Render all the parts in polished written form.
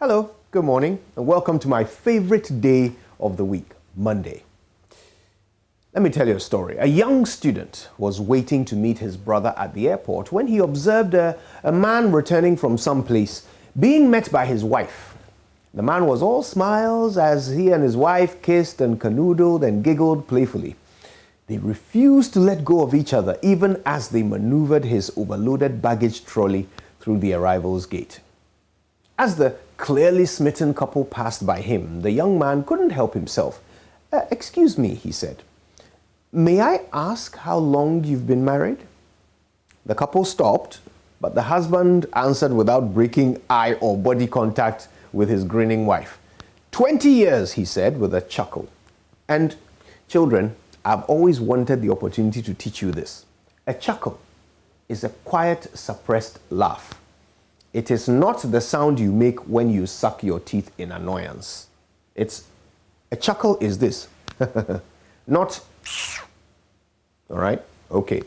Hello, good morning, and welcome to my favorite day of the week, Monday. Let me tell you a story. A young student was waiting to meet his brother at the airport when he observed a man returning from some place, being met by his wife. The man was all smiles as he and his wife kissed and canoodled and giggled playfully. They refused to let go of each other even as they maneuvered his overloaded baggage trolley through the arrivals gate. As the clearly smitten couple passed by him, the young man couldn't help himself. Excuse me, he said. May I ask how long you've been married? The couple stopped, but the husband answered without breaking eye or body contact with his grinning wife. 20 years, he said with a chuckle. And children, I've always wanted the opportunity to teach you this. A chuckle is a quiet, suppressed laugh. It is not the sound you make when you suck your teeth in annoyance. A chuckle is this. Not, all right? Okay.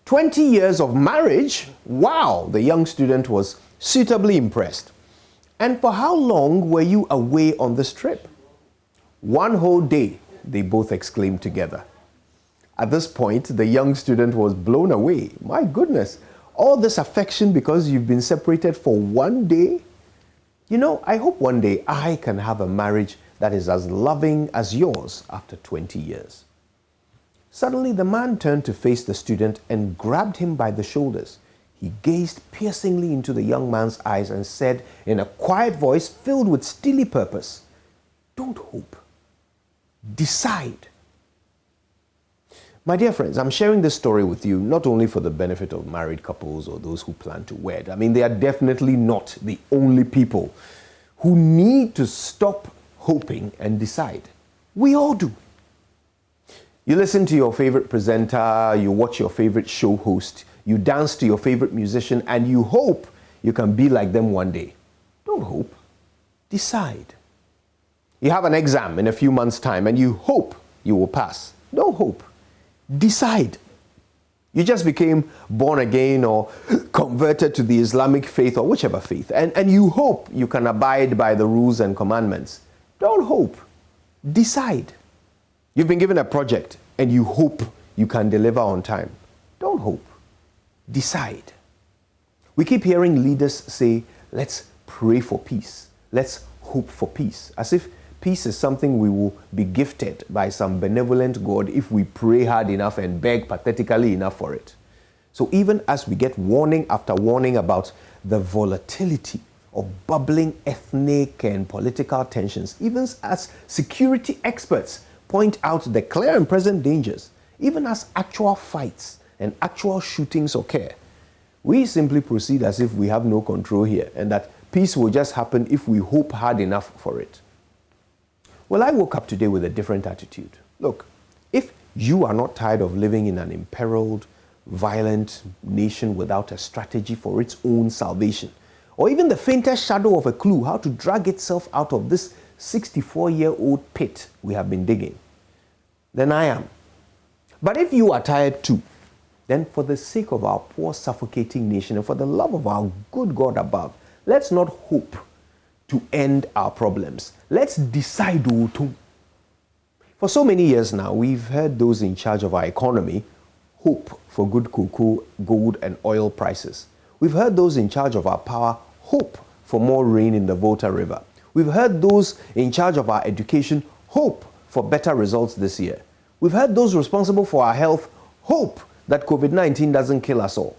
20 years of marriage? Wow, the young student was suitably impressed. And for how long were you away on this trip? 1 whole day, they both exclaimed together. At this point, the young student was blown away. My goodness. All this affection because you've been separated for 1 day? You know, I hope one day I can have a marriage that is as loving as yours after 20 years. Suddenly, the man turned to face the student and grabbed him by the shoulders. He gazed piercingly into the young man's eyes and said in a quiet voice filled with steely purpose, "Don't hope. Decide." My dear friends, I'm sharing this story with you not only for the benefit of married couples or those who plan to wed. I mean, they are definitely not the only people who need to stop hoping and decide. We all do. You listen to your favorite presenter, you watch your favorite show host, you dance to your favorite musician, and you hope you can be like them one day. Don't hope. Decide. You have an exam in a few months' time and you hope you will pass. Don't hope. Decide. You just became born again or converted to the Islamic faith or whichever faith, and you hope you can abide by the rules and commandments. Don't hope. Decide. You've been given a project and you hope you can deliver on time. Don't hope. Decide. We keep hearing leaders say, let's pray for peace. Let's hope for peace. As if peace is something we will be gifted by some benevolent God if we pray hard enough and beg pathetically enough for it. So even as we get warning after warning about the volatility of bubbling ethnic and political tensions, even as security experts point out the clear and present dangers, even as actual fights and actual shootings occur, we simply proceed as if we have no control here and that peace will just happen if we hope hard enough for it. Well, I woke up today with a different attitude. Look, if you are not tired of living in an imperiled, violent nation without a strategy for its own salvation, or even the faintest shadow of a clue how to drag itself out of this 64-year-old pit we have been digging, then I am. But if you are tired too, then for the sake of our poor, suffocating nation and for the love of our good God above, let's not hope to end our problems. Let's decide to. For so many years now, we've heard those in charge of our economy hope for good cocoa, gold, and oil prices. We've heard those in charge of our power hope for more rain in the Volta River. We've heard those in charge of our education hope for better results this year. We've heard those responsible for our health hope that COVID-19 doesn't kill us all.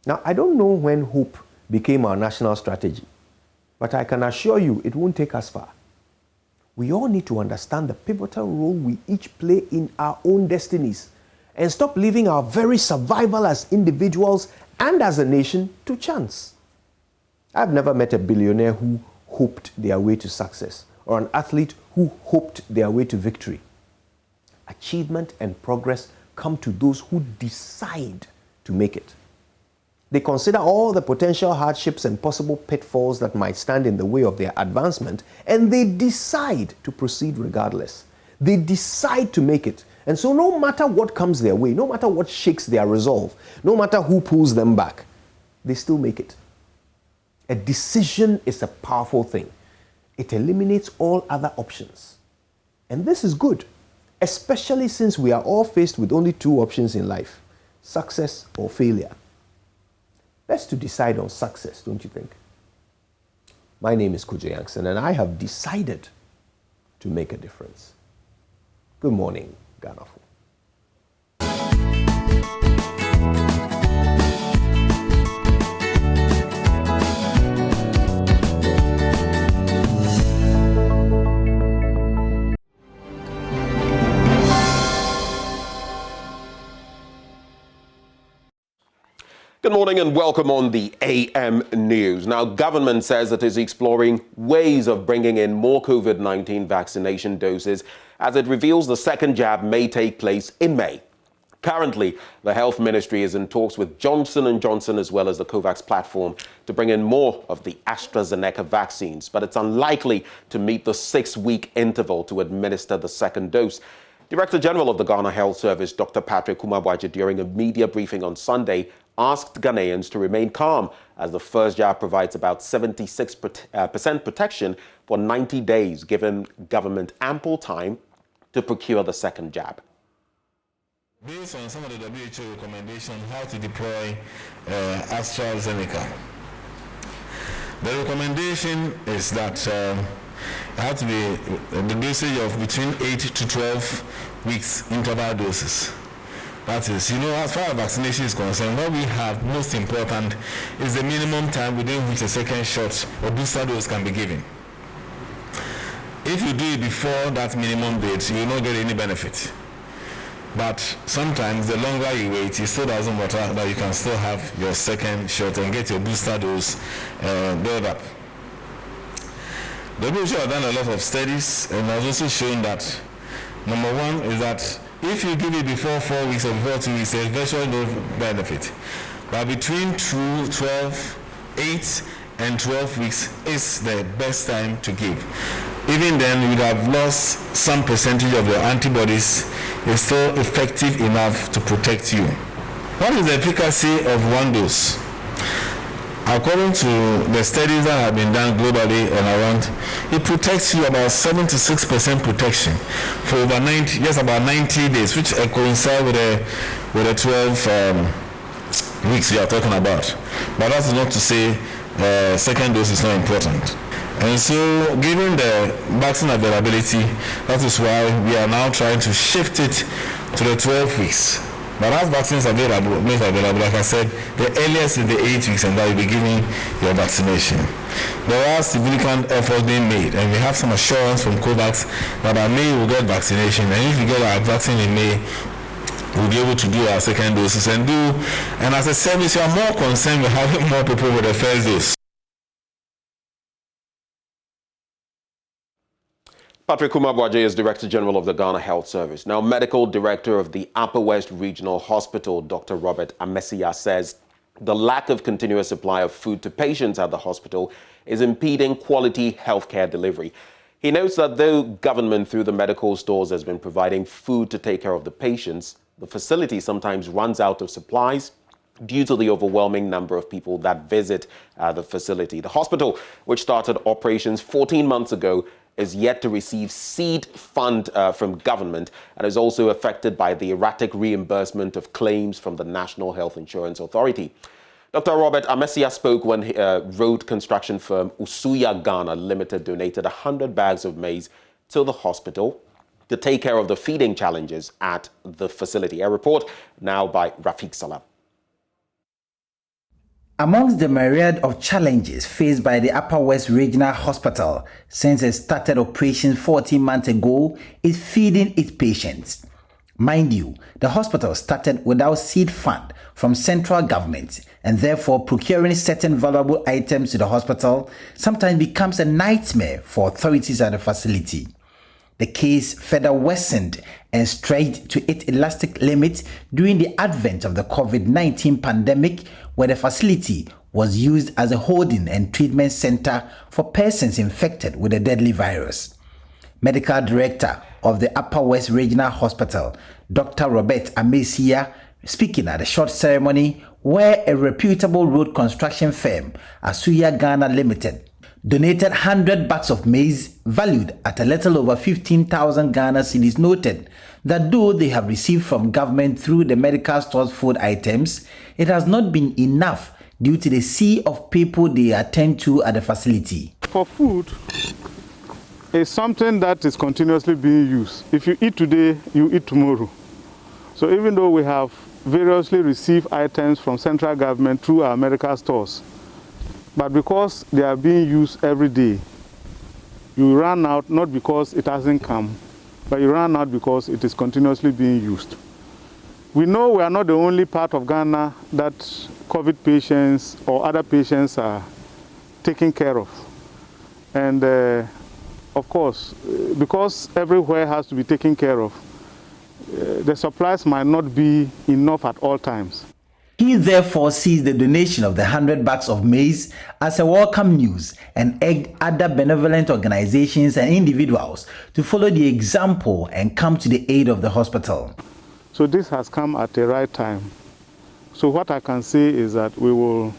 Now, I don't know when hope became our national strategy, but I can assure you it won't take us far. We all need to understand the pivotal role we each play in our own destinies and stop leaving our very survival as individuals and as a nation to chance. I've never met a billionaire who hoped their way to success or an athlete who hoped their way to victory. Achievement and progress come to those who decide to make it. They consider all the potential hardships and possible pitfalls that might stand in the way of their advancement, and they decide to proceed regardless. They decide to make it. And so no matter what comes their way, no matter what shakes their resolve, no matter who pulls them back, they still make it. A decision is a powerful thing. It eliminates all other options. And this is good, especially since we are all faced with only two options in life, success or failure. Best to decide on success, don't you think? My name is Kojo Yankson, and I have decided to make a difference. Good morning, Ghana. Good morning and welcome on the AM News. Now, government says it is exploring ways of bringing in more COVID-19 vaccination doses as it reveals the second jab may take place in May. Currently, the Health Ministry is in talks with Johnson & Johnson as well as the COVAX platform to bring in more of the AstraZeneca vaccines, but it's unlikely to meet the 6-week interval to administer the second dose. Director General of the Ghana Health Service, Dr. Patrick Kumabwaji, during a media briefing on Sunday, asked Ghanaians to remain calm as the first jab provides about 76% protection for 90 days, giving government ample time to procure the second jab. Based on some of the WHO recommendations how to deploy AstraZeneca, the recommendation is that it has to be the dosage of between 8 to 12 weeks interval doses. That is, as far as vaccination is concerned, what we have most important is the minimum time within which a second shot or booster dose can be given. If you do it before that minimum date, you will not get any benefit. But sometimes the longer you wait, it still doesn't matter that you can still have your second shot and get your booster dose build up. The WHO have done a lot of studies and has also shown that number one is that if you give it before 4 weeks or before 2 weeks, there's virtually no benefit. But between 8 and 12 weeks is the best time to give. Even then, you would have lost some percentage of your antibodies. It's still effective enough to protect you. What is the efficacy of one dose? According to the studies that have been done globally and around, it protects you about 76% protection for over 90 days, which coincide with the 12 weeks you are talking about. But that's not to say second dose is not important. And so, given the vaccine availability, that is why we are now trying to shift it to the 12 weeks. But as vaccines made available, like I said, the earliest is the 8 weeks, and that you'll be giving your vaccination. There are significant efforts being made, and we have some assurance from COVAX that by May we'll get vaccination. And if we get our vaccine in May, we'll be able to do our second doses and as a service, you are more concerned with having more people with the first dose. Patrick Kumabwaji is Director General of the Ghana Health Service. Now, Medical Director of the Upper West Regional Hospital, Dr. Robert Amesia, says the lack of continuous supply of food to patients at the hospital is impeding quality healthcare delivery. He notes that though government through the medical stores has been providing food to take care of the patients, the facility sometimes runs out of supplies due to the overwhelming number of people that visit the facility. The hospital, which started operations 14 months ago, is yet to receive seed fund from government and is also affected by the erratic reimbursement of claims from the National Health Insurance Authority. Dr. Robert Amesia spoke when road construction firm Usuya Ghana Limited donated 100 bags of maize to the hospital to take care of the feeding challenges at the facility. A report now by Rafiq Salam. Amongst the myriad of challenges faced by the Upper West Regional Hospital since it started operations 14 months ago is feeding its patients. Mind you, the hospital started without seed fund from central government, and therefore procuring certain valuable items to the hospital sometimes becomes a nightmare for authorities at the facility. The case further worsened and stretched to its elastic limits during the advent of the COVID-19 pandemic, where the facility was used as a holding and treatment center for persons infected with the deadly virus. Medical Director of the Upper West Regional Hospital, Dr. Robert Amesia, Speaking at a short ceremony where a reputable road construction firm, Asuya Ghana Limited, donated 100 bags of maize valued at a little over 15,000 Ghana cedis, noted that though they have received from government through the medical stores food items, it has not been enough due to the sea of people they attend to at the facility. For food, it's something that is continuously being used. If you eat today, you eat tomorrow. So even though we have variously received items from central government through our medical stores, but because they are being used every day, you run out not because it hasn't come, but you run out because it is continuously being used. We know we are not the only part of Ghana that COVID patients or other patients are taken care of. And of course, because everywhere has to be taken care of, the supplies might not be enough at all times. He therefore sees the donation of the 100 bags of maize as a welcome news and urged other benevolent organizations and individuals to follow the example and come to the aid of the hospital. So this has come at the right time. So what I can say is that we will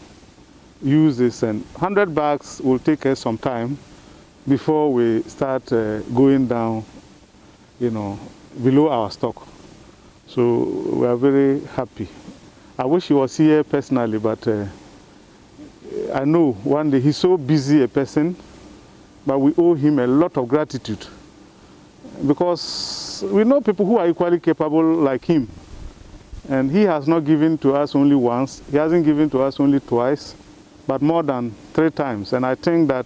use this, and 100 bags will take us some time before we start going down, below our stock. So we are very happy. I wish he was here personally, but I know one day he's so busy a person, but we owe him a lot of gratitude because we know people who are equally capable like him. And he has not given to us only once, he hasn't given to us only twice, but more than 3 times. And I think that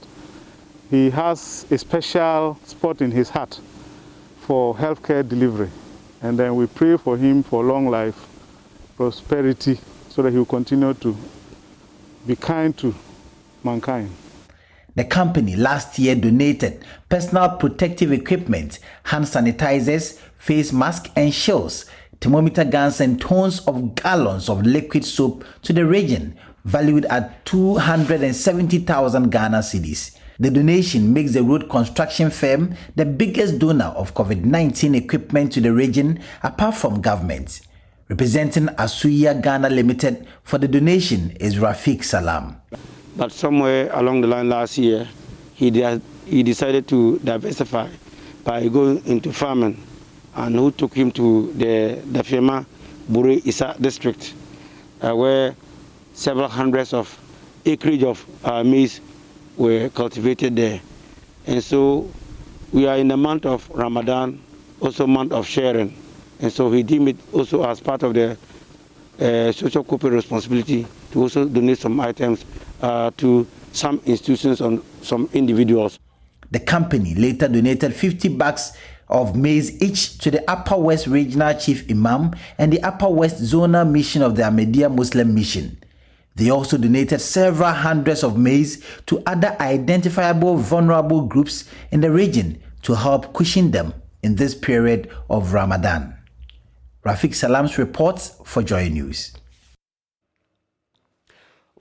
he has a special spot in his heart for healthcare delivery. And then we pray for him for long life, prosperity, so that he will continue to be kind to mankind. The company last year donated personal protective equipment, hand sanitizers, face masks and shields, thermometer guns and tons of gallons of liquid soap to the region, valued at 270,000 Ghana cedis. The donation makes the road construction firm the biggest donor of COVID-19 equipment to the region apart from government. Representing Asuya Ghana Limited for the donation is Rafiq Salam. But somewhere along the line last year, he decided to diversify by going into farming, and who took him to the Dafema Bure Isa district, where several hundreds of acreage of maize were cultivated there. And so we are in the month of Ramadan, also month of sharing. And so he deemed it also as part of the social corporate responsibility to also donate some items to some institutions and some individuals. The company later donated 50 bags of maize each to the Upper West Regional Chief Imam and the Upper West Zonal Mission of the Ahmadiyya Muslim Mission. They also donated several hundreds of maize to other identifiable vulnerable groups in the region to help cushion them in this period of Ramadan. Rafiq Salam's reports for JoyNews.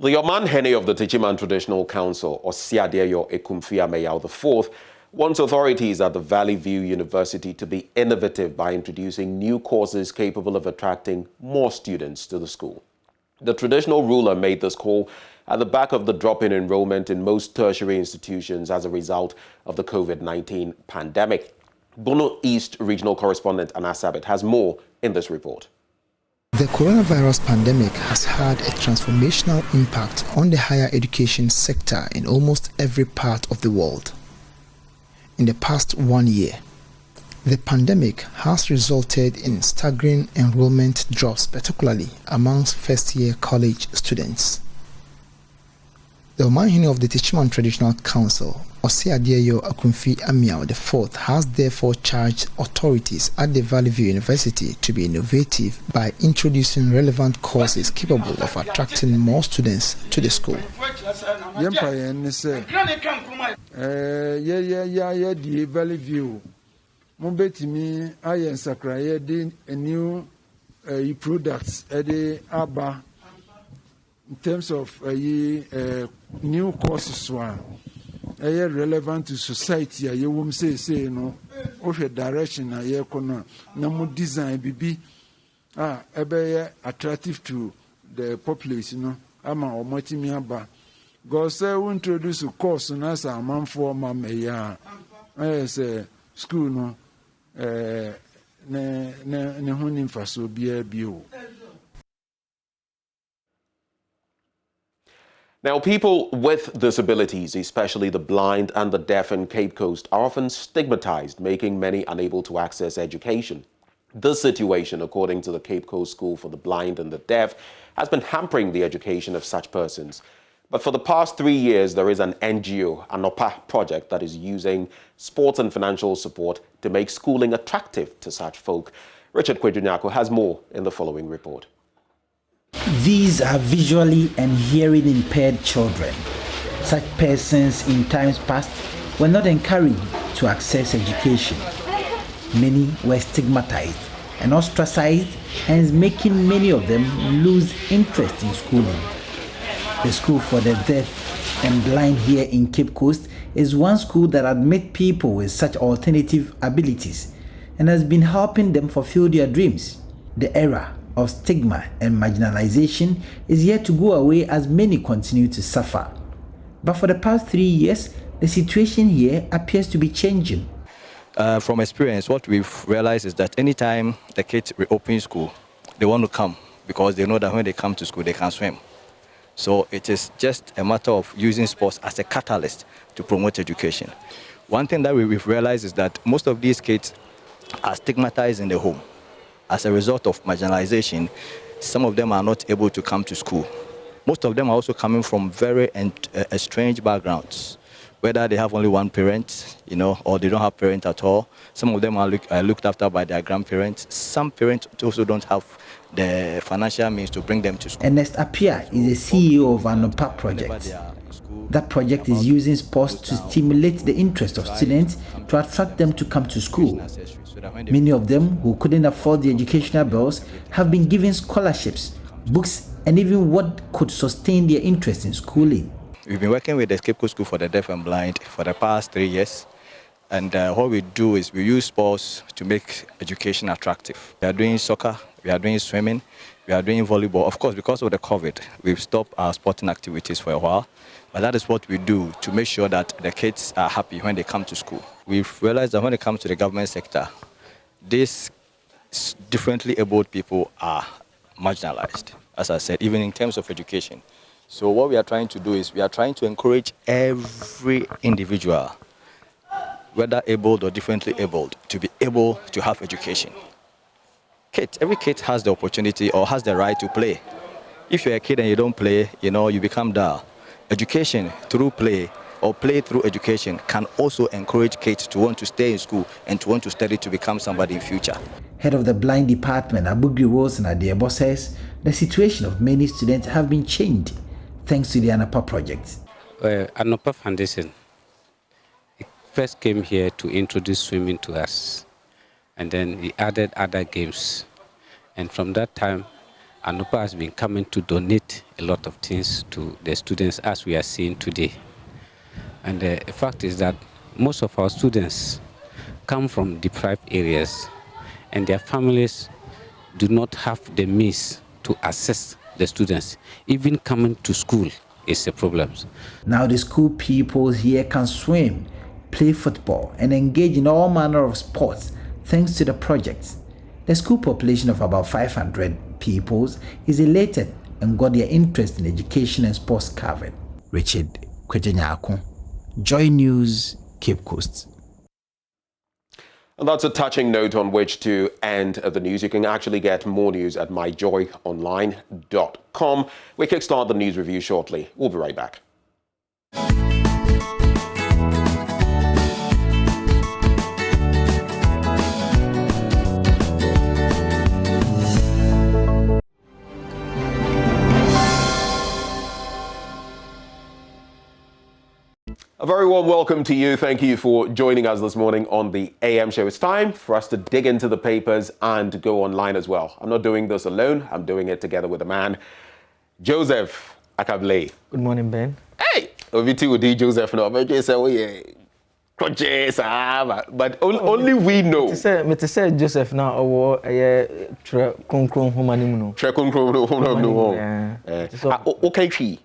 The Oman Hene of the Techiman Traditional Council, Osiadeyo Ekumfia Mayao IV, wants authorities at the Valley View University to be innovative by introducing new courses capable of attracting more students to the school. The traditional ruler made this call at the back of the drop in enrollment in most tertiary institutions as a result of the COVID-19 pandemic. Bono East Regional Correspondent Anna Sabit has more in this report. The coronavirus pandemic has had a transformational impact on the higher education sector in almost every part of the world. In the past 1 year, the pandemic has resulted in staggering enrollment drops, particularly amongst first-year college students. The Oman Hene of the Techiman Traditional Council, Osiadeyo Ekumfia Mayao IV, has therefore charged authorities at the Valley View University to be innovative by introducing relevant courses capable of attracting more students to the school. Valley View. Mumbetimi ayen sakraye din a new products aba in terms of new courses relevant to society you wom say no of a direction kono na mu design bibi attractive to the population, no, ama omotimi aba. God say we introduce a course na sa amanfo mama ya. Say school no ne huni mfaso bia bio. Now, people with disabilities, especially the blind and the deaf in Cape Coast, are often stigmatized, making many unable to access education. This situation, according to the Cape Coast School for the Blind and the Deaf, has been hampering the education of such persons. But for the past 3 years, there is an NGO, Anopa project, that is using sports and financial support to make schooling attractive to such folk. Richard Kwejunyako has more in the following report. These are visually and hearing impaired children. Such persons in times past were not encouraged to access education. Many were stigmatized and ostracized, hence making many of them lose interest in schooling. The School for the Deaf and Blind here in Cape Coast is one school that admits people with such alternative abilities and has been helping them fulfill their dreams. The era of stigma and marginalization is yet to go away as many continue to suffer. But for the past 3 years, the situation here appears to be changing. From experience, what we've realized is that anytime the kids reopen school, they want to come because they know that when they come to school, they can swim. So it is just a matter of using sports as a catalyst to promote education. One thing that we've realized is that most of these kids are stigmatized in the home. As a result of marginalization, some of them are not able to come to school. Most of them are also coming from very strange backgrounds, whether they have only one parent, or they don't have parents at all. Some of them are looked after by their grandparents. Some parents also don't have the financial means to bring them to school. Ernest Apia is the CEO of Anopa project. That project is using sports to stimulate the interest of students to attract them to come to school. Many of them who couldn't afford the educational bills have been given scholarships, books, and even what could sustain their interest in schooling. We've been working with the Cape Coast School for the Deaf and Blind for the past 3 years. And what we do is we use sports to make education attractive. We are doing soccer, we are doing swimming, we are doing volleyball. Of course, because of the COVID, we've stopped our sporting activities for a while. But that is what we do to make sure that the kids are happy when they come to school. We've realized that when it comes to the government sector, these differently abled people are marginalized, as I said, even in terms of education. So what we are trying to do is we are trying to encourage every individual, whether abled or differently abled, to be able to have education. Every kid has the opportunity or has the right to play. If you're a kid and you don't play, you become dull. Education through play or play through education can also encourage kids to want to stay in school and to want to study to become somebody in future. Head of the blind department, Abugri Wilson Adiebo, says the situation of many students have been changed thanks to the Anopa project. Anopa Foundation first came here to introduce swimming to us, and then he added other games. And from that time, Anopa has been coming to donate a lot of things to the students as we are seeing today. And the fact is that most of our students come from deprived areas, and their families do not have the means to assess the students. Even coming to school is a problem. Now the school pupils here can swim, play football, and engage in all manner of sports thanks to the project. The school population of about 500 pupils is elated and got their interest in education and sports covered. Richard Kwejunyako, JoyNews, Cape Coast. And that's a touching note on which to end the news. You can actually get more news at myjoyonline.com. We kickstart the news review shortly. We'll be right back. A very warm welcome to you. Thank you for joining us this morning on the AM show. It's time for us to dig into the papers and go online as well. I'm not doing this alone. I'm doing it together with a man, Joseph Akable. Good morning, Ben. Hey, over to you, Joseph. No, but you say, oh yeah. But only we know. Me say Joseph now or tre konkron humanim no. Tre konkron no. Okay.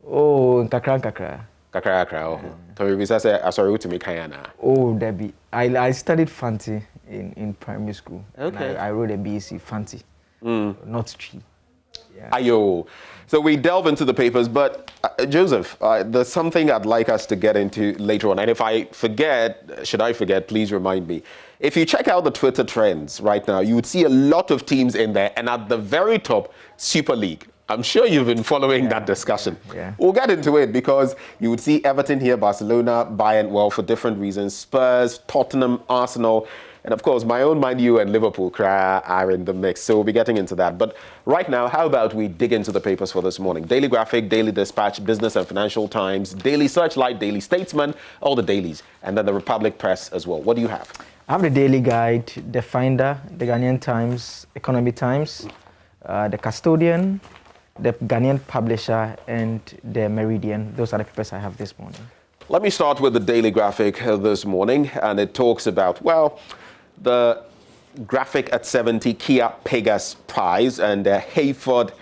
Oh, kakra. Kakra. Tommy Bisa say asori to me kayana. Oh, Debbie. I studied Fanti in primary school. Okay. I wrote a BSc Fanti. Not tree. Yeah. Ayo. So we delve into the papers, but Joseph, there's something I'd like us to get into later on. And if I forget, please remind me. If you check out the Twitter trends right now, you would see a lot of teams in there. And at the very top, Super League. I'm sure you've been following that discussion. Yeah. We'll get into it because you would see Everton here, Barcelona, Bayern, well, for different reasons. Spurs, Tottenham, Arsenal, and of course, my own Man U and Liverpool are in the mix. So we'll be getting into that. But right now, how about we dig into the papers for this morning? Daily Graphic, Daily Dispatch, Business and Financial Times, Daily Searchlight, Daily Statesman, all the dailies, and then the Republic Press as well. What do you have? I have the Daily Guide, The Finder, The Ghanaian Times, Economy Times, The Custodian, The Ghanaian Publisher, and The Meridian. Those are the papers I have this morning. Let me start with the Daily Graphic this morning, and it talks about, well, the Graphic at 70 Kia Pegasus Prize, and Hayford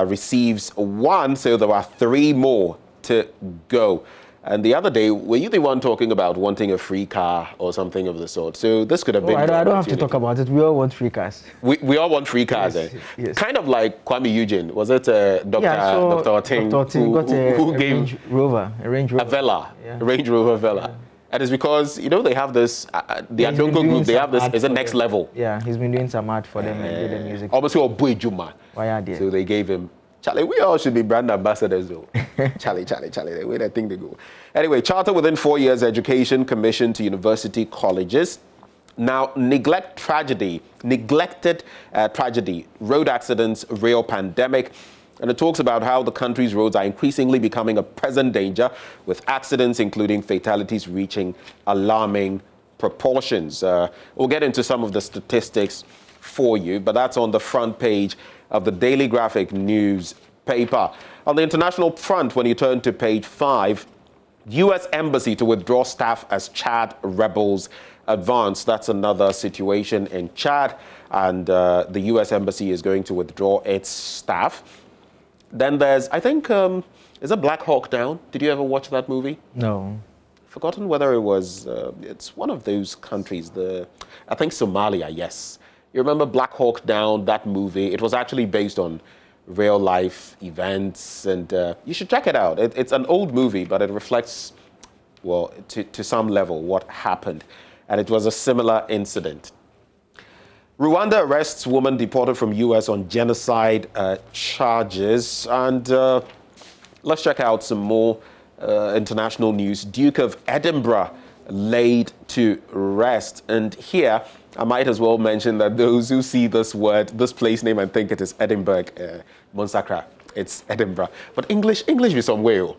receives 1, so there are 3 more to go. And the other day, were you the one talking about wanting a free car or something of the sort? So this could have been. I don't have to talk about it. We all want free cars. We all want free cars, yes. Kind of like Kwame Eugene. Was it Dr. Ting who gave Range Rover, a Vela, a Range Rover Vela? Yeah. And it's because, they have this, the Adonko group, they have this, is a next level. Yeah, he's been doing some art for them and do the music. Almost all Boy Juma. So they gave him, Charlie, we all should be brand ambassadors though. Charlie, the way that thing they go. Anyway, Charter within 4 years, Education Commission to University Colleges. Now, neglected tragedy, road accidents, real pandemic. And it talks about how the country's roads are increasingly becoming a present danger, with accidents, including fatalities, reaching alarming proportions. We'll get into some of the statistics for you, but that's on the front page of the Daily Graphic newspaper. On the international front, when you turn to page 5, U.S. Embassy to withdraw staff as Chad rebels advance. That's another situation in Chad, and the U.S. Embassy is going to withdraw its staff. Then there's, I think, is it Black Hawk Down? Did you ever watch that movie? No. Forgotten whether it was, it's one of those countries, I think Somalia, yes. You remember Black Hawk Down, that movie? It was actually based on real life events, and you should check it out. It's an old movie, but it reflects, well, to some level what happened. And it was a similar incident. Rwanda arrests woman deported from U.S. on genocide charges. And let's check out some more international news. Duke of Edinburgh laid to rest. And here, I might as well mention that those who see this word, this place name, and think it is Edinburgh, Monsacra, it's Edinburgh. But English is some way.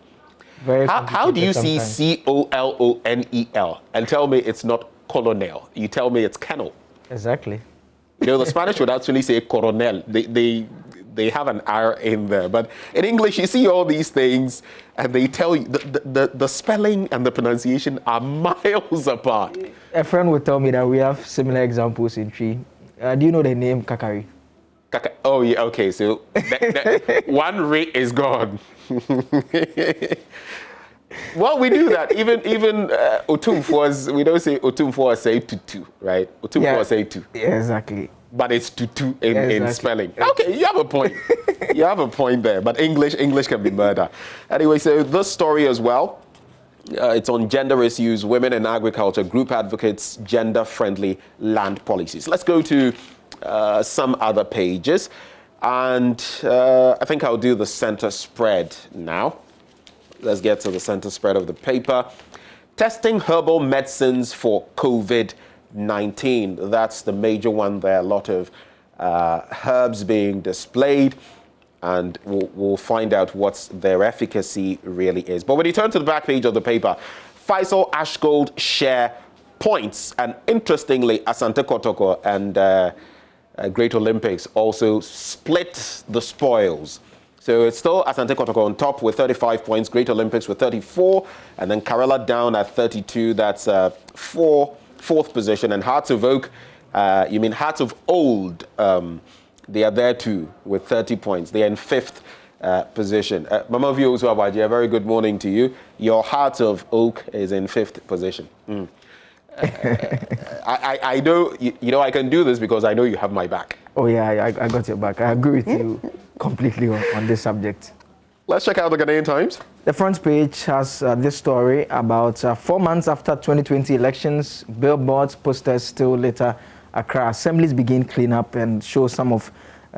How do you see C-O-L-O-N-E-L and tell me it's not colonel? You tell me it's colonel. Exactly. The Spanish would actually say coronel. They have an R in there. But in English, you see all these things, and they tell you the spelling and the pronunciation are miles apart. A friend would tell me that we have similar examples in Tree. Do you know the name Kakari? Oh, yeah, okay. So one re is gone. Well, we do that. Even Otumfuas, we don't say Otumfua, say tutu, right? Otumfua say tu. Yeah, exactly. But it's tutu in spelling. Okay, you have a point. You have a point there. But English can be murder. Anyway, so this story as well, it's on gender issues, women in agriculture, group advocates, gender-friendly land policies. Let's go to some other pages. And I think I'll do the center spread now. Let's get to the center spread of the paper. Testing herbal medicines for COVID-19. That's the major one there. A lot of herbs being displayed, and we'll find out what their efficacy really is. But when you turn to the back page of the paper, Faisal Ashgold share points. And interestingly, Asante Kotoko and Great Olympics also split the spoils. So it's still Asante Kotoko on top with 35 points, Great Olympics with 34, and then Kerala down at 32. That's fourth position. And Hearts of Oak, you mean Hearts of Old, they are there too with 30 points. They are in 5th position. Mama Vio Usuabaji, a very good morning to you. Your Heart of Oak is in 5th position. I know, you know, I can do this because I know you have my back. Oh yeah, I got your back. I agree with you completely on this subject. Let's check out the Ghanaian Times. The front page has this story about 4 months after 2020 elections, billboards, posters still litter Accra. Assemblies begin cleanup and show some of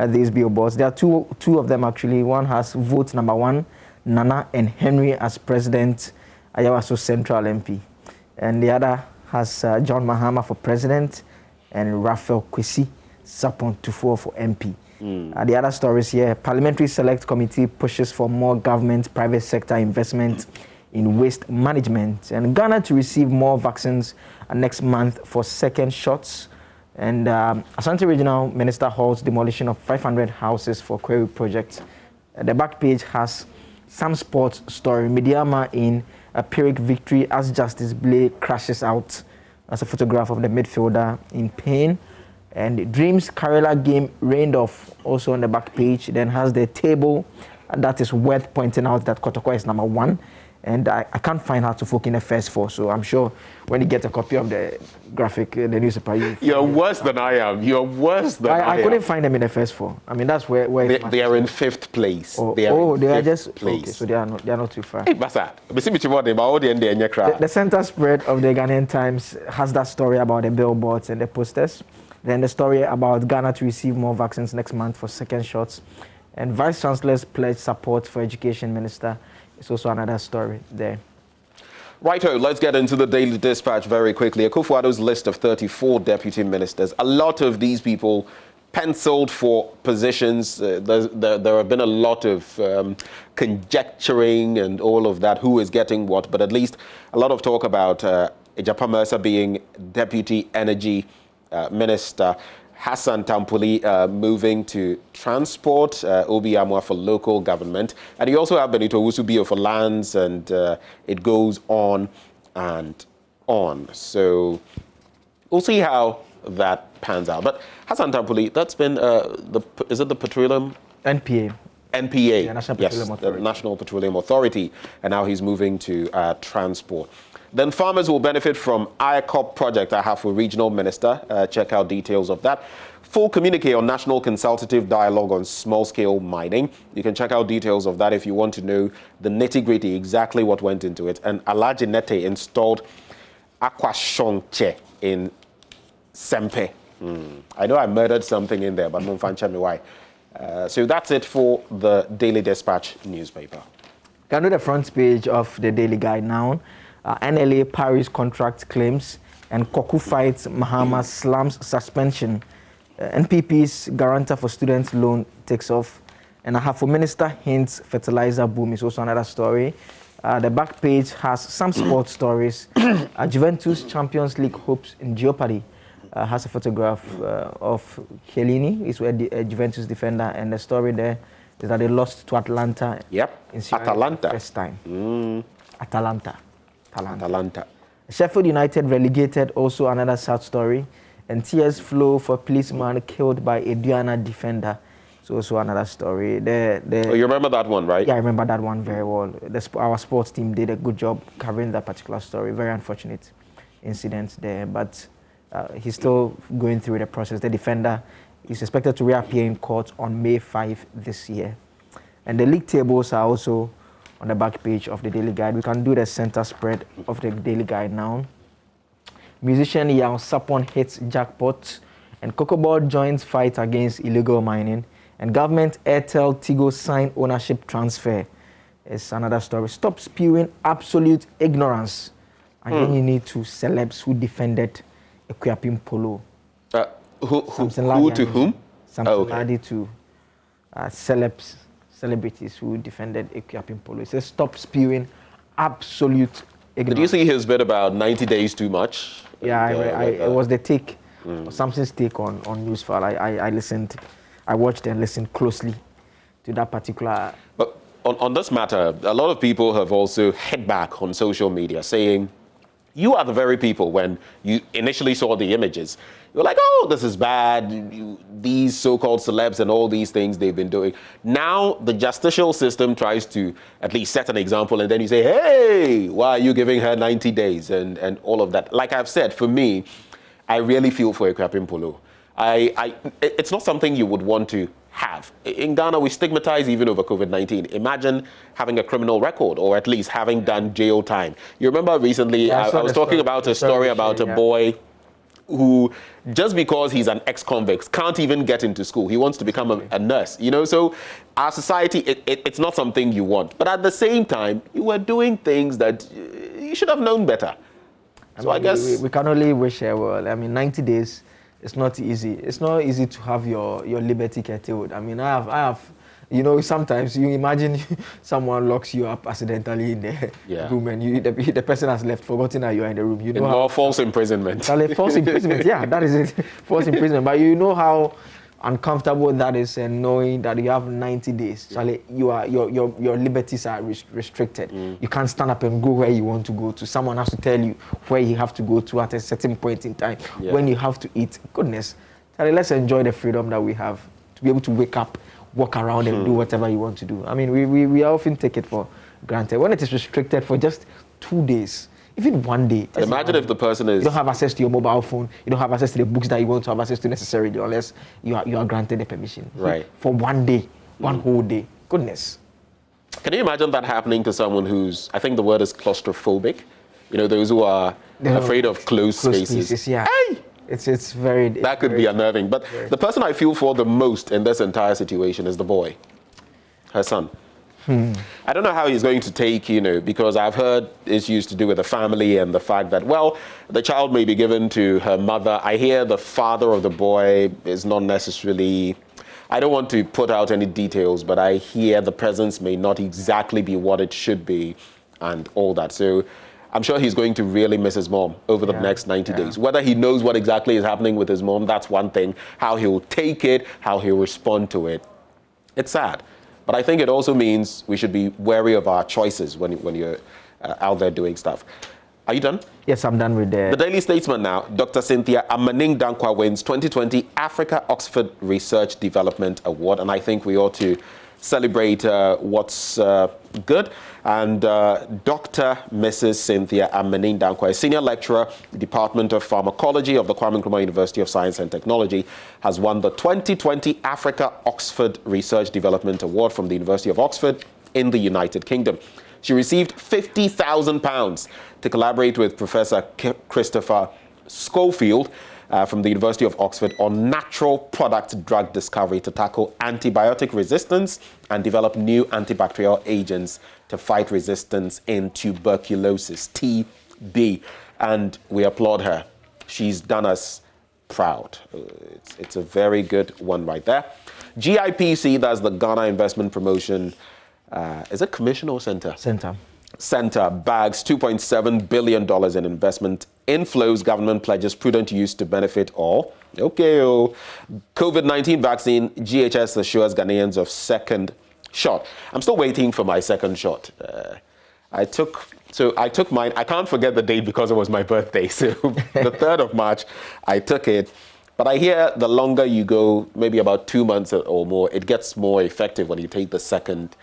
these billboards. There are two of them actually. One has vote number 1, Nana and Henry as president, Ayawaso Central MP. And the other has John Mahama for president and Raphael Kwesi Sapon Tufo for MP. The other stories here, Parliamentary Select Committee pushes for more government private sector investment in waste management, and Ghana to receive more vaccines next month for second shots. And Asante Regional Minister halts demolition of 500 houses for Quarry project. The back page has some sports story. Midiama in a Pyrrhic victory as Justice Blay crashes out. That's a photograph of the midfielder in pain. And Dreams Kerala game rained off also on the back page. Then has the table that is worth pointing out that Kotoko is number 1. And I can't find how to folk in the first 4. So I'm sure when you get a copy of the graphic, the newspaper, you're worse than I am. You're worse than I am. I couldn't find them in the first 4. I mean, that's where they are in 5th place. They are just place. Okay. So they are not too far. Hey, Basa, the center spread of the Ghanaian Times has that story about the billboards and the posters. Then the story about Ghana to receive more vaccines next month for second shots. And Vice Chancellor's pledge support for Education Minister is also another story there. Righto, let's get into the Daily Dispatch very quickly. Akufo-Addo's list of 34 deputy ministers. A lot of these people penciled for positions. There have been a lot of conjecturing and all of that, who is getting what, but at least a lot of talk about Ejapa Mercer being Deputy Energy Minister, Hassan Tampuli moving to Transport, Obi Amwa for Local Government, and you also have Benito Wusubio for Lands, and it goes on and on. So we'll see how that pans out. But Hassan Tampuli, that's been is it the Petroleum? NPA. NPA, yeah, National yes, Petroleum Authority. the National Petroleum Authority, and now he's moving to Transport. Then farmers will benefit from ICOP project I have for regional minister. Check out details of that. Full communique on National Consultative Dialogue on Small-Scale Mining. You can check out details of that if you want to know the nitty-gritty, exactly what went into it. And Alaji Nete installed Aquashonche in Sempe. I know I murdered something in there, but no fan me why. So that's it for the Daily Dispatch newspaper. Can do the front page of the Daily Guide now. NLA Paris contract claims, and Koku fights Mahama slams suspension. NPP's guarantor for students' loan takes off. And Ahafo Minister hints fertilizer boom is also another story. The back page has some sports stories. Juventus Champions League hopes in jeopardy. Has a photograph of Chiellini, is a Juventus defender, and the story there is that they lost to Atalanta. Yep, in Serie A Atalanta. First time. Atalanta. Atalanta. Sheffield United relegated, also another sad story. And tears flow for policeman killed by a Diana defender. So also another story. Oh, you remember that one, right? Yeah, I remember that one very well. Our sports team did a good job covering that particular story. Very unfortunate incident there, but he's still going through the process. The defender is expected to reappear in court on May 5 this year. And the league tables are also on the back page of the Daily Guide. We can do the center spread of the Daily Guide now. Musician Yang Sapon hits jackpot, and Kokobor joins fight against illegal mining, and government Airtel Tigo sign ownership transfer. It's another story. Stop spewing absolute ignorance. And then you need to celebs who defended Equiapim Polo. Who to whom? Something like to celebrities who defended Equiapim Polo. It says stop spewing absolute ignorance. Did you see his bit about 90 days too much? Yeah, it was the take, Samson's take on Newsfile. I listened, I watched and listened closely that particular. But on this matter, a lot of people have also hit back on social media saying, you are the very people, when you initially saw the images, you're like, oh, this is bad. These so-called celebs and all these things they've been doing. Now the justicial system tries to at least set an example, and then you say, hey, why are you giving her 90 days and all of that? Like I've said, for me, I really feel for Ekwapim Polo. It's not something you would want to have. In Ghana, we stigmatize even over COVID-19. Imagine having a criminal record, or at least having done jail time. You remember recently, I was talking about a story about a boy who, just because he's an ex-convict, can't even get into school. He wants to become a nurse, you know? So our society, it's not something you want. But at the same time, you were doing things that you should have known better. I guess we can only wish her well. I mean, 90 days. It's not easy. It's not easy to have your liberty curtailed. I mean, I have, you know, sometimes you imagine someone locks you up accidentally in the room, and the person has left, forgotten that you are in the room. You know, more false imprisonment. False imprisonment, yeah, that is it. False imprisonment. But you know how uncomfortable that is, and knowing that you have 90 days. Charlie, your liberties are restricted. You can't stand up and go where you want to go to. Someone has to tell you where you have to go to at a certain point in time. When you have to eat. Goodness, Charlie, let's enjoy the freedom that we have to be able to wake up, walk around, and do whatever you want to do. I mean, we often take it for granted. When it is restricted for just 2 days, even 1 day. Imagine if the person is... You don't have access to your mobile phone. You don't have access to the books that you want to have access to necessarily, unless you are granted the permission. Right. For 1 day, one whole day. Goodness. Can you imagine that happening to someone who's, I think the word is claustrophobic? You know, those who are afraid of closed spaces. Yeah. Hey! It's very... That could be unnerving. But the person I feel for the most in this entire situation is the boy, her son. I don't know how he's going to take, you know, because I've heard issues to do with the family and the fact that, well, the child may be given to her mother. I hear the father of the boy is not necessarily, I don't want to put out any details, but I hear the presence may not exactly be what it should be and all that. So I'm sure he's going to really miss his mom over the next 90 days. Whether he knows what exactly is happening with his mom, that's one thing. How he'll take it, how he'll respond to it. It's sad. But I think it also means we should be wary of our choices when you're out there doing stuff. Are you done? Yes, I'm done with The Daily Statesman now. Dr. Cynthia Amaning Dankwa wins 2020 Africa Oxford Research Development Award. And I think we ought to celebrate what's good. And Dr. Mrs. Cynthia Amaning Dankwa, a senior lecturer, Department of Pharmacology of the Kwame Nkrumah University of Science and Technology, has won the 2020 Africa Oxford Research Development Award from the University of Oxford in the United Kingdom. She received £50,000 to collaborate with Professor Christopher Schofield from the University of Oxford on natural product drug discovery to tackle antibiotic resistance and develop new antibacterial agents to fight resistance in tuberculosis, TB. And we applaud her. She's done us proud. It's a very good one right there. GIPC, that's the Ghana Investment Promotion, is it Commission or Center? Center bags $2.7 billion in investment inflows. Government pledges prudent use to benefit all. COVID-19 vaccine, GHS assures Ghanaians of second shot. I'm still waiting for my second shot. I took mine. I can't forget the date because it was my birthday. So the 3rd of March, I took it. But I hear the longer you go, maybe about 2 months or more, it gets more effective when you take the second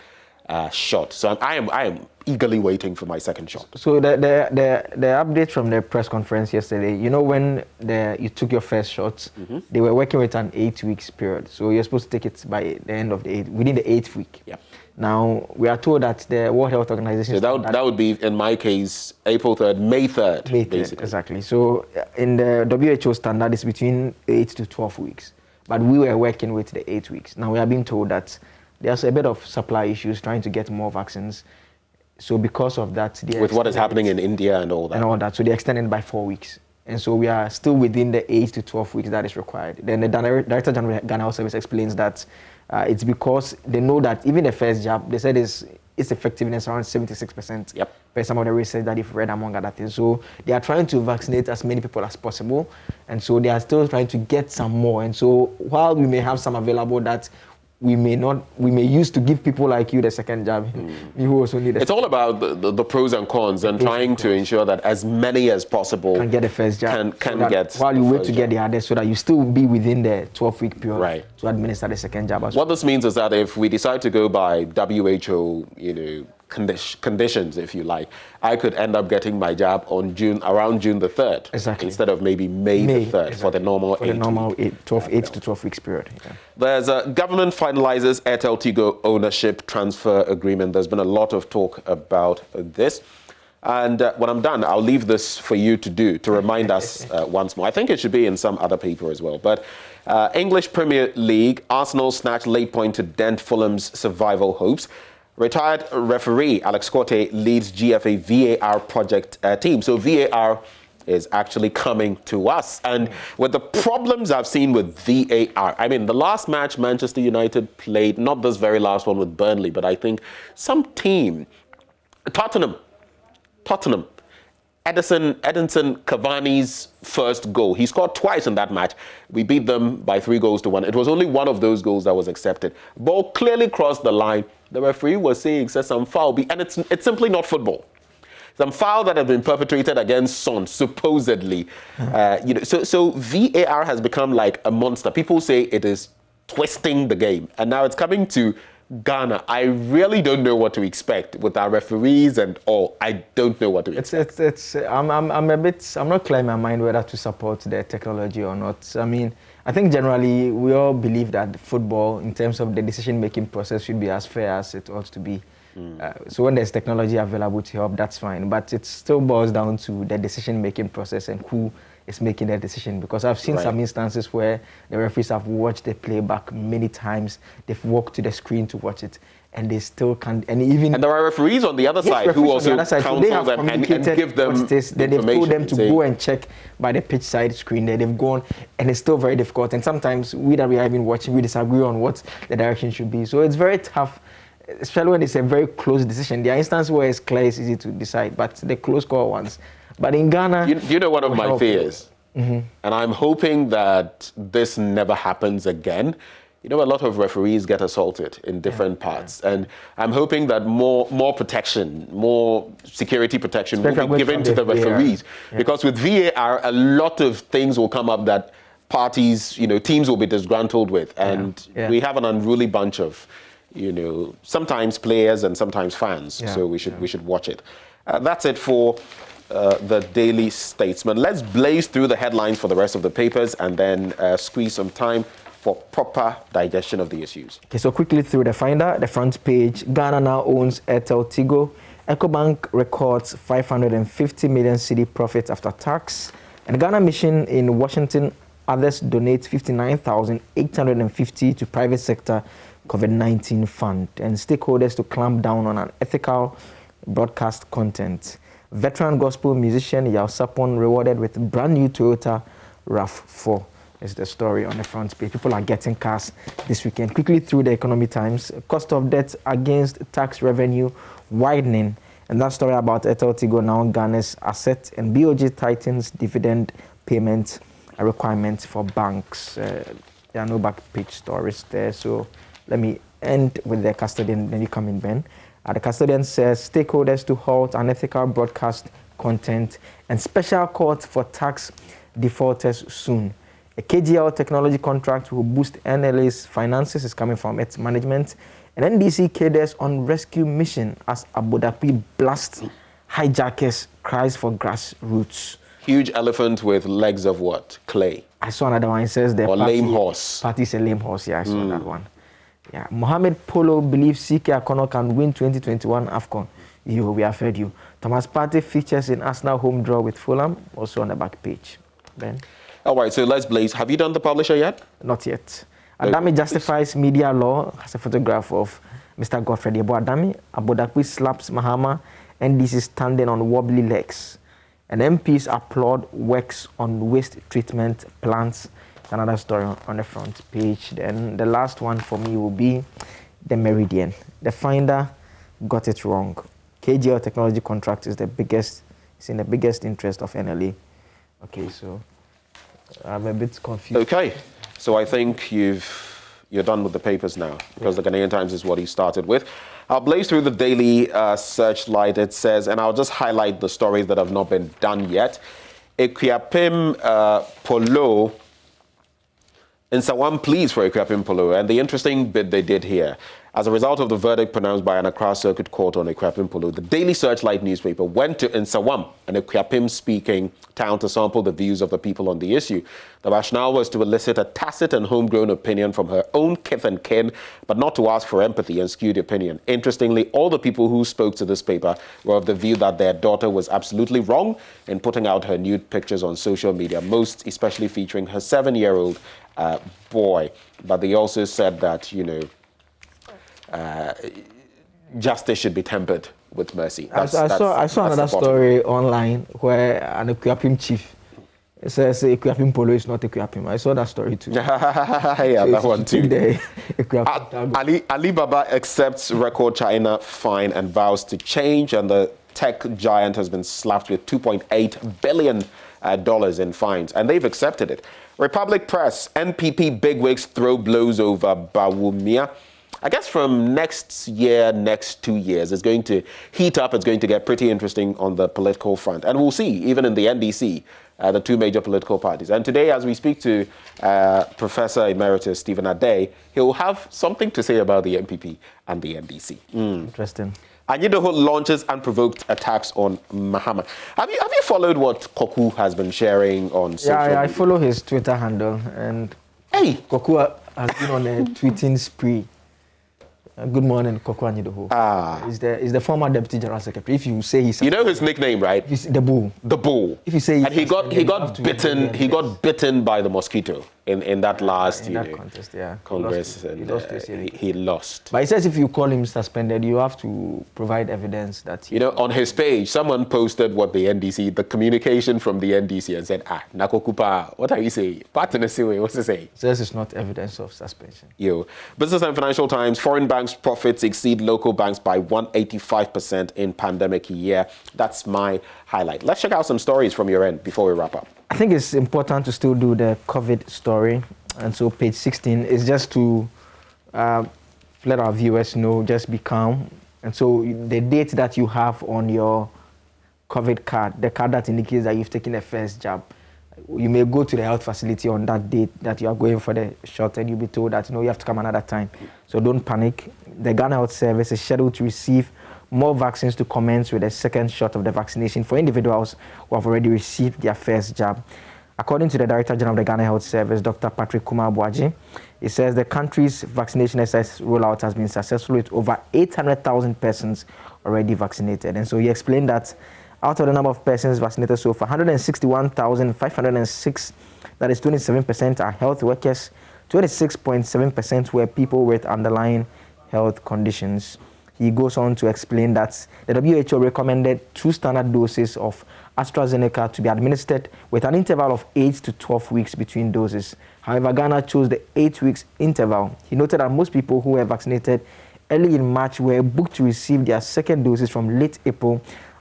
shot. So I am eagerly waiting for my second shot. So the update from the press conference yesterday, you know, when you took your first shot, they were working with an 8 weeks period. So you're supposed to take it by the end of within the 8th week. Yeah. Now, we are told that the World Health Organization... So that would be, in my case, April 3rd, May 3rd, basically. Exactly. So in the WHO standard, it's between 8 to 12 weeks. But we were working with the 8 weeks. Now, we are being told that there's a bit of supply issues trying to get more vaccines. So because of that... With what is happening in India and all that. And all that. So they extended by 4 weeks. And so we are still within the 8 to 12 weeks that is required. Then the Director General of Ghana Health Service explains that it's because they know that even the first jab, they said its effectiveness around 76%. Yep. By some of the research that they've read, among other things. So they are trying to vaccinate as many people as possible. And so they are still trying to get some more. And so while we may have some available that we may use to give people like you the second jab. You also need it's all about the pros and cons and trying to ensure that as many as possible can get the first jab. Can so get while you wait to get the other, so that you still be within the 12-week period to administer the second jab as well. What this means is that if we decide to go by WHO, conditions, if you like, I could end up getting my jab on around June the 3rd. Exactly. Instead of maybe May the 3rd for the normal 8 to 12 weeks period. Yeah. There's a government finalizes Airtel Tigo ownership transfer agreement. There's been a lot of talk about this. And when I'm done, I'll leave this for you to do, to remind us once more. I think it should be in some other paper as well. But English Premier League, Arsenal snatched late point to dent Fulham's survival hopes. Retired referee Alex Corte leads GFA VAR project team. So VAR is actually coming to us. And with the problems I've seen with VAR, I mean, the last match Manchester United played, not this very last one with Burnley, but I think some team, Tottenham, Edinson Cavani's first goal. He scored twice in that match. We beat them by 3-1. It was only one of those goals that was accepted. Ball clearly crossed the line. The referee was saying, says some foul, and it's simply not football. Some foul that have been perpetrated against Son, supposedly. So VAR has become like a monster. People say it is twisting the game, and now it's coming to Ghana. I really don't know what to expect with our referees and all. I don't know what to expect. I'm not clear in my mind whether to support the technology or not. I mean, I think generally we all believe that football, in terms of the decision-making process, should be as fair as it ought to be. So when there's technology available to help, that's fine. But it still boils down to the decision-making process and who is making the decision. Because I've seen some instances where the referees have watched the playback many times. They've walked to the screen to watch it, and they still can't. And there are referees on the other side who also counsel them and give them then they've told them to go and check by the pitch side screen. Then they've gone, and it's still very difficult. And sometimes we that we are even watching, we disagree on what the direction should be. So it's very tough, especially when it's a very close decision. There are instances where it's clear, it's easy to decide, but the close call ones. But in Ghana... You know one of my fears? And I'm hoping that this never happens again. You know, a lot of referees get assaulted in different parts. And I'm hoping that more protection, more security protection will be given to the referees. Because with VAR, a lot of things will come up that parties, teams will be disgruntled with. And we have an unruly bunch of, sometimes players and sometimes fans. So we should watch it. That's it for the Daily Statesman. Let's blaze through the headlines for the rest of the papers and then squeeze some time for proper digestion of the issues. Okay, so quickly through the Finder, the front page, Ghana now owns Airtel Tigo. EcoBank records 550 million cedi profit after tax. And Ghana Mission in Washington, others donate 59,850 to private sector COVID-19 fund. And stakeholders to clamp down on unethical broadcast content. Veteran gospel musician Yao Sapon rewarded with brand new Toyota RAV4 is the story on the front page. People are getting cars this weekend. Quickly through the Economy Times, cost of debt against tax revenue widening. And that story about Airtel Tigo now Ghana's asset, and BOG tightens dividend payment requirements for banks. There are no back page stories there. So let me end with the custodian, then you come in, Ben. The custodian says stakeholders to halt unethical broadcast content and special court for tax defaulters soon. A KGL technology contract will boost NLA's finances is coming from its management. And NDC cadres on rescue mission as Abu Dhabi blast hijackers cries for grassroots. Huge elephant with legs of what? Clay. I saw another one. It says the lame horse. Party is a lame horse. Yeah, I saw that one. Yeah, Mohamed Polo believes CK Akono can win 2021 AFCON. We have heard you. Thomas Partey features in Arsenal home draw with Fulham, also on the back page. Ben? All right, so let's blaze. Have you done the publisher yet? Not yet. Adami justifies media law. Has a photograph of Mr. Godfrey Yebo Adami. Abu Dhabi slaps Mahama, and this is standing on wobbly legs. And MPs applaud works on waste treatment plants. Another story on the front page. Then the last one for me will be the Meridian. The Finder got it wrong. KGL technology contract is it's in the biggest interest of NLA. Okay, so I'm a bit confused. Okay, so I think you've You're done with the papers now, because the Ghanaian Times is what he started with. I'll blaze through the daily searchlight. It says, and I'll just highlight the stories that have not been done yet. Ekuapem Polo, in Sawam pleas for Ekuapem Polo. And the interesting bit they did here, as a result of the verdict pronounced by an Accra Circuit Court on Ekuapem Polo, the Daily Searchlight newspaper went to Nsawam, an Ekuapem-speaking town, to sample the views of the people on the issue. The rationale was to elicit a tacit and homegrown opinion from her own kith and kin, but not to ask for empathy and skew the opinion. Interestingly, all the people who spoke to this paper were of the view that their daughter was absolutely wrong in putting out her nude pictures on social media, most especially featuring her 7-year-old boy. But they also said that, you know, justice should be tempered with mercy. I saw another story online where an Ekuapem chief says Ekuapem Polo is not Ekuapem. I saw that story too. Yeah, that one too. Alibaba accepts record China fine and vows to change, and the tech giant has been slapped with $2.8 billion in fines, and they've accepted it. Republic Press, NPP bigwigs throw blows over Bawumia. I guess from next year, next 2 years, it's going to heat up. It's going to get pretty interesting on the political front. And we'll see, even in the NDC, the two major political parties. And today, as we speak to Professor Emeritus Stephen Ade, he'll have something to say about the NPP and the NDC. Interesting. Anyidoho launches unprovoked attacks on Mahama. Have you followed what Koku has been sharing on social media? Yeah, I follow his Twitter handle, and Koku has been on a tweeting spree. Good morning, Koku Anyidoho. He's the former Deputy General Secretary. If you say he's... You know his nickname, right? The Bull. The Bull. If you say... And he got bitten by the mosquito in that last contest, Congress, he lost. But he says if you call him suspended, you have to provide evidence that... You know, on his page, someone posted what the NDC, the communication from the NDC, and said, Nakokupa, what are you saying? What's he saying? Says it's not evidence of suspension. Business and Financial Times, foreign banks' profits exceed local banks by 185% in pandemic year. That's my highlight. Let's check out some stories from your end before we wrap up. I think it's important to still do the COVID story. And so page 16 is just to let our viewers know, just be calm. And so the date that you have on your COVID card, the card that indicates that you've taken the first jab, you may go to the health facility on that date that you are going for the shot, and you'll be told that, you have to come another time. So don't panic. The Ghana Health Service is scheduled to receive more vaccines to commence with a second shot of the vaccination for individuals who have already received their first jab. According to the Director General of the Ghana Health Service, Dr. Patrick Kumar-Boaji, he says the country's vaccination exercise rollout has been successful with over 800,000 persons already vaccinated. And so he explained that out of the number of persons vaccinated so far, 161,506, that is 27%, are health workers, 26.7% were people with underlying health conditions. He goes on to explain that the WHO recommended 2 standard doses of AstraZeneca to be administered with an interval of 8 to 12 weeks between doses. However, Ghana chose the 8 weeks interval. He noted that most people who were vaccinated early in March were booked to receive their second doses from late April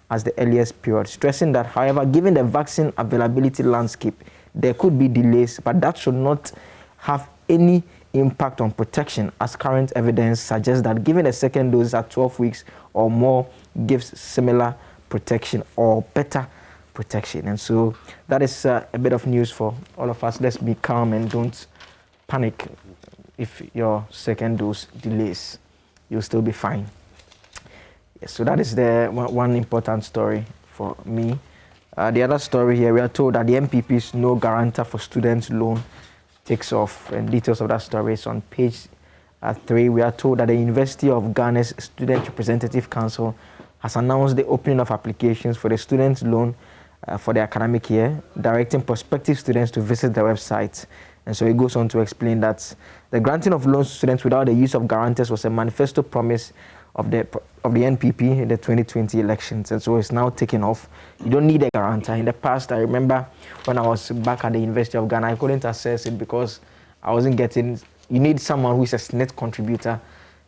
as the earliest period, stressing that, however, given the vaccine availability landscape, there could be delays, but that should not have any impact on protection, as current evidence suggests that giving a second dose at 12 weeks or more gives similar protection or better protection. And so that is a bit of news for all of us. Let's be calm and don't panic. If your second dose delays, you'll still be fine. Yes, so that is the one important story for me. The other story here, we are told that the MPP's no guarantor for students' loan takes off, and details of that story is on page 3. We are told that the University of Ghana's Student Representative Council has announced the opening of applications for the student loan for the academic year, directing prospective students to visit the website. And so it goes on to explain that the granting of loans to students without the use of guarantors was a manifesto promise of the NPP in the 2020 elections, and so it's now taking off. You don't need a guarantor. In the past, I remember when I was back at the University of Ghana, I couldn't access it because I wasn't getting... You need someone who is a net contributor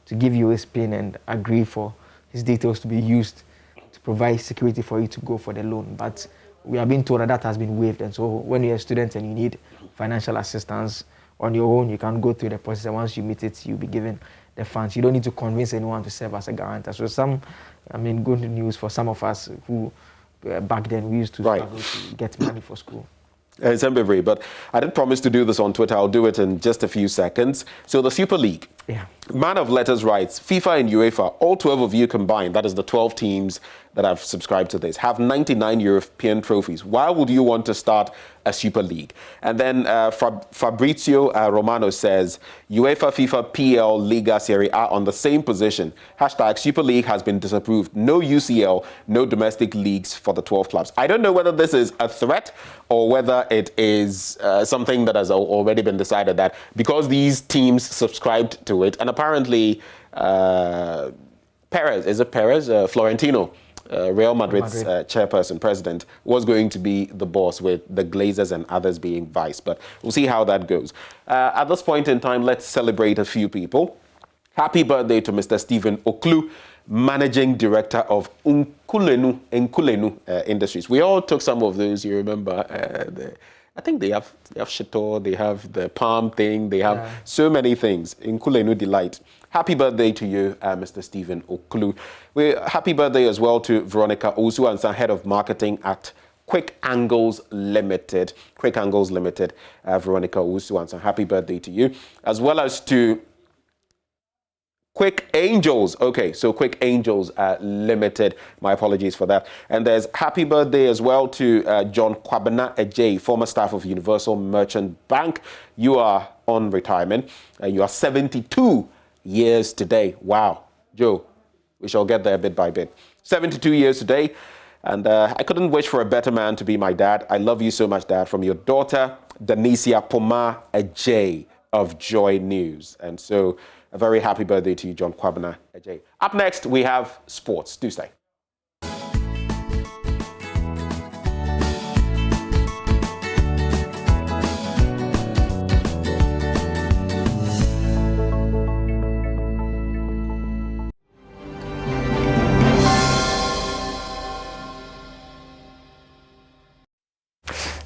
to give you his PIN and agree for his details to be used to provide security for you to go for the loan. But we are being told that that has been waived, and so when you're a student and you need financial assistance, on your own. You can go through the process, and once you meet it, you'll be given the funds. You don't need to convince anyone to serve as a guarantor. So good news for some of us who back then we used to struggle to get money for school. It's Mbebri, but I did promise to do this on Twitter. I'll do it in just a few seconds. So the Super League, man of letters writes, FIFA and UEFA, all 12 of you combined, that is the 12 teams that have subscribed to this, have 99 European trophies. Why would you want to start a Super League? And then Fabrizio Romano says, UEFA, FIFA, PL, Liga, Serie A on the same position. Hashtag Super League has been disapproved. No UCL, no domestic leagues for the 12 clubs. I don't know whether this is a threat or whether it is something that has already been decided that because these teams subscribed to it, and apparently Florentino, Real Madrid's chairperson, president, was going to be the boss, with the Glazers and others being vice. But we'll see how that goes. At this point in time, let's celebrate a few people. Happy birthday to Mr. Stephen Oklu, managing director of Nkulenu Industries. We all took some of those, you remember. I think they have Chateau, they have the palm thing, they have so many things. Nkulenu Delight. Happy birthday to you, Mr. Stephen Oklu. Happy birthday as well to Veronica Osu-Ansah, head of marketing at Quick Angles Limited. Quick Angles Limited, Veronica Osu-Ansah. Happy birthday to you. As well as to Quick Angels. Okay, so Quick Angels Limited. My apologies for that. And there's happy birthday as well to John Kwabena Ejay, former staff of Universal Merchant Bank. You are on retirement. You are 72 years today. Wow. Joe, we shall get there bit by bit. 72 years today. And I couldn't wish for a better man to be my dad. I love you so much, Dad. From your daughter, Danicia Poma Ejay of Joy News. And so a very happy birthday to you, John Kwabena Ejay. Up next, we have sports. Do stay.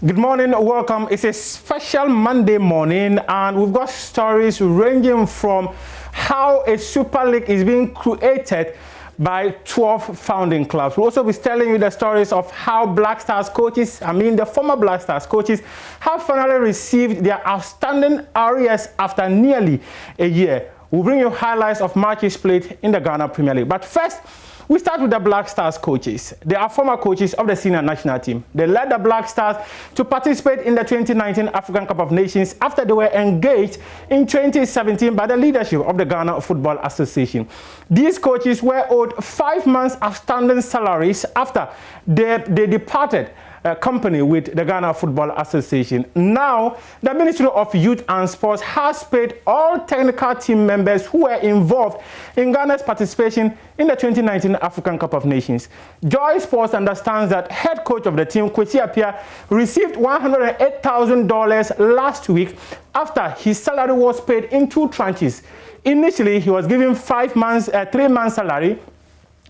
Good morning, welcome. It's a special Monday morning, and we've got stories ranging from how a Super League is being created by 12 founding clubs. We'll also be telling you the stories of how Black Stars coaches, the former Black Stars coaches, have finally received their outstanding arrears after nearly a year. We'll bring you highlights of matches played in the Ghana Premier League. But first, we start with the Black Stars coaches. They are former coaches of the senior national team. They led the Black Stars to participate in the 2019 African Cup of Nations after they were engaged in 2017 by the leadership of the Ghana Football Association. These coaches were owed 5 months outstanding salaries after they departed company with the Ghana Football Association. Now, the Ministry of Youth and Sports has paid all technical team members who were involved in Ghana's participation in the 2019 African Cup of Nations. Joy Sports understands that head coach of the team, Kwesi Appiah, received $108,000 last week after his salary was paid in 2 tranches. Initially, he was given 3 months salary,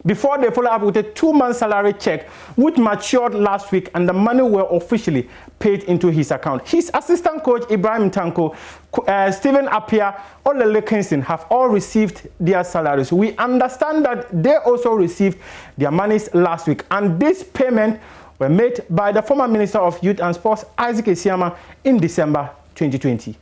before they follow up with a 2-month salary check, which matured last week, and the money were officially paid into his account. His assistant coach, Ibrahim Tanko, Stephen Appiah, Olele Kingston have all received their salaries. We understand that they also received their monies last week, and this payment were made by the former Minister of Youth and Sports, Isaac Esiama, in December 2020.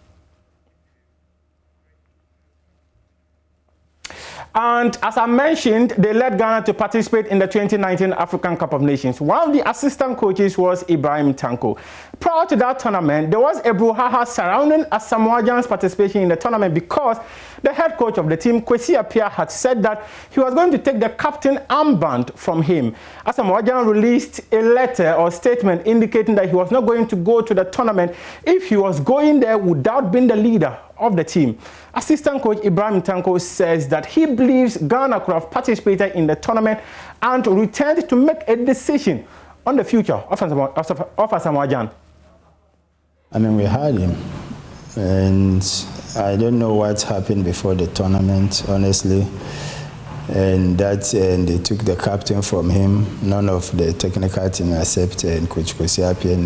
And as I mentioned, they led Ghana to participate in the 2019 African Cup of Nations. One of the assistant coaches was Ibrahim Tanko. Prior to that tournament, there was a brouhaha surrounding Asamoah Gyan's participation in the tournament because the head coach of the team, Kwesi Appiah, had said that he was going to take the captain armband from him. Asamoah Gyan released a letter or statement indicating that he was not going to go to the tournament if he was going there without being the leader of the team. Assistant coach Ibrahim Tanko says that he believes Ghana could have participated in the tournament and returned to make a decision on the future of Asamoah Gyan. We had him, and I don't know what happened before the tournament, honestly. And they took the captain from him. None of the technical team except Coach Kwesi Appiah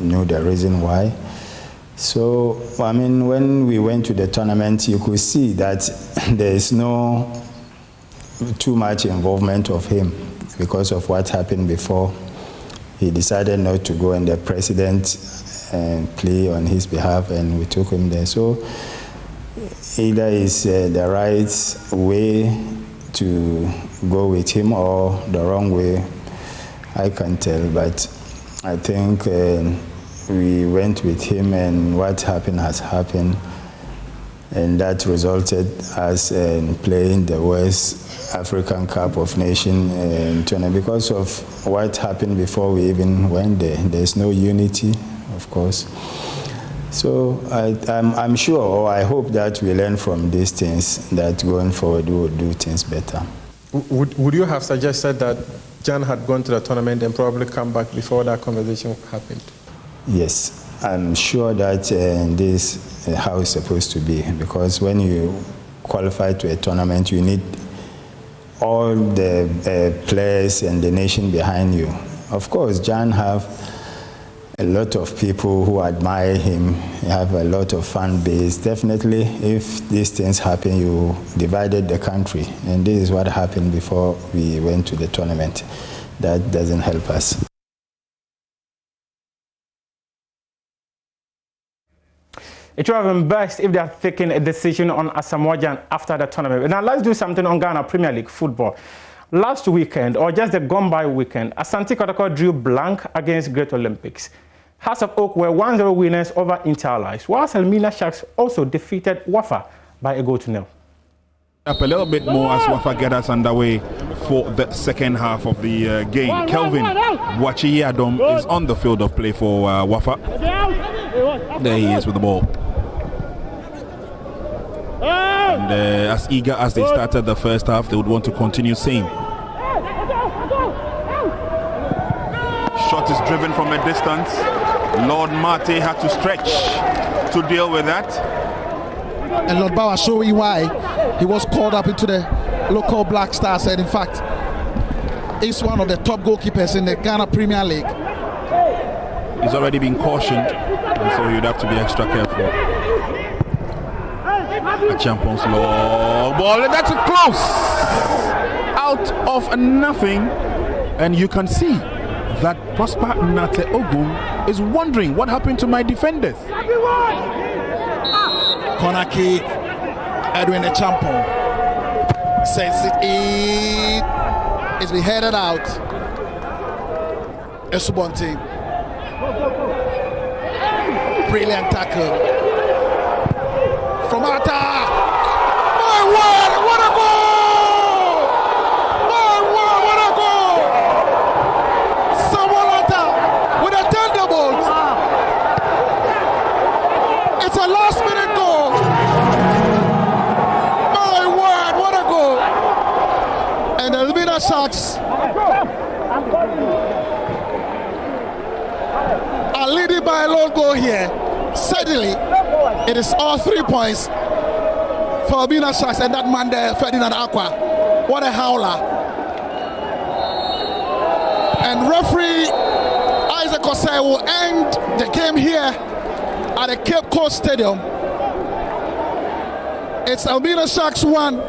knew the reason why. So, I mean, when we went to the tournament, you could see that there is no too much involvement of him because of what happened before. He decided not to go, and the president play on his behalf, and we took him there. So either is the right way to go with him or the wrong way, I can't tell, but I think we went with him, and what happened has happened, and that resulted us in playing the West African Cup of Nations tournament. Because of what happened before we even went there, there's no unity, of course. So I'm sure, or I hope that we learn from these things, that going forward we will do things better. Would you have suggested that Jan had gone to the tournament and probably come back before that conversation happened? Yes, I'm sure that this is how it's supposed to be, because when you qualify to a tournament, you need all the players and the nation behind you. Of course, Jan have a lot of people who admire him. You have a lot of fan base. Definitely, if these things happen, you divided the country. And this is what happened before we went to the tournament. That doesn't help us. It would have been best if they had taken a decision on Asamoah Gyan after the tournament. Now let's do something on Ghana Premier League football. Last weekend, or just the gone-by weekend, Asante Kotoko drew blank against Great Olympics. Hearts of Oak were 1-0 winners over Inter-Allies, whilst Elmina Sharks also defeated Wafa by a goal to nil. Up a little bit more as Wafa get us underway for the second half of the game. Kelvin Wachi-Adom is on the field of play for Wafa. There he is with the ball. And as eager as they started the first half, they would want to continue same. Shot is driven from a distance. Lord Mate had to stretch to deal with that. And Lord Bawa showing why he was called up into the local Black Stars, and in fact, he's one of the top goalkeepers in the Ghana Premier League. He's already been cautioned, and so you'd have to be extra careful. A Champions long ball, and that's close out of nothing, and you can see that Prosper Nate Ogun is wondering what happened to my defenders. Corner kick, Edwin the Champon sends it in. It's been headed out. Esubonte, brilliant tackle from Ata. My word, what a goal! My word, what a goal! Samuel Ata with a thunderbolt. It's a last-minute goal. My word, what a goal! And the Elmina Sharks are leading by a long goal here. Suddenly, it is all 3 points for Elmina Sharks and that man there, Ferdinand Aqua. What a howler. And referee Isaac Osei will end the game here at the Cape Coast Stadium. It's Elmina Sharks 1,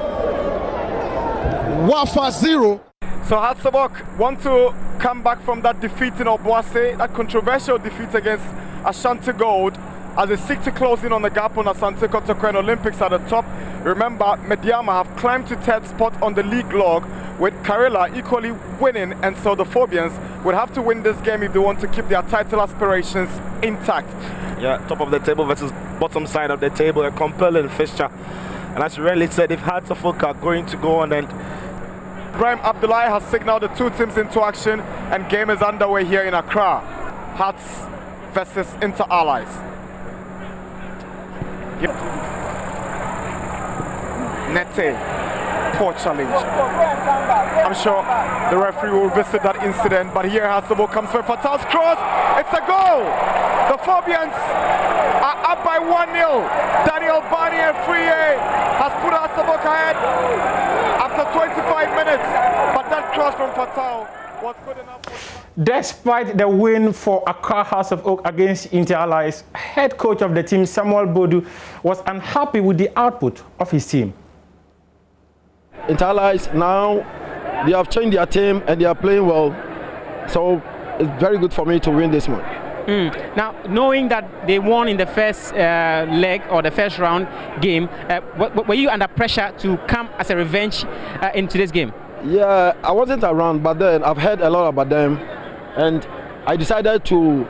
Wafa 0. So Hearts of Oak want to come back from that defeat in Obuasi, that controversial defeat against Ashanti Gold, as they seek to close in on the gap on Asante Kotoko and Olympics at the top. Remember, Mediama have climbed to 3rd spot on the league log, with Karela equally winning, and so the Phobians would have to win this game if they want to keep their title aspirations intact. Yeah, top of the table versus bottom side of the table, a compelling fixture. And as you rightly said, if Hearts of Oak are going to go on, and Ibrahim Abdullahi has signaled the two teams into action, and game is underway here in Accra. Hearts versus Inter-Allies. Yep. Nete, poor challenge. I'm sure the referee will visit that incident, but here Hearts of Oak comes for Fatal's cross. It's a goal. The Phobians are up by 1-0. Daniel Barney and Friye has put Hearts of Oak ahead after 25 minutes, but that cross from Fatal was good enough. Despite the win for Accra House of Oak against Inter Allies, head coach of the team, Samuel Bodu, was unhappy with the output of his team. Inter Allies now, they have changed their team and they are playing well. So it's very good for me to win this one. Now, knowing that they won in the first leg or the first round game, were you under pressure to come as a revenge in today's game? Yeah, I wasn't around, but then I've heard a lot about them, and I decided to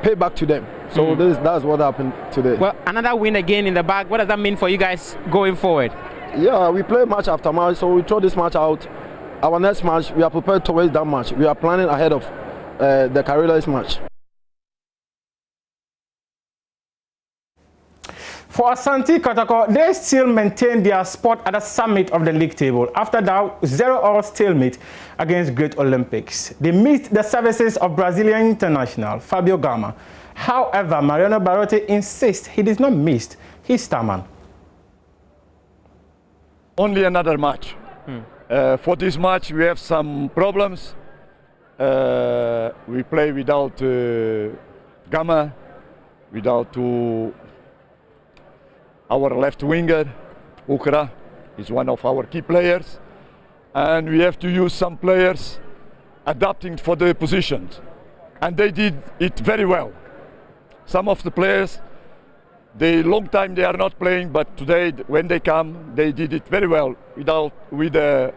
pay back to them. So that's what happened today. Well, another win again in the bag. What does that mean for you guys going forward? Yeah, we play match after match, so we throw this match out. Our next match, we are prepared towards that match. We are planning ahead of the Carillas match. For Asante Kotoko, they still maintain their spot at the summit of the league table after that 0-0 stalemate against Great Olympics. They missed the services of Brazilian international Fabio Gama. However, Mariano Barote insists he did not miss his star. Only another match. For this match, we have some problems. We play without Gama, without our left winger, Ukra, is one of our key players. And we have to use some players adapting for the positions. And they did it very well. Some of the players, long time they are not playing, but today, when they come, they did it very well with a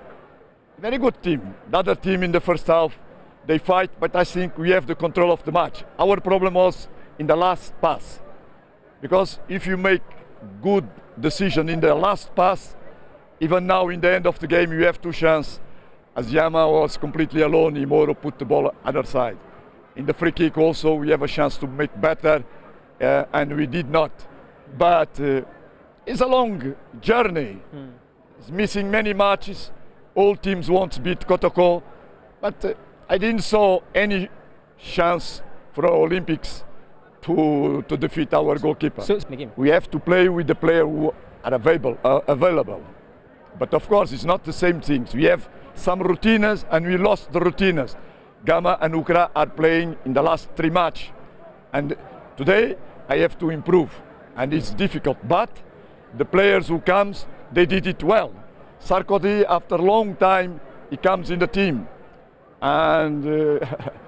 very good team. The other team in the first half, they fight, but I think we have the control of the match. Our problem was in the last pass. Because if you make good decision in the last pass, even now in the end of the game you have two chances. As Yama was completely alone, Imoro put the ball other side. In the free kick also we have a chance to make better, and we did not. But it's a long journey. It's missing many matches. All teams want to beat Kotoko, but I didn't saw any chance for Olympics to defeat our goalkeeper. So, we have to play with the player who are available. But of course, it's not the same things. We have some routines and we lost the routines. Gama and Ukra are playing in the last 3 matches. And today, I have to improve. And it's difficult. But the players who comes, they did it well. Sarkozy, after a long time, he comes in the team. And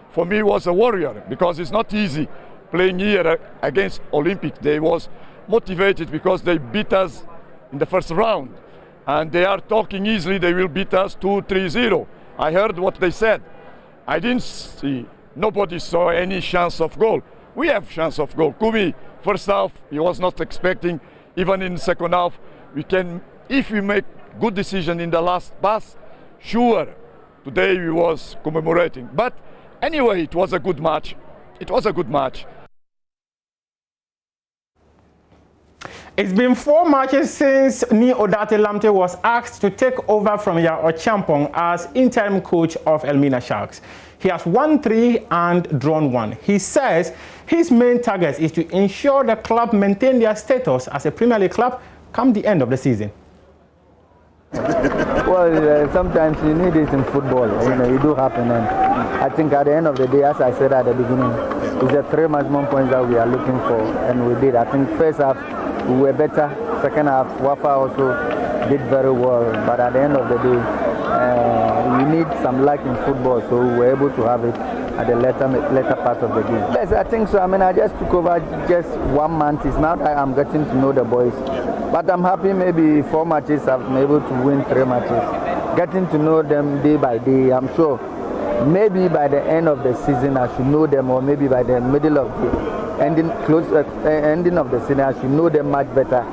for me, was a warrior because it's not easy playing here against Olympic. They was motivated because they beat us in the first round. And they are talking easily, they will beat us 2-3-0. I heard what they said. I didn't see, nobody saw any chance of goal. We have chance of goal. Kumi, first half, he was not expecting. Even in second half, we can, if we make good decision in the last pass, sure, today we was commemorating. But anyway, it was a good match. It was a good match. It's been 4 matches since Ni Odate Lamte was asked to take over from Yao Champong as interim coach of Elmina Sharks. He has won 3 and drawn 1. He says his main target is to ensure the club maintain their status as a Premier League club come the end of the season. Well, sometimes you need this in football. You know, it do happen, and I think at the end of the day, as I said at the beginning, it's the 3 maximum points that we are looking for, and we did. I think first half we were better. Second half, Wafa also did very well, but at the end of the day, we need some luck in football, so we were able to have it at the later part of the game. Yes, I think so. I mean, I just took over just 1 month. It's now that I'm getting to know the boys. But I'm happy maybe 4 matches I've been able to win 3 matches. Getting to know them day by day, I'm sure maybe by the end of the season I should know them, or maybe by the middle of the ending of the season I should know them much better.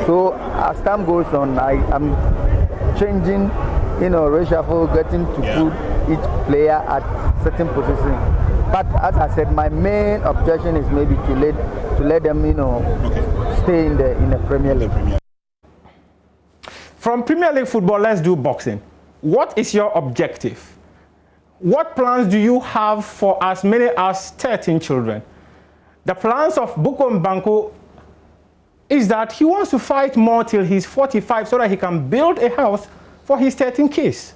So as time goes on, I'm changing, you know, reshuffle, getting to put each player at certain position. But as I said, my main objection is maybe to let them, you know, stay in the Premier League. From Premier League football, let's do boxing. What is your objective? What plans do you have for as many as 13 children? The plans of Bukom Banko is that he wants to fight more till he's 45 so that he can build a house for his 13 kids.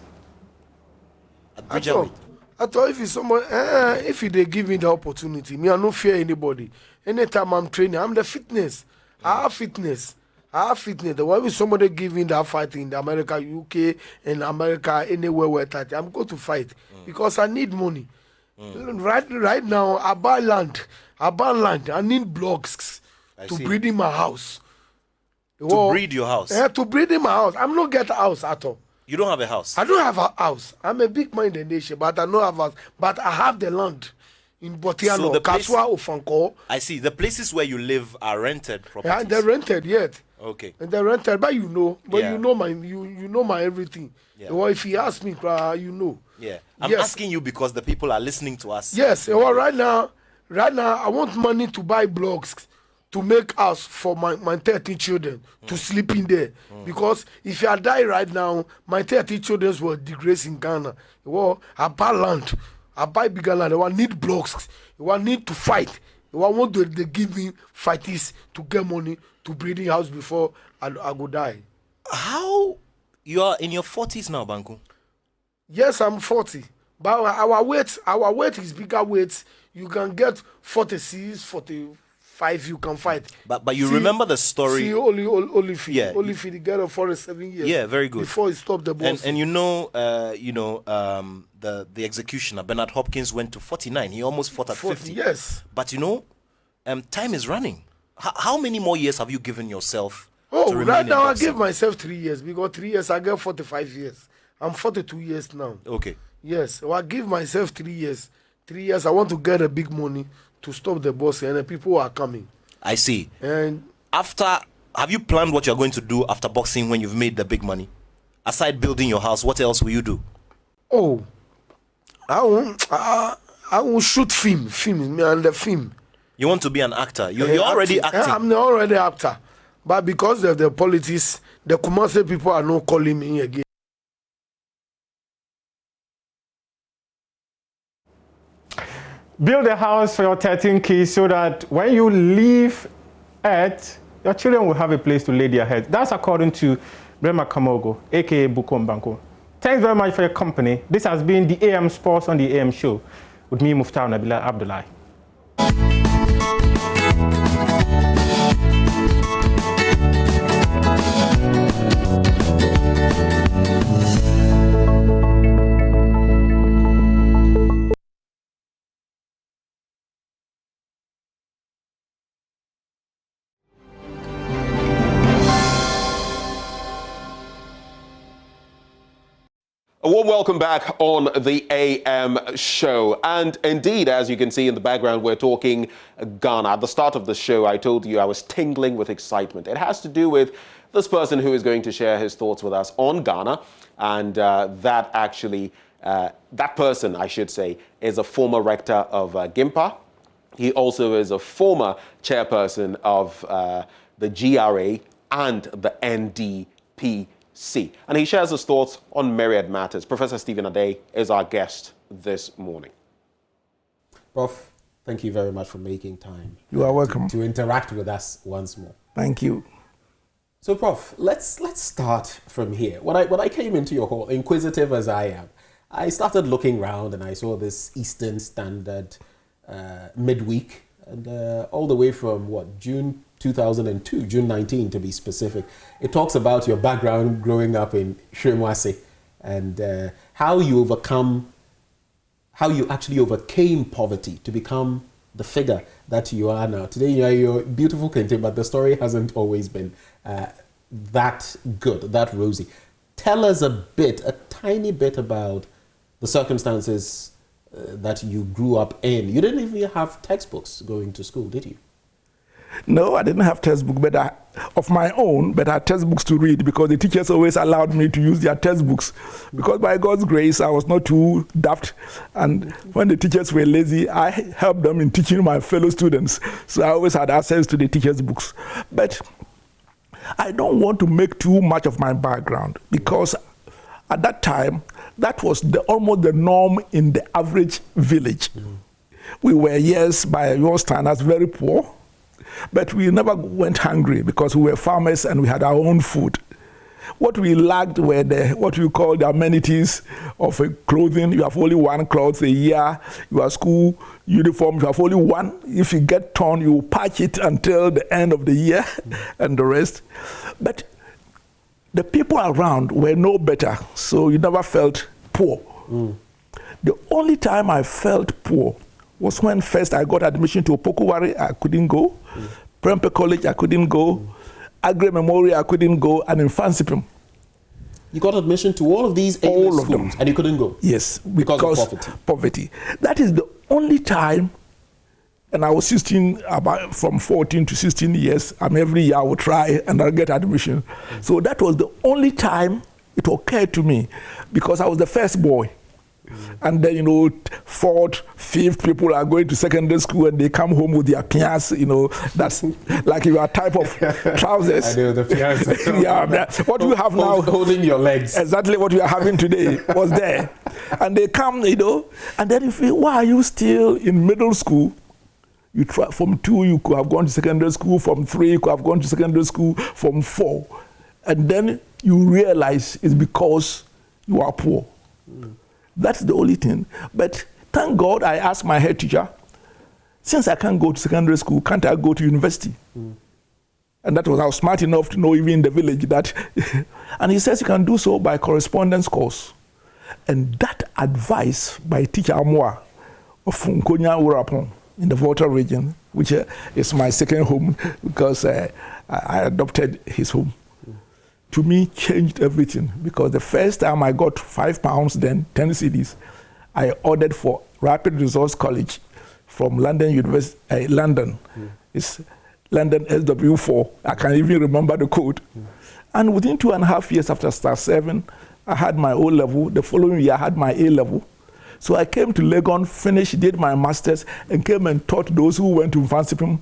I thought if it's someone, if they give me the opportunity, me I no fear anybody. Anytime I'm training, I'm the fitness. I have fitness. The way if somebody give me that fight in the America, UK, and America, anywhere where that, I'm going to fight because I need money. Right now, I buy land. I need blocks to breed in my house. To breed your house? Yeah, to breed in my house. I'm not get a house at all. You don't have a house? I don't have a house. I'm a big man in the nation, but I don't have a house. But I have the land in Botiano, Kaswa, Ofanko. I see. The places where you live are rented properties? Yeah, they're rented, yet. Okay. And they're rented, but you know. But Yeah. you know my everything. Yeah. Well, if you ask me, you know. Yeah. I'm Yes. asking you because the people are listening to us. Yes, well, right now, I want money to buy blocks to make house for my 13 children to sleep in there. Because if I die right now, my 13 children will disgrace in Ghana. Well, I buy land, I buy bigger land. I need blocks. I need to fight. I want to they give me fighters to get money to breeding house before I go die. How you are in your 40s now, Banku? Yes, I'm 40. But our weight is bigger weight. You can get 46, 45, you can fight. But you remember the story? See, only feed. Yeah. Only feed, he got 47 years. Yeah, very good. Before he stopped the boss. And the executioner, Bernard Hopkins, went to 49. He almost fought at 50. Yes. But time is running. How many more years have you given yourself to Oh, remain right in now I boxing? give myself 3 years because 3 years I get 45 years. I'm 42 years now. Okay. Yes, so I give myself 3 years. 3 years I want to get a big money to stop the boss, and the people are coming. I see. And have you planned what you're going to do after boxing when you've made the big money? Aside building your house, what else will you do? Oh, I will shoot film, me and the film. You want to be an actor? You're already acting. I'm already actor, but because of the politics, the commercial people are not calling me again. Build a house for your 13 kids so that when you leave Earth, your children will have a place to lay their heads. That's according to Brema Kamogo, aka Bukom Banko. Thanks very much for your company. This has been the AM Sports on the AM Show with me, Muftar Nabila Abdullahi. A warm welcome back on the AM show. And indeed, as you can see in the background, we're talking Ghana. At the start of the show, I told you I was tingling with excitement. It has to do with this person who is going to share his thoughts with us on Ghana. And that person, I should say, is a former rector of GIMPA. He also is a former chairperson of the GRA and the NDP. And he shares his thoughts on myriad matters. Professor Stephen Adey is our guest this morning. Prof, thank you very much for making time. You are welcome. To interact with us once more. Thank you. So, Prof, let's start from here. When I came into your hall, inquisitive as I am, I started looking around and I saw this Eastern Standard midweek, and all the way from June 2002, June 19 to be specific. It talks about your background growing up in Shrimwase and how you actually overcame poverty to become the figure that you are now. Today you're beautiful, Kente, but the story hasn't always been that good, that rosy. Tell us a tiny bit about the circumstances that you grew up in. You didn't even have textbooks going to school, did you? No, I didn't have textbook of my own, but I had textbooks to read because the teachers always allowed me to use their textbooks. Because by God's grace, I was not too daft. And when the teachers were lazy, I helped them in teaching my fellow students. So I always had access to the teachers' books. But I don't want to make too much of my background because at that time, that was almost the norm in the average village. We were, yes, by your standards, very poor. But we never went hungry because we were farmers and we had our own food. what we lacked were what you call the amenities of clothing. You have only one cloth a year. Your school uniform, you have only one. If you get torn, you patch it until the end of the year and the rest. But the people around were no better, so you never felt poor. The only time I felt poor was when first I got admission to Opokuwari, I couldn't go. Prempeh College, I couldn't go. Agri Memorial, I couldn't go. And in Fansipim. You got admission to all of these A-list schools, and you couldn't go? Yes, because of poverty. That is the only time, and I was 16, about from 14 to 16 years, and every year I would try and I'll get admission. So that was the only time it occurred to me, because I was the first boy. And then, you know, 4th, 5th people are going to secondary school and they come home with their pians, you know, that's like your type of trousers. I know, the pians. Yeah, what you have now. Holding your legs. Exactly what you are having today was there. And they come, you know, and then you feel, why are you still in middle school? You try, from 2, you could have gone to secondary school. From 3, you could have gone to secondary school. From 4. And then you realize it's because you are poor. That's the only thing. But thank God I asked my head teacher, since I can't go to secondary school, can't I go to university? And that was, I was smart enough to know even in the village that, and he says you can do so by correspondence course. And that advice by teacher Amoa of Nkonya Urapon in the Volta region, which is my second home because I adopted his home, to me changed everything, because the first time I got £5, then 10 cedis, I ordered for Rapid Resource College from London University, London. It's London SW4. I can even remember the code. And within 2.5 years after Star 7, I had my O level. The following year, I had my A level. So I came to Legon, finished, did my master's, and came and taught those who went to Vansipim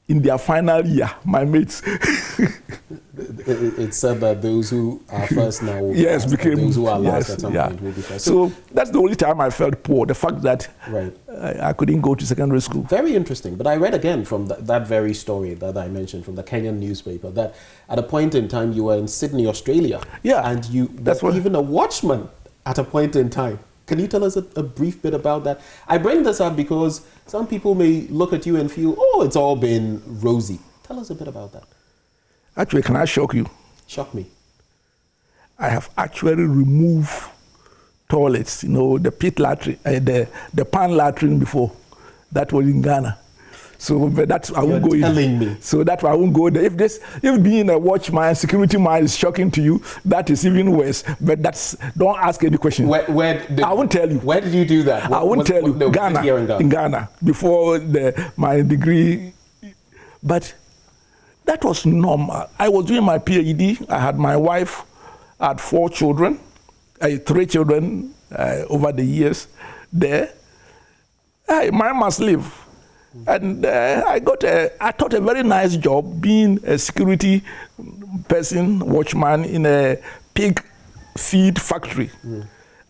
in their final year, my mates. It's said that those who are first now will yes, be became, those who are last yes, at some yeah. point will be first. So that's the only time I felt poor, the fact that right. I couldn't go to secondary school. Very interesting. But I read again from that very story that I mentioned from the Kenyan newspaper that at a point in time you were in Sydney, Australia. Yeah. And you were even a watchman at a point in time. Can you tell us a brief bit about that? I bring this up because some people may look at you and feel, oh, it's all been rosy. Tell us a bit about that. Actually, can I shock you? Shock me. I have actually removed toilets, you know, the pit latrine, the pan latrine before. That was in Ghana. So but that's I won't go in. Me. So that's why I won't go there. If being a watchman, security man is shocking to you, that is even worse. But don't ask any question. I won't tell you. Where did you do that? I won't tell you. No, Ghana, in Ghana, before my degree. But that was normal. I was doing my PhD. I had my wife. I had 4 children. 3 children over the years there. Man must live. And I thought a very nice job being a security person, watchman in a pig feed factory.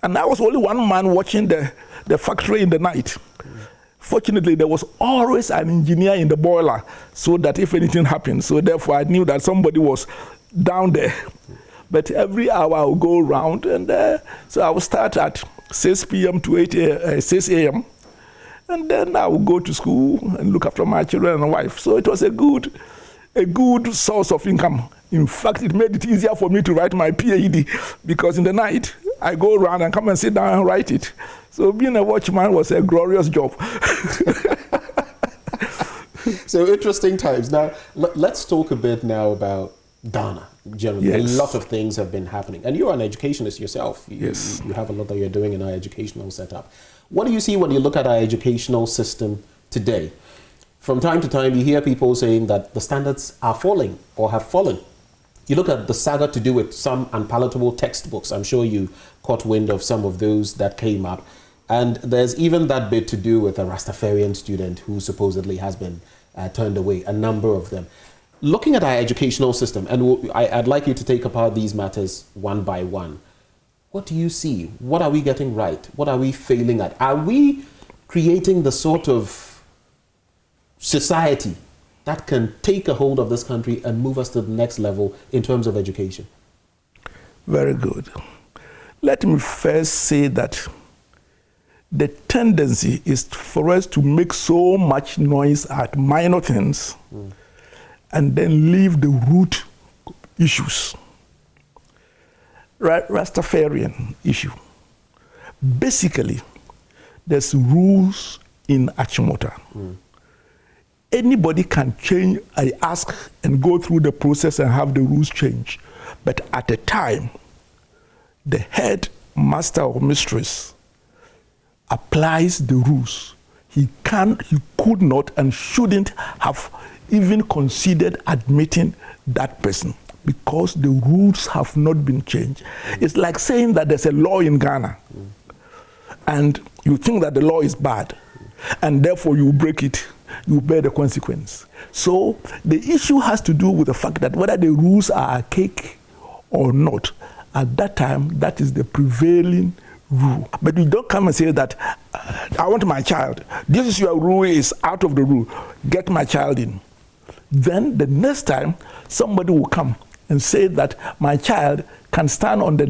And I was only one man watching the factory in the night. Fortunately, there was always an engineer in the boiler so that if anything happened, so therefore I knew that somebody was down there. But every hour I would go around, and so I would start at 6 p.m. to 6 a.m. And then I would go to school and look after my children and wife. So it was a good source of income. In fact, it made it easier for me to write my PhD because in the night, I go around and come and sit down and write it. So being a watchman was a glorious job. So interesting times. Now, let's talk a bit now about Ghana. Generally, yes. A lot of things have been happening. And you're an educationist yourself. Yes. You have a lot that you're doing in our educational setup. What do you see when you look at our educational system today? From time to time, you hear people saying that the standards are falling or have fallen. You look at the saga to do with some unpalatable textbooks. I'm sure you caught wind of some of those that came up. And there's even that bit to do with a Rastafarian student who supposedly has been turned away, a number of them. Looking at our educational system, and I'd like you to take apart these matters one by one. What do you see? What are we getting right? What are we failing at? Are we creating the sort of society that can take a hold of this country and move us to the next level in terms of education? Very good. Let me first say that the tendency is for us to make so much noise at minor things and then leave the root issues. Rastafarian issue. Basically, there's rules in Achimota. Anybody can change, I ask, and go through the process and have the rules change. But at the time, the head master or mistress applies the rules. He could not and shouldn't have even considered admitting that person because the rules have not been changed. It's like saying that there's a law in Ghana and you think that the law is bad and therefore you break it, you bear the consequence. So the issue has to do with the fact that whether the rules are archaic or not, at that time, that is the prevailing rule. But you don't come and say that, I want my child. This is your rule, is out of the rule. Get my child in. Then the next time, somebody will come and say that my child can stand on the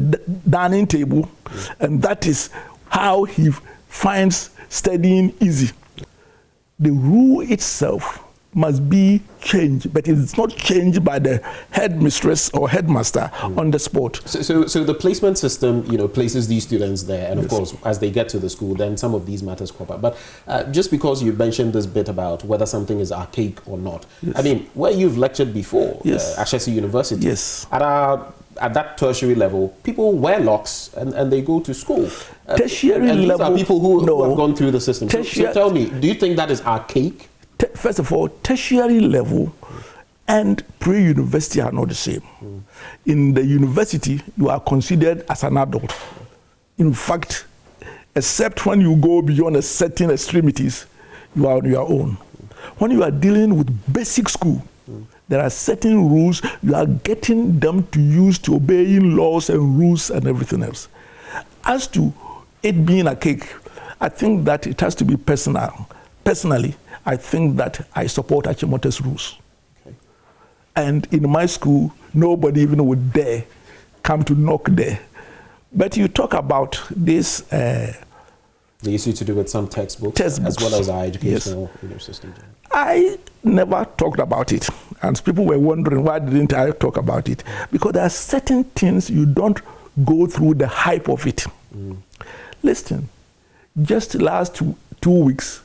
dining table, and that is how he finds studying easy. The rule itself must be changed, but it's not changed by the headmistress or headmaster on the spot. So the placement system, places these students there, and of course, as they get to the school, then some of these matters crop up. But just because you mentioned this bit about whether something is archaic or not, I mean, where you've lectured before, Ashesi University, at that tertiary level, people wear locks and they go to school. Tertiary and level, these are people who have gone through the system. So tell me, do you think that is archaic? First of all, tertiary level and pre-university are not the same. In the university, you are considered as an adult. In fact, except when you go beyond a certain extremities, you are on your own. When you are dealing with basic school, there are certain rules you are getting them to use to obeying laws and rules and everything else. As to it being a cake, I think that it has to be personal. Personally, I think that I support Achimota's rules. Okay. And in my school, nobody even would dare come to knock there. But you talk about this... the issue to do with some textbooks. As well as our educational system. I never talked about it. And people were wondering, why didn't I talk about it? Because there are certain things you don't go through the hype of it. Listen, just last 2 weeks,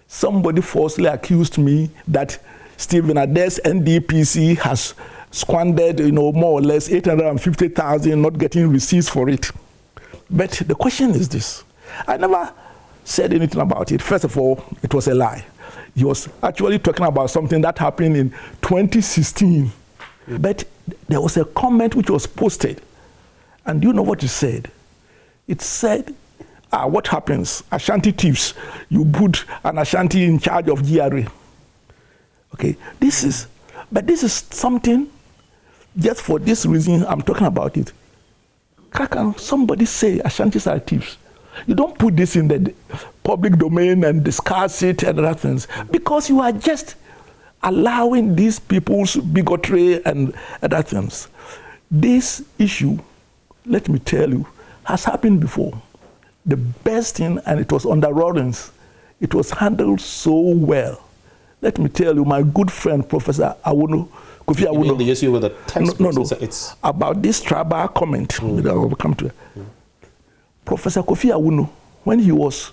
somebody falsely accused me that Stephen Ade's NDPC has squandered, more or less 850,000, not getting receipts for it. But the question is this. I never said anything about it. First of all, it was a lie. He was actually talking about something that happened in 2016. But there was a comment which was posted. And do you know what it said? It said, what happens? Ashanti thieves, you put an Ashanti in charge of GRA. Okay, this is something, just for this reason I'm talking about it. Can somebody say Ashantis are thieves? You don't put this in the public domain and discuss it and other things, because you are just allowing these people's bigotry and other things. This issue, let me tell you, has happened before. The best thing, and it was under Lawrence, it was handled so well. Let me tell you, my good friend, Professor Kofi Awuno. The issue with the textbooks? No. It's about this tribal comment that I will come to. Professor Kofi Awuno, when he was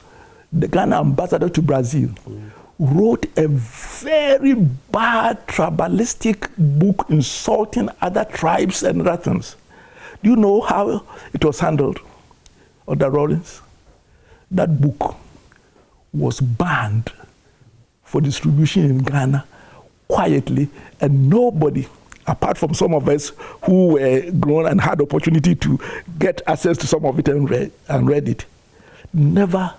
the Ghana ambassador to Brazil, wrote a very bad tribalistic book insulting other tribes and other things. Do you know how it was handled? Under Lawrence, that book was banned for distribution in Ghana quietly, and nobody, apart from some of us who were grown and had the opportunity to get access to some of it and read it, never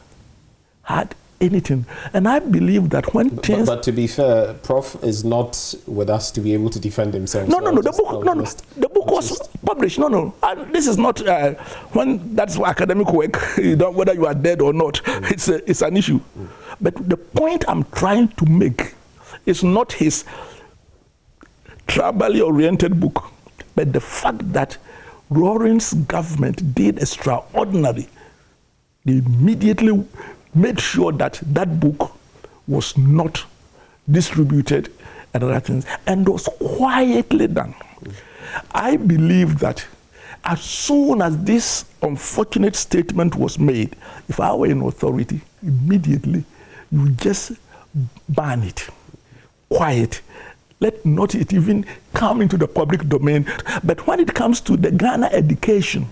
had anything. And I believe that when things... But to be fair, Prof is not with us to be able to defend himself. No, the book was published. This is not when that's academic work, whether you are dead or not, it's an issue. But the point I'm trying to make It's not his tribally oriented book, but the fact that Rawlings' government did extraordinary. They immediately made sure that that book was not distributed and other things, and was quietly done. I believe that as soon as this unfortunate statement was made, if I were in authority, immediately you would just ban it, quiet. Let not it even come into the public domain. But when it comes to the Ghana education,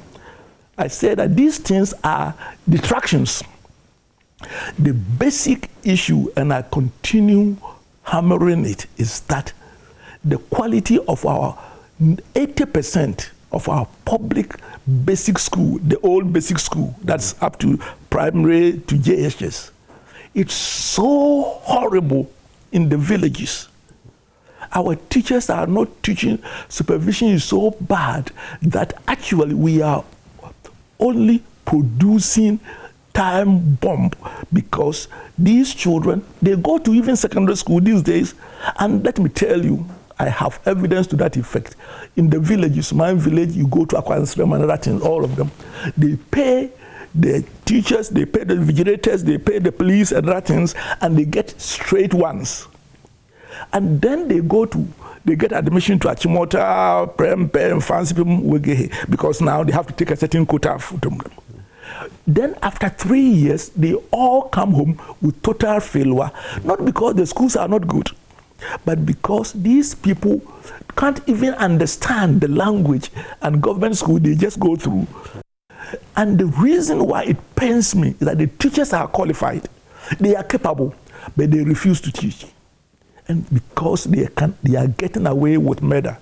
I say that these things are distractions. The basic issue, and I continue hammering it, is that the quality of our 80% of our public basic school, the old basic school, that's up to primary to JHS, it's so horrible in the villages. Our teachers are not teaching. Supervision is so bad that actually we are only producing time bomb, because these children, they go to even secondary school these days, and let me tell you, I have evidence to that effect. In the villages, my village, you go to Akwansrem and other things, all of them, they pay the teachers, they pay the vigilators, they pay the police and other things, and they get straight ones. And then they get admission to Achimota, Prem, Fancy, because now they have to take a certain quota from them. Then after 3 years, they all come home with total failure, not because the schools are not good, but because these people can't even understand the language and government school they just go through. And the reason why it pains me is that the teachers are qualified, they are capable, but they refuse to teach. And because they are getting away with murder.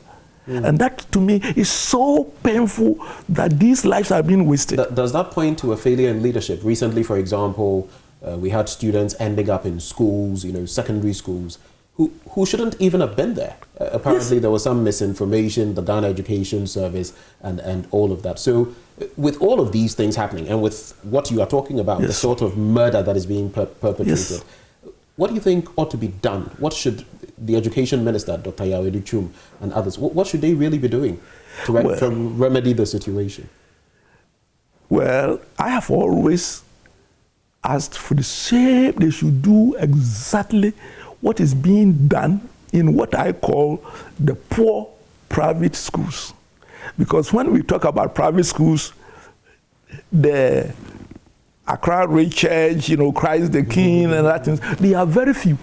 And that, to me, is so painful that these lives are being wasted. Does that point to a failure in leadership? Recently, for example, we had students ending up in schools, secondary schools, who shouldn't even have been there. Apparently, there was some misinformation, the Ghana Education Service, and all of that. So, with all of these things happening, and with what you are talking about, the sort of murder that is being perpetrated, what do you think ought to be done? What should the Education Minister, Dr. Yawedu Chum, and others, what should they really be doing to remedy the situation? Well, I have always asked for the same. They should do exactly what is being done in what I call the poor private schools. Because when we talk about private schools, the Accra Ray Church, Christ the King, and that things, they are very few.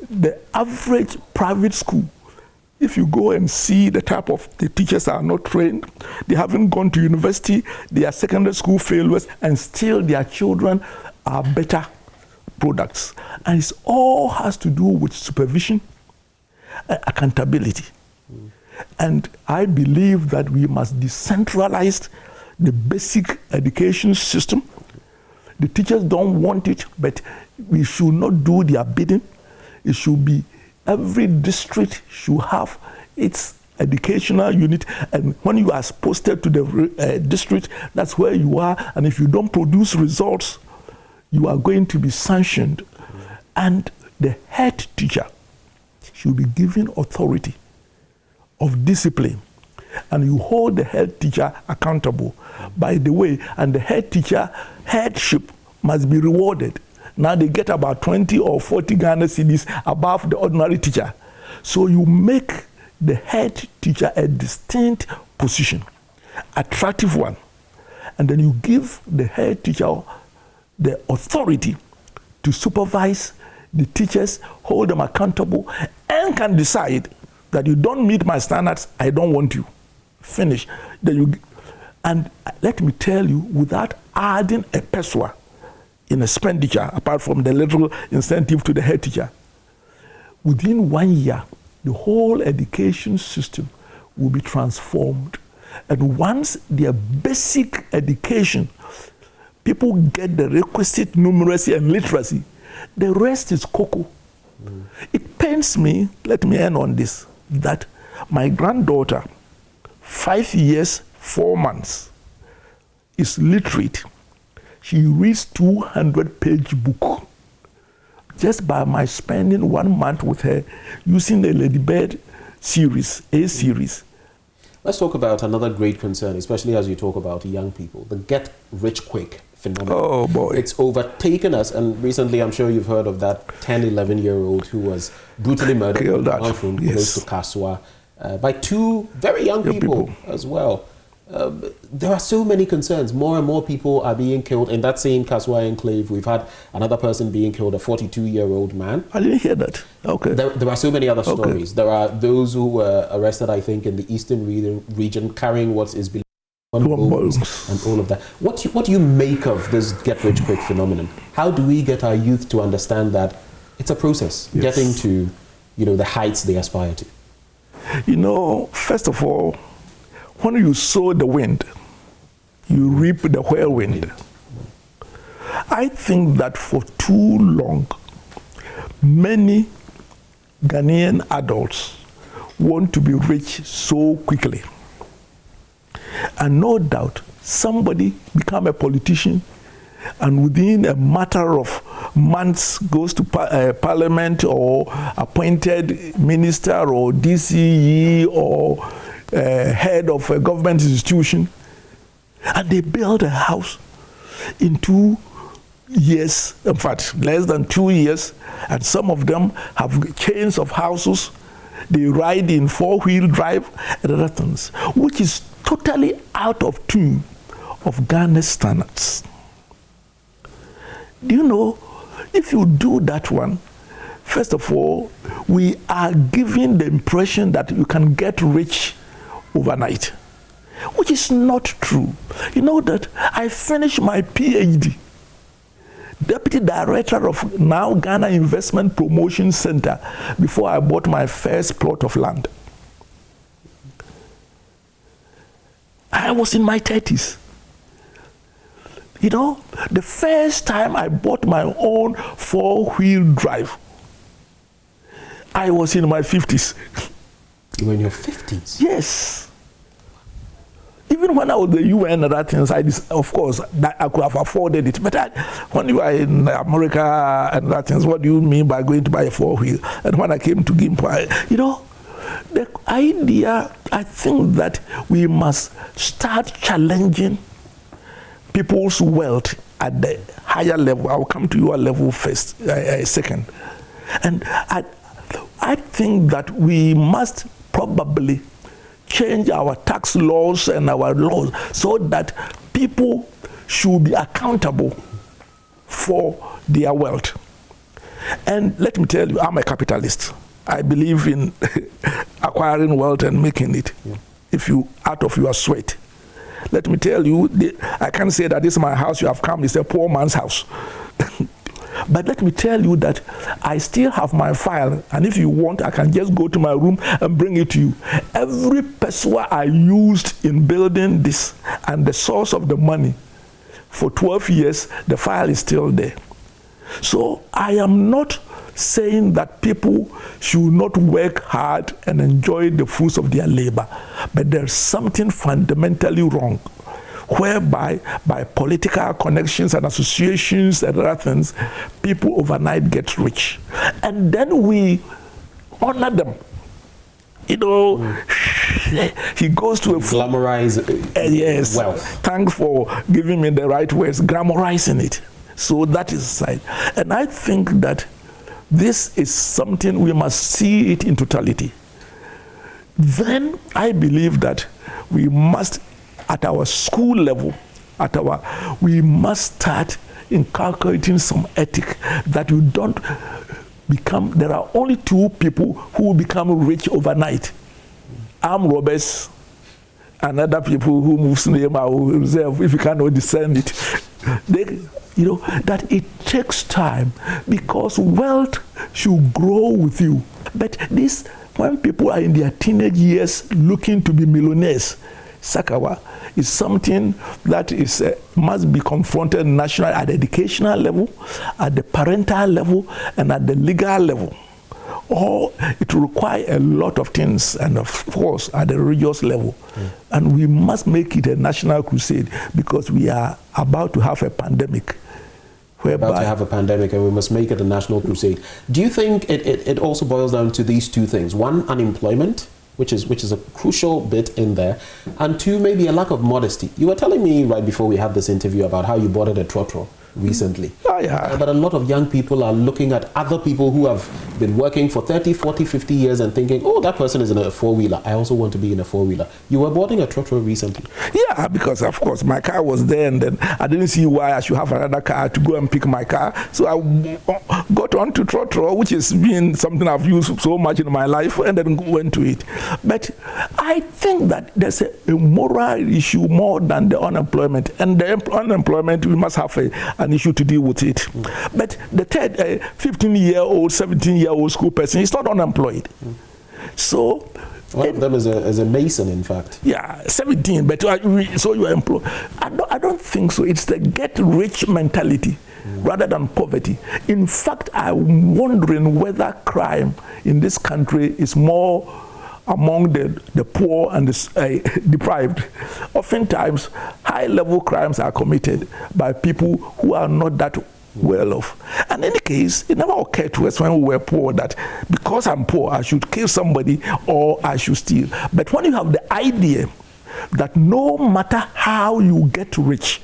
The average private school, if you go and see the type of the teachers are not trained, they haven't gone to university, they are secondary school failures, and still their children are better products. And it all has to do with supervision and accountability. And I believe that we must decentralize the basic education system. The teachers don't want it, but we should not do their bidding. It should be, every district should have its educational unit, and when you are posted to the district, that's where you are, and if you don't produce results, you are going to be sanctioned. And the head teacher should be given authority of discipline, and you hold the head teacher accountable. By the way, and the head teacher headship must be rewarded. Now they get about 20 or 40 Ghana cedis above the ordinary teacher. So you make the head teacher a distinct position, attractive one, and then you give the head teacher the authority to supervise the teachers, hold them accountable, and can decide that you don't meet my standards, I don't want you. Finish. And let me tell you, without adding a pesewa in expenditure, apart from the little incentive to the head teacher, within 1 year, the whole education system will be transformed. And once their basic education, people get the requisite numeracy and literacy, the rest is cocoa. It pains me, let me end on this, that my granddaughter, 5 years, 4 months, is literate. She reads 200-page book. just by my spending 1 month with her using the Ladybird series, a series. Let's talk about another great concern, especially as you talk about young people, the get rich quick phenomenon. Oh boy. It's overtaken us, and recently I'm sure you've heard of that 10, 11-year-old who was brutally murdered in Malfrum, close to Kaswa, by two very young people as well. There are so many concerns. More and more people are being killed. In that same Kaswa enclave, we've had another person being killed, a 42-year-old man. I didn't hear that. Okay. There are so many other stories. There are those who were arrested, I think, in the eastern region carrying what is believed bombs and all of that. What do you make of this get-rich-quick phenomenon? How do we get our youth to understand that it's a process, getting to, the heights they aspire to? First of all, when you sow the wind, you reap the whirlwind. I think that for too long, many Ghanaian adults want to be rich so quickly. And no doubt, somebody become a politician and within a matter of months goes to parliament or appointed minister or DCE or head of a government institution, and they build a house in 2 years, in fact, less than 2 years, and some of them have chains of houses. They ride in four-wheel drive and other things, which is totally out of tune of Ghana's standards. Do you know, if you do that one, first of all, we are giving the impression that you can get rich overnight, which is not true. You know that I finished my PhD, Deputy Director of now Ghana Investment Promotion Center, before I bought my first plot of land. I was in my 30s. The first time I bought my own four-wheel drive, I was in my 50s. You were in your 50s? Yes. Even when I was the UN and other things, of course, I could have afforded it. But when you are in America and other things, what do you mean by going to buy a four-wheel? And when I came to Gimpo, the idea, I think that we must start challenging people's wealth at the higher level. I will come to your level first, second. And I think that we must probably change our tax laws and our laws so that people should be accountable for their wealth. And let me tell you, I'm a capitalist. I believe in acquiring wealth and making it out of your sweat. Let me tell you, I can't say that this is my house, you have come, it's a poor man's house. But let me tell you that I still have my file, and if you want, I can just go to my room and bring it to you. Every pesewa I used in building this and the source of the money for 12 years, the file is still there. So I am not saying that people should not work hard and enjoy the fruits of their labor, but there's something fundamentally wrong, whereby by political connections and associations and other things, people overnight get rich. And then we honor them. He goes to a glamorize wealth. Thanks for giving me the right words, glamorizing it. So that is side. And I think that this is something we must see it in totality. Then I believe that we must, at our school level, we must start inculcating some ethic that you don't become. There are only two people who become rich overnight: armed robbers and other people who move near my reserve. If you cannot discern it, that it takes time, because wealth should grow with you. But this, when people are in their teenage years looking to be millionaires, Sakawa, is something that must be confronted nationally at the educational level, at the parental level, and at the legal level. Or it will require a lot of things, and of course at the religious level. And we must make it a national crusade, because we are about to have a pandemic We're about to have a pandemic and we must make it a national crusade. Do you think it also boils down to these two things? One, unemployment, which is a crucial bit in there, and two, maybe a lack of modesty. You were telling me right before we had this interview about how you boarded a trotro recently. Oh, yeah. But a lot of young people are looking at other people who have been working for 30, 40, 50 years and thinking, oh, that person is in a four-wheeler. I also want to be in a four-wheeler. You were boarding a trotro recently. Yeah, because of course my car was there and then I didn't see why I should have another car to go and pick my car. So I got on to trotro, which has been something I've used so much in my life, and then went to it. But I think that there's a moral issue more than the unemployment. And the unemployment, we must have an issue to deal with it. But the 15-year-old, 17-year-old school person is not unemployed. So one of them is a mason, in fact. Yeah, 17, but so you are employed. I don't think so. It's the get-rich mentality rather than poverty. In fact, I'm wondering whether crime in this country is more among the poor and the deprived. Oftentimes, high-level crimes are committed by people who are not that well off. And in any case, it never occurred to us when we were poor that because I'm poor, I should kill somebody or I should steal. But when you have the idea that no matter how you get rich,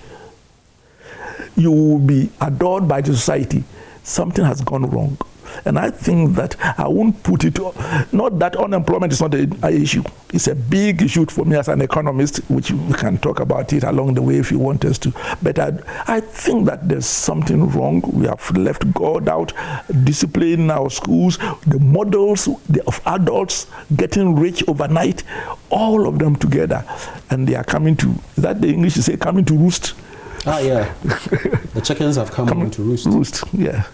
you will be adored by the society, something has gone wrong. And I think that I won't put it, not that unemployment is not an issue. It's a big issue for me as an economist, which we can talk about it along the way if you want us to. But I think that there's something wrong. We have left God out, discipline in our schools, the models of adults getting rich overnight, all of them together. And they are coming to, is that the English you say, coming to roost? Ah, yeah. The chickens have come home to roost. Roost, yeah.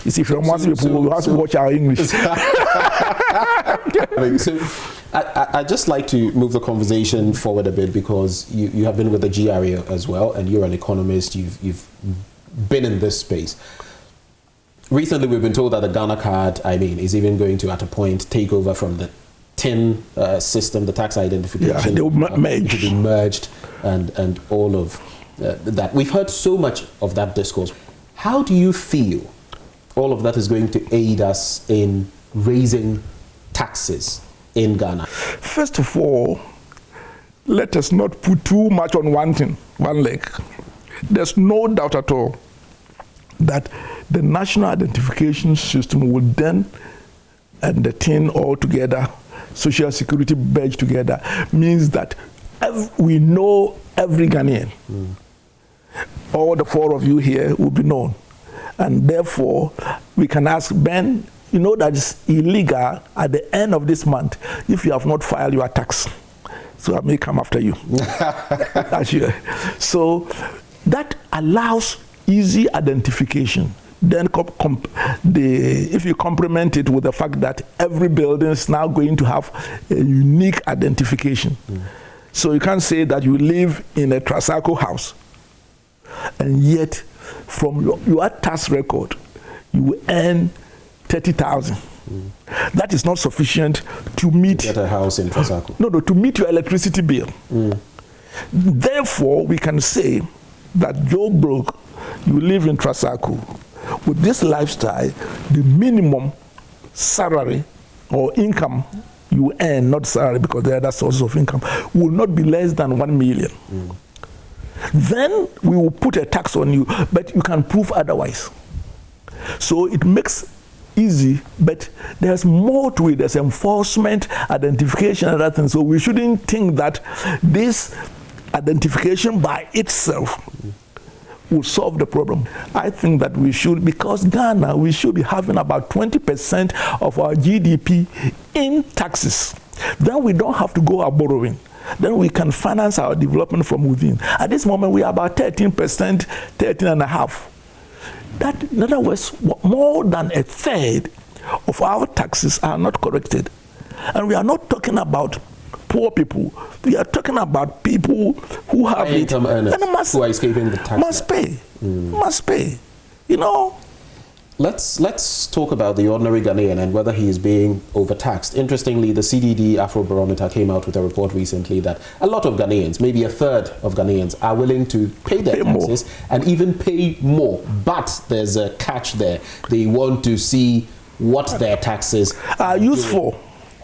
You see, from one people, we have to watch our English. So, I'd just like to move the conversation forward a bit because you have been with the GRA as well, and you're an economist. You've been in this space. Recently, we've been told that the Ghana card, is even going to, at a point, take over from the TIN system, the tax identification. Yeah, they merge. To be merged, and all of that. We've heard so much of that discourse. How do you feel all of that is going to aid us in raising taxes in Ghana? First of all, let us not put too much on one leg. There's no doubt at all that the national identification system will then, and the TIN all together, Social Security badge together, means that we know every Ghanaian. All the four of you here will be known. And therefore, we can ask Ben, you know that it's illegal at the end of this month if you have not filed your tax. So I may come after you. So that allows easy identification. Then if you complement it with the fact that every building is now going to have a unique identification. So you can't say that you live in a Trasaco house and yet from your tax record, you earn 30,000. That is not sufficient to meet. Get a house in Trasaco. No, to meet your electricity bill. Therefore, we can say that Joe Broke, you live in Trasaco. With this lifestyle, the minimum salary or income you earn, not salary because there are other sources of income, will not be less than 1 million. Then we will put a tax on you, but you can prove otherwise. So it makes easy, but there's more to it. There's enforcement, identification, and other things. So we shouldn't think that this identification by itself will solve the problem. I think that we should, because Ghana, we should be having about 20% of our GDP in taxes. Then we don't have to go out borrowing. Then we can finance our development from within. At this moment, we are about 13%, 13.5%. That, in other words, more than a third of our taxes are not corrected. And we are not talking about poor people. We are talking about people who have income earners who are escaping the tax. Must pay. You know, Let's talk about the ordinary Ghanaian and whether he is being overtaxed. Interestingly, the CDD Afrobarometer came out with a report recently that a lot of Ghanaians, maybe a third of Ghanaians, are willing to pay their taxes and even pay more. But there's a catch there. They want to see what their taxes are used for.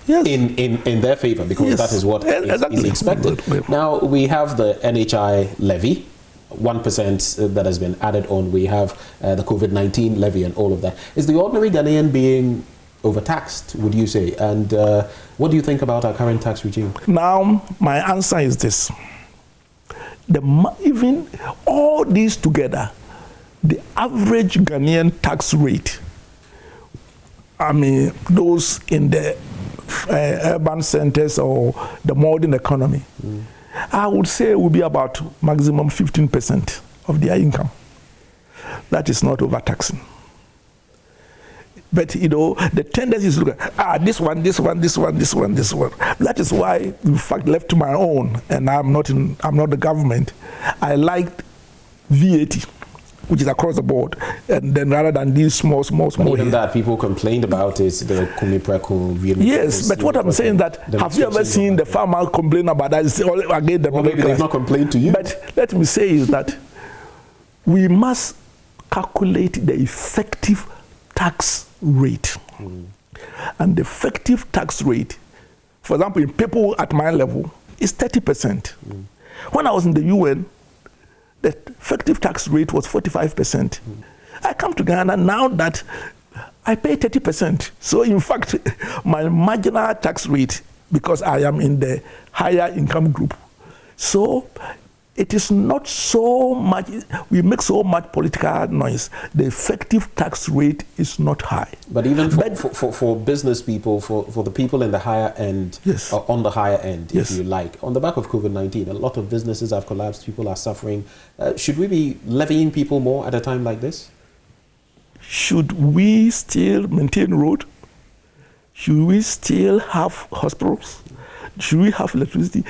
Yes. In their favor, because that is what is expected. Now, we have the NHI levy, 1% that has been added on. We have the COVID-19 levy and all of that. Is the ordinary Ghanaian being overtaxed, would you say? And what do you think about our current tax regime? Now, my answer is this. Even all these together, the average Ghanaian tax rate, I mean, those in the urban centers or the modern economy, I would say it would be about maximum 15% of their income. That is not overtaxing. But you know, the tendency is to look at this one. That is why, in fact, left to my own, and I'm not the government. I liked VAT, which is across the board, and then rather than these small. Even that, people complained about it. The yes, but what I'm saying that have you ever seen the farmer complain about that? It's all again the maybe they've not complained to you. But let me say is that we must calculate the effective tax rate, and the effective tax rate, for example, in people at my level, is 30%. When I was in the UN, the effective tax rate was 45%. I come to Ghana now that I pay 30%. So in fact, my marginal tax rate, because I am in the higher income group, so it is not so much, we make so much political noise. The effective tax rate is not high. But even for business people, for the people in the higher end, on the higher end, if you like, on the back of COVID-19, a lot of businesses have collapsed, people are suffering. Should we be levying people more at a time like this? Should we still maintain road? Should we still have hospitals? Should we have electricity?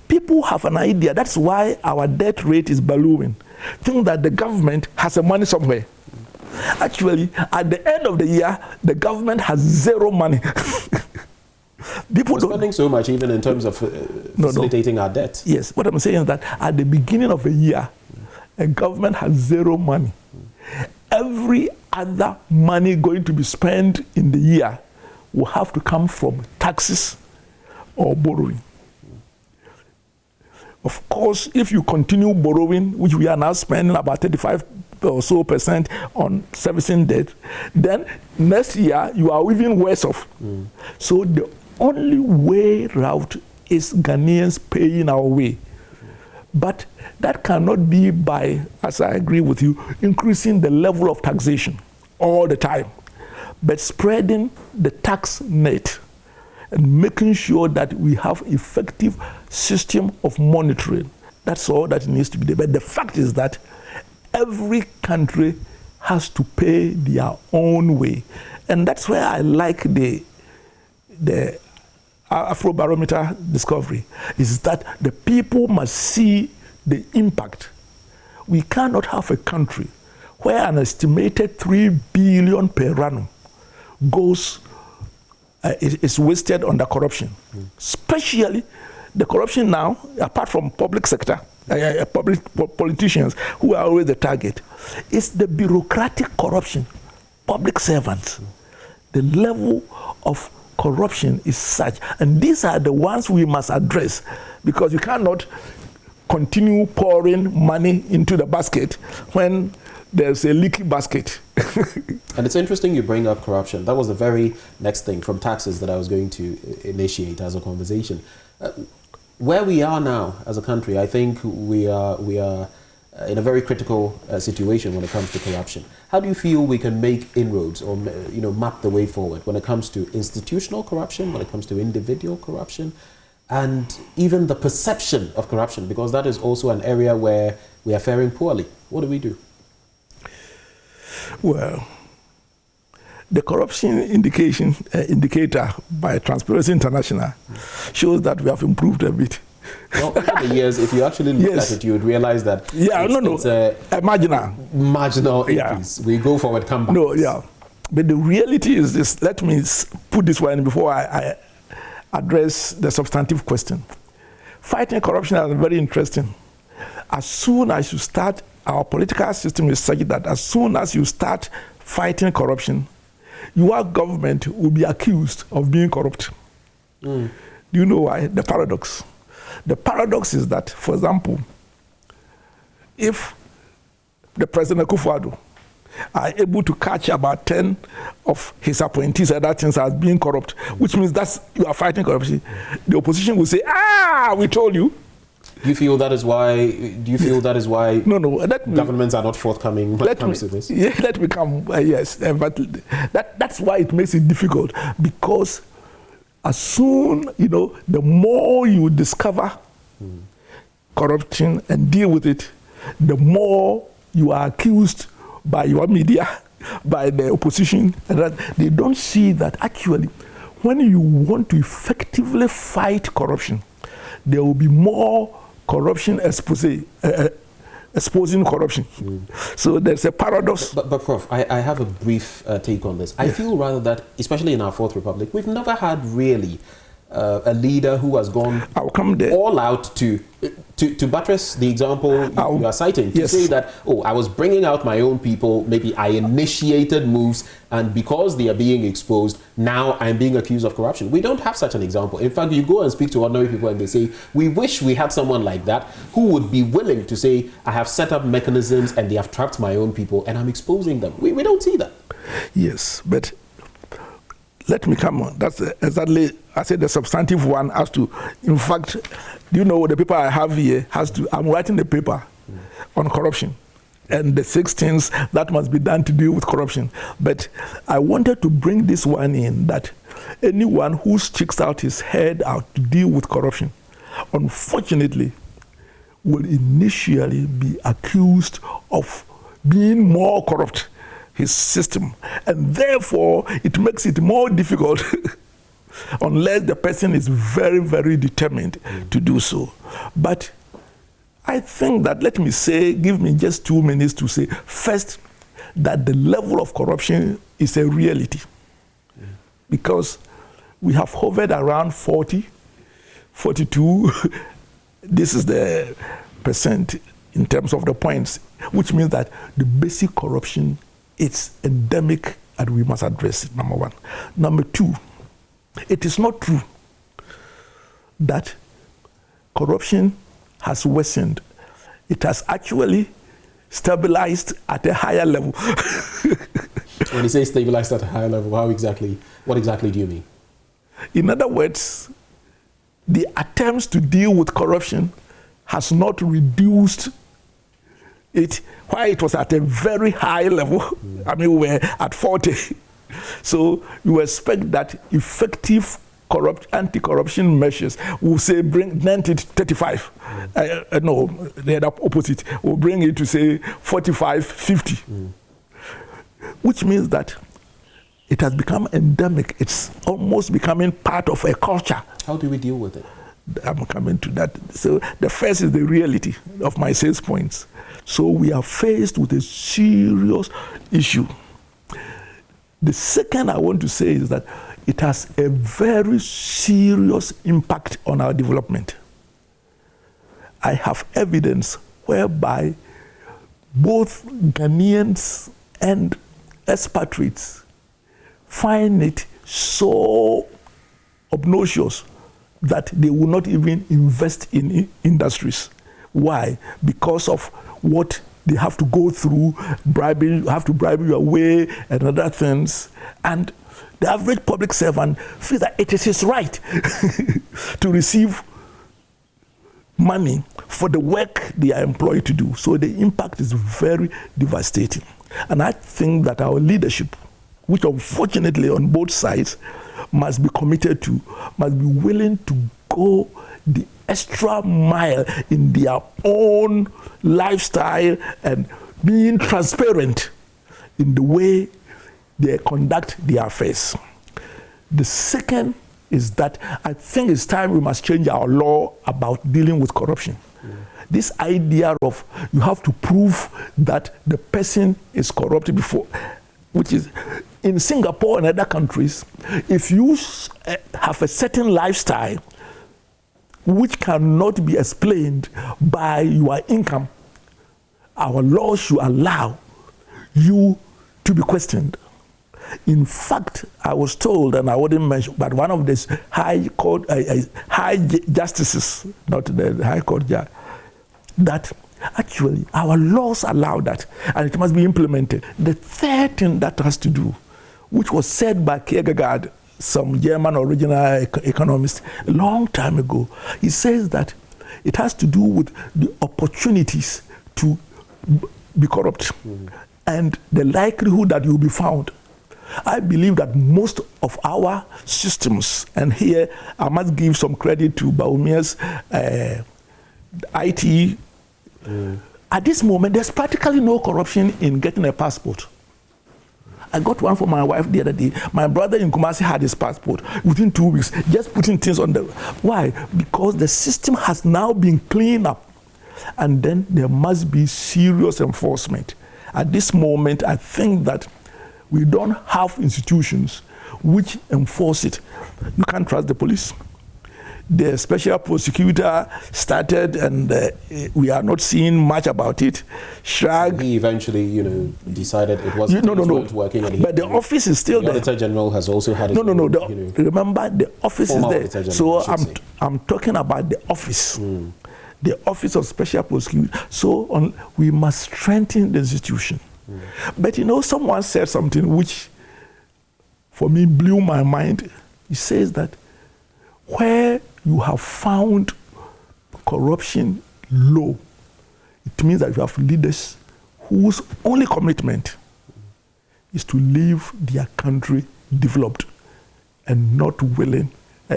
People have an idea. That's why our debt rate is ballooning. Think that the government has the money somewhere. Actually, at the end of the year, the government has zero money. People are spending so much, even in terms of facilitating our debt. Yes, what I'm saying is that at the beginning of the year, a government has zero money. Every other money going to be spent in the year will have to come from taxes or borrowing. Of course, if you continue borrowing, which we are now spending about 35% or so on servicing debt, then next year you are even worse off. So the only way route is Ghanaians paying our way. But that cannot be by, as I agree with you, increasing the level of taxation all the time, but spreading the tax net and making sure that we have effective system of monitoring. That's all that needs to be there. But the fact is that every country has to pay their own way. And that's where I like the Afrobarometer discovery, is that the people must see the impact. We cannot have a country where an estimated 3 billion per annum goes is wasted on the corruption. Especially the corruption now, apart from public sector, public politicians who are always the target, is the bureaucratic corruption, public servants. The level of corruption is such, and these are the ones we must address, because you cannot continue pouring money into the basket when there's a leaky basket. And it's interesting you bring up corruption. That was the very next thing from taxes that I was going to initiate as a conversation. Where we are now as a country, I think we are in a very critical situation when it comes to corruption. How do you feel we can make inroads or map the way forward when it comes to institutional corruption, when it comes to individual corruption, and even the perception of corruption, because that is also an area where we are faring poorly? What do we do? Well, the corruption indicator by Transparency International shows that we have improved a bit. Well, over the years, if you actually look at it, you would realize that it's a marginal increase. We go forward, come back. No, yeah. But the reality is this. Let me put this one before I address the substantive question. Fighting corruption is very interesting. As soon as you start, our political system is such that as soon as you start fighting corruption, your government will be accused of being corrupt. Do you know why? The paradox. The paradox is that, for example, if the President Akufo-Addo are able to catch about 10 of his appointees and that things as being corrupt, which means that you are fighting corruption, the opposition will say, we told you. Do you feel that is why? No, governments are not forthcoming when it comes to this? Yeah, let me come. Yes, but that's why it makes it difficult, because as soon, the more you discover corruption and deal with it, the more you are accused by your media, by the opposition, and that they don't see that actually when you want to effectively fight corruption, there will be more corruption exposing corruption. So there's a paradox. But Prof, I have a brief take on this. I feel rather that, especially in our Fourth Republic, we've never had really a leader who has gone all out to buttress the example you are citing, to say that, I was bringing out my own people, maybe I initiated moves, and because they are being exposed, now I'm being accused of corruption. We don't have such an example. In fact, you go and speak to ordinary people and they say, we wish we had someone like that who would be willing to say, I have set up mechanisms and they have trapped my own people and I'm exposing them. We don't see that. Yes, but let me come on. That's exactly, I said the substantive one has to, in fact, do you know the paper I have here I'm writing the paper on corruption and the 6 things that must be done to deal with corruption. But I wanted to bring this one in, that anyone who sticks out his head out to deal with corruption, unfortunately, will initially be accused of being more corrupt, his system, and therefore it makes it more difficult unless the person is very, very determined to do so. But I think that, let me say, give me just 2 minutes to say, first, that the level of corruption is a reality. Because we have hovered around 40, 42, this is the percent in terms of the points, which means that the basic corruption is endemic and we must address it, number one. Number two, it is not true that corruption has worsened. It has actually stabilized at a higher level. When you say stabilized at a higher level, what exactly do you mean? In other words, the attempts to deal with corruption has not reduced it, while it was at a very high level. I mean, we were at 40. So you expect that effective anti-corruption measures will say bring 90 to 35. No, the opposite. Will bring it to say 45, 50. Which means that it has become endemic. It's almost becoming part of a culture. How do we deal with it? I'm coming to that. So the first is the reality of my 6 points. So we are faced with a serious issue. The second I want to say is that it has a very serious impact on our development. I have evidence whereby both Ghanaians and expatriates find it so obnoxious that they will not even invest in industries. Why? Because of what they have to go through, bribing, you have to bribe your way and other things. And the average public servant feels that it is his right to receive money for the work they are employed to do. So the impact is very devastating. And I think that our leadership, which unfortunately on both sides must be committed to, must be willing to go the extra mile in their own lifestyle and being transparent in the way they conduct their affairs. The second is that I think it's time we must change our law about dealing with corruption. This idea of you have to prove that the person is corrupt before, which is in Singapore and other countries, if you have a certain lifestyle which cannot be explained by your income, our law should allow you to be questioned. In fact, I was told, and I wouldn't mention, but one of these high court, high justices, not the high court judge, that actually our laws allow that, and it must be implemented. The third thing that has to do, which was said by Kierkegaard, some German original economist, a long time ago, he says that it has to do with the opportunities to be corrupt and the likelihood that you'll be found. I believe that most of our systems, and here I must give some credit to Baumia's IT, at this moment there's practically no corruption in getting a passport. I got one for my wife the other day. My brother in Kumasi had his passport within 2 weeks, just putting things on the... Why? Because the system has now been cleaned up, and then there must be serious enforcement. At this moment, I think that we don't have institutions which enforce it. You can't trust the police. The special prosecutor started, and we are not seeing much about it. Shrag. He eventually, decided it wasn't working. And but the office is still there. The Auditor General has also had. Remember, the office is there. So I'm talking about the office, the Office of Special Prosecutor. So we must strengthen the institution. But someone said something which, for me, blew my mind. He says that where you have found corruption low, it means that you have leaders whose only commitment is to leave their country developed and not willing,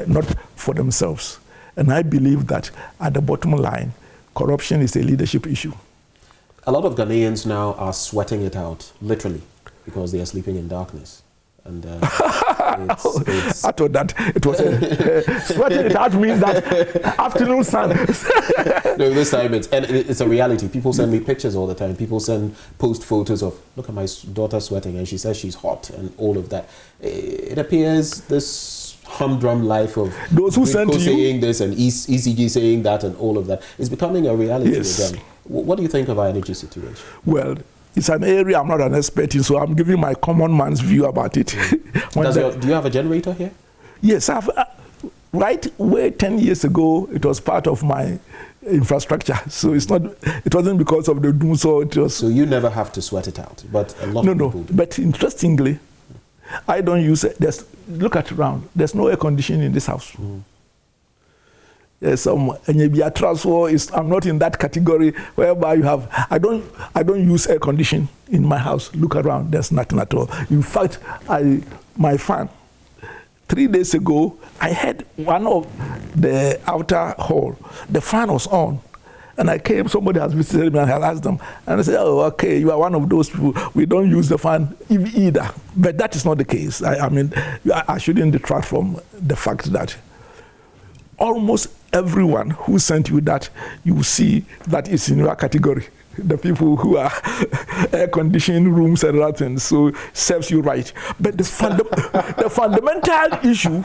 not for themselves. And I believe that at the bottom line, corruption is a leadership issue. A lot of Ghanaians now are sweating it out, literally, because they are sleeping in darkness. And I thought that it was sweating it out means that afternoon sun. No, this time it's a reality. People send me pictures all the time. People post photos of, look at my daughter sweating, and she says she's hot, and all of that. It appears this humdrum life of those who send to saying this and ECG saying that and all of that is becoming a reality again. What do you think of our energy situation? Well, it's an area I'm not an expert in, so I'm giving my common man's view about it. Do you have a generator here? Yes, I've. Right where 10 years ago, it was part of my infrastructure. So it wasn't because of the doom. So you never have to sweat it out, but a lot of people do. But interestingly, I don't use it. Look around. There's no air conditioning in this house. Yes, I'm not in that category whereby you have. I don't use air conditioning in my house. Look around. There's nothing at all. In fact, my fan. 3 days ago, I had one of the outer hall. The fan was on, and I came. Somebody has visited me, and I asked them, and I said, "Oh, okay, you are one of those people. We don't use the fan either." But that is not the case. I shouldn't detract from the fact that almost everyone who sent you that, you will see that is in your category. The people who are air-conditioned rooms and other things, so serves you right. But the fundamental issue,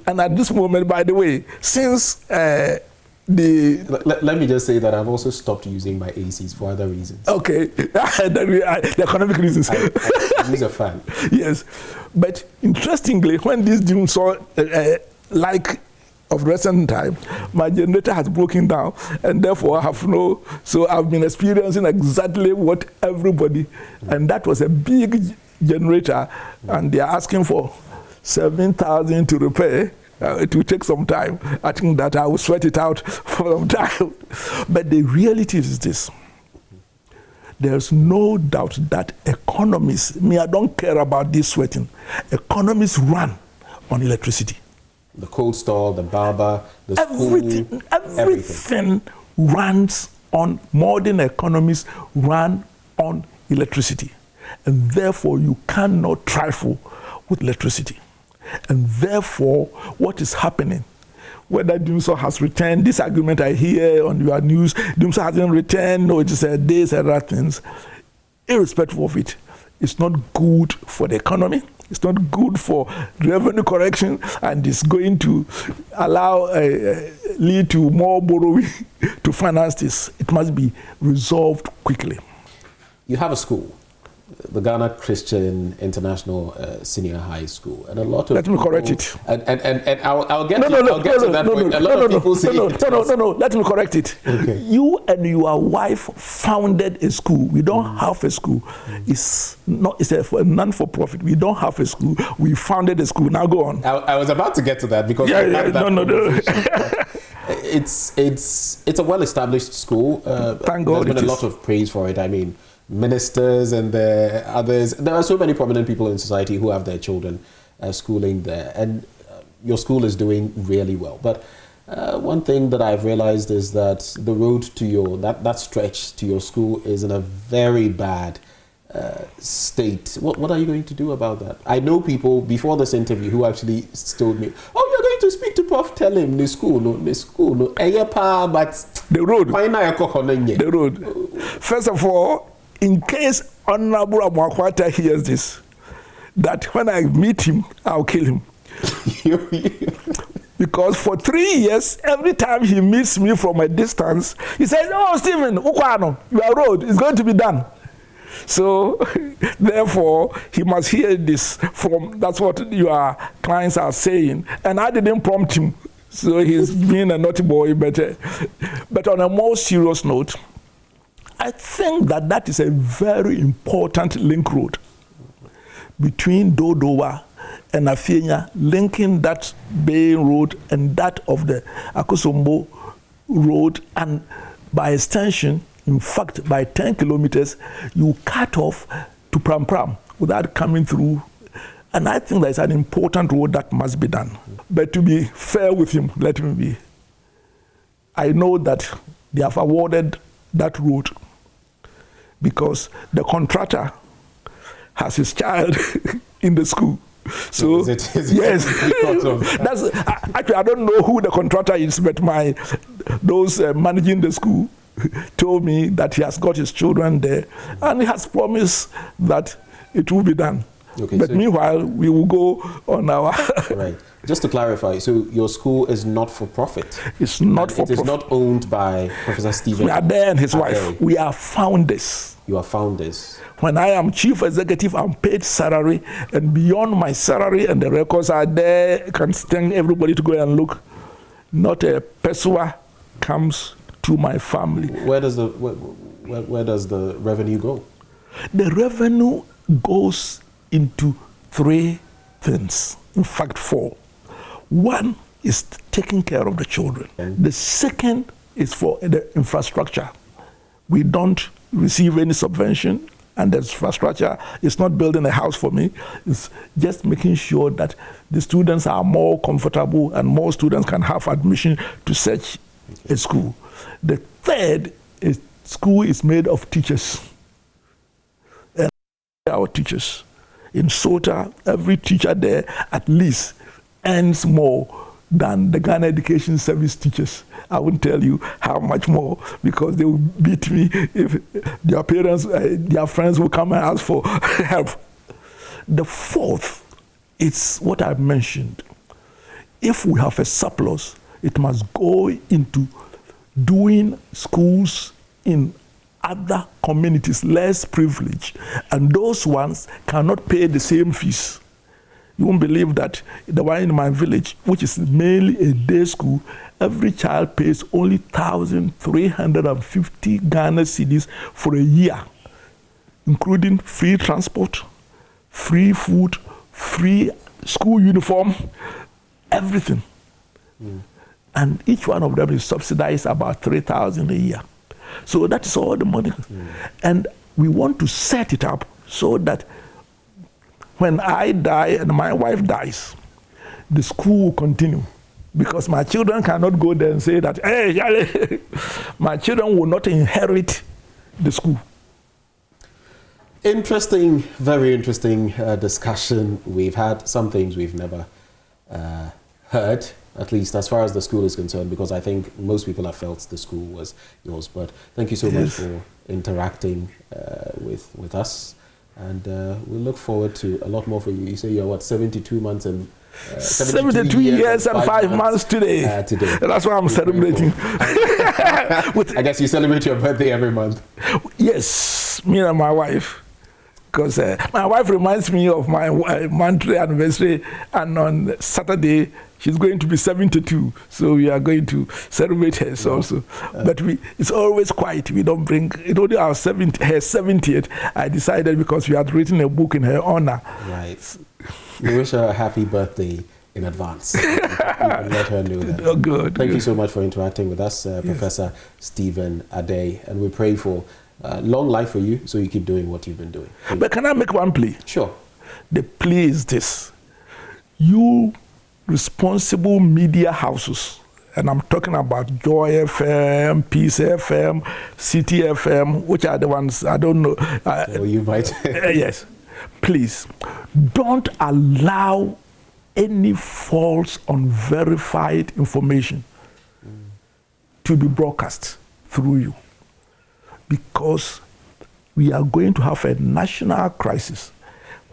and at this moment, by the way, since Let me just say that I've also stopped using my ACs for other reasons. Okay, the economic reasons. I use a fan. Yes, but interestingly, when this didn't saw of recent time, my generator has broken down, and therefore I've been experiencing exactly what everybody, and that was a big generator, and they are asking for 7,000 to repair. It will take some time. I think that I will sweat it out for some time. But the reality is this. There's no doubt that economies, I don't care about this sweating, economies run on electricity. The cold store, the barber, the school, everything runs on, modern economies run on electricity. And therefore you cannot trifle with electricity. And therefore, what is happening, whether Dumso has returned, this argument I hear on your news, Dumso hasn't returned, no, it is this and other things, irrespective of it, it's not good for the economy, it's not good for revenue correction, and it's going to allow, lead to more borrowing to finance this. It must be resolved quickly. You have a school, the Ghana Christian International Senior High School, and a lot of let me correct it. And I'll get to that point. A lot of people say no. Let me correct it. Okay. You and your wife founded a school. We don't have a school. It's a non-for-profit. We don't have a school. We founded a school. Now go on. I was about to get to that because no. It's a well-established school. Thank God. There's been a lot of praise for it. I mean, ministers and the others. There are so many prominent people in society who have their children schooling there, and your school is doing really well. But one thing that I've realized is that the road to your that stretch to your school is in a very bad state. What are you going to do about that? I know people before this interview who actually told me, "Oh, you're going to speak to Prof. Tell him the school, no, but the road. The road. First of all, in case Honorable Amwakwata hears this, that when I meet him, I'll kill him. Because for 3 years, every time he meets me from a distance, he says, "Oh, Stephen, Ukwano, your road is going to be done." So, therefore, he must hear this from, that's what your clients are saying. And I didn't prompt him, so he's being a naughty boy. But on a more serious note, I think that is a very important link road between Dodowa and Afenya, linking that Bay Road and that of the Akosombo Road, and by extension, in fact, by 10 kilometers, you cut off to Pram Pram without coming through. And I think there's an important road that must be done. But to be fair with him, let me be. I know that they have awarded that road because the contractor has his child in the school. So is it yes, that's actually I don't know who the contractor is, but those managing the school told me that he has got his children there, and he has promised that it will be done. Okay, but so meanwhile, we will go on our... Right. Just to clarify, so your school is not for profit? It's not for profit. It is not owned by Professor Stephen? We are there and his wife. We are founders. You are founders. When I am chief executive, I'm paid salary, and beyond my salary, and the records are there, I can send everybody to go and look. Not a pesua comes to my family. Where does the revenue go? The revenue goes into 3 things, in fact 4. One is taking care of the children. The second is for the infrastructure. We don't receive any subvention, and the infrastructure is not building a house for me. It's just making sure that the students are more comfortable and more students can have admission to such a school. The third is school is made of teachers. And our teachers. In Sota, every teacher there at least earns more than the Ghana Education Service teachers. I won't tell you how much more, because they will beat me if their parents, their friends will come and ask for help. The fourth, it's what I mentioned. If we have a surplus, it must go into doing schools in other communities less privileged, and those ones cannot pay the same fees. You won't believe that the one in my village, which is mainly a day school, every child pays only 1,350 Ghana cedis for a year, including free transport, free food, free school uniform, everything. And each one of them is subsidized about 3,000 a year. So that is all the money. And we want to set it up so that when I die and my wife dies, the school will continue. Because my children cannot go there and say that, hey, Yale, my children will not inherit the school. Interesting, very interesting discussion. We've had some things we've never heard, at least as far as the school is concerned, because I think most people have felt the school was yours. But thank you so much for interacting with us, and we look forward to a lot more for you. You say you're what, 72 months and 72 years and 5 months today. That's why I'm celebrating. I guess you celebrate your birthday every month. Yes, me and my wife. Because my wife reminds me of my monthly anniversary, and on Saturday she's going to be 72, so we are going to celebrate her also. But it's always quiet. We don't bring it. Only our her 70th. I decided because we had written a book in her honor. Right. We wish her a happy birthday in advance. You can let her know that. Oh, good. Thank you so much for interacting with us, Professor Stephen Adey, and we pray for long life for you, so you keep doing what you've been doing. But can I make one plea? Sure. The plea is this. You responsible media houses, and I'm talking about Joy FM, Peace FM, City FM, which are the ones, I don't know. Well, you might. Yes. Please, don't allow any false, unverified information to be broadcast through you, because we are going to have a national crisis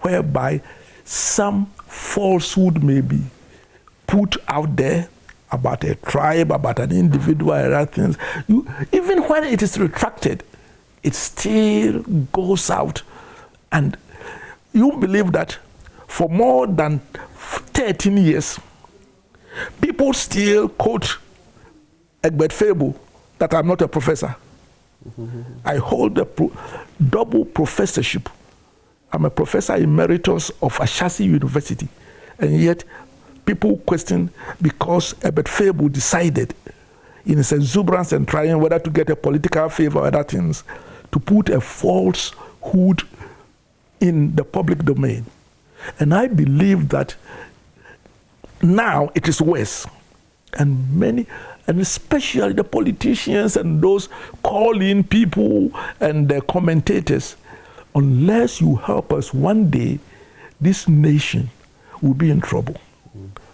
whereby some falsehood may be put out there about a tribe, about an individual, and other things. Even when it is retracted, it still goes out. And you believe that for more than 13 years, people still quote Egbert Fable that I'm not a professor. I hold a double professorship. I'm a professor emeritus of Ashasi University, and yet people question because Egbert Fable decided in his exuberance and trying whether to get a political favor or other things to put a falsehood in the public domain. And I believe that now it is worse. And many, and especially the politicians and those calling people and the commentators, unless you help us, one day this nation will be in trouble.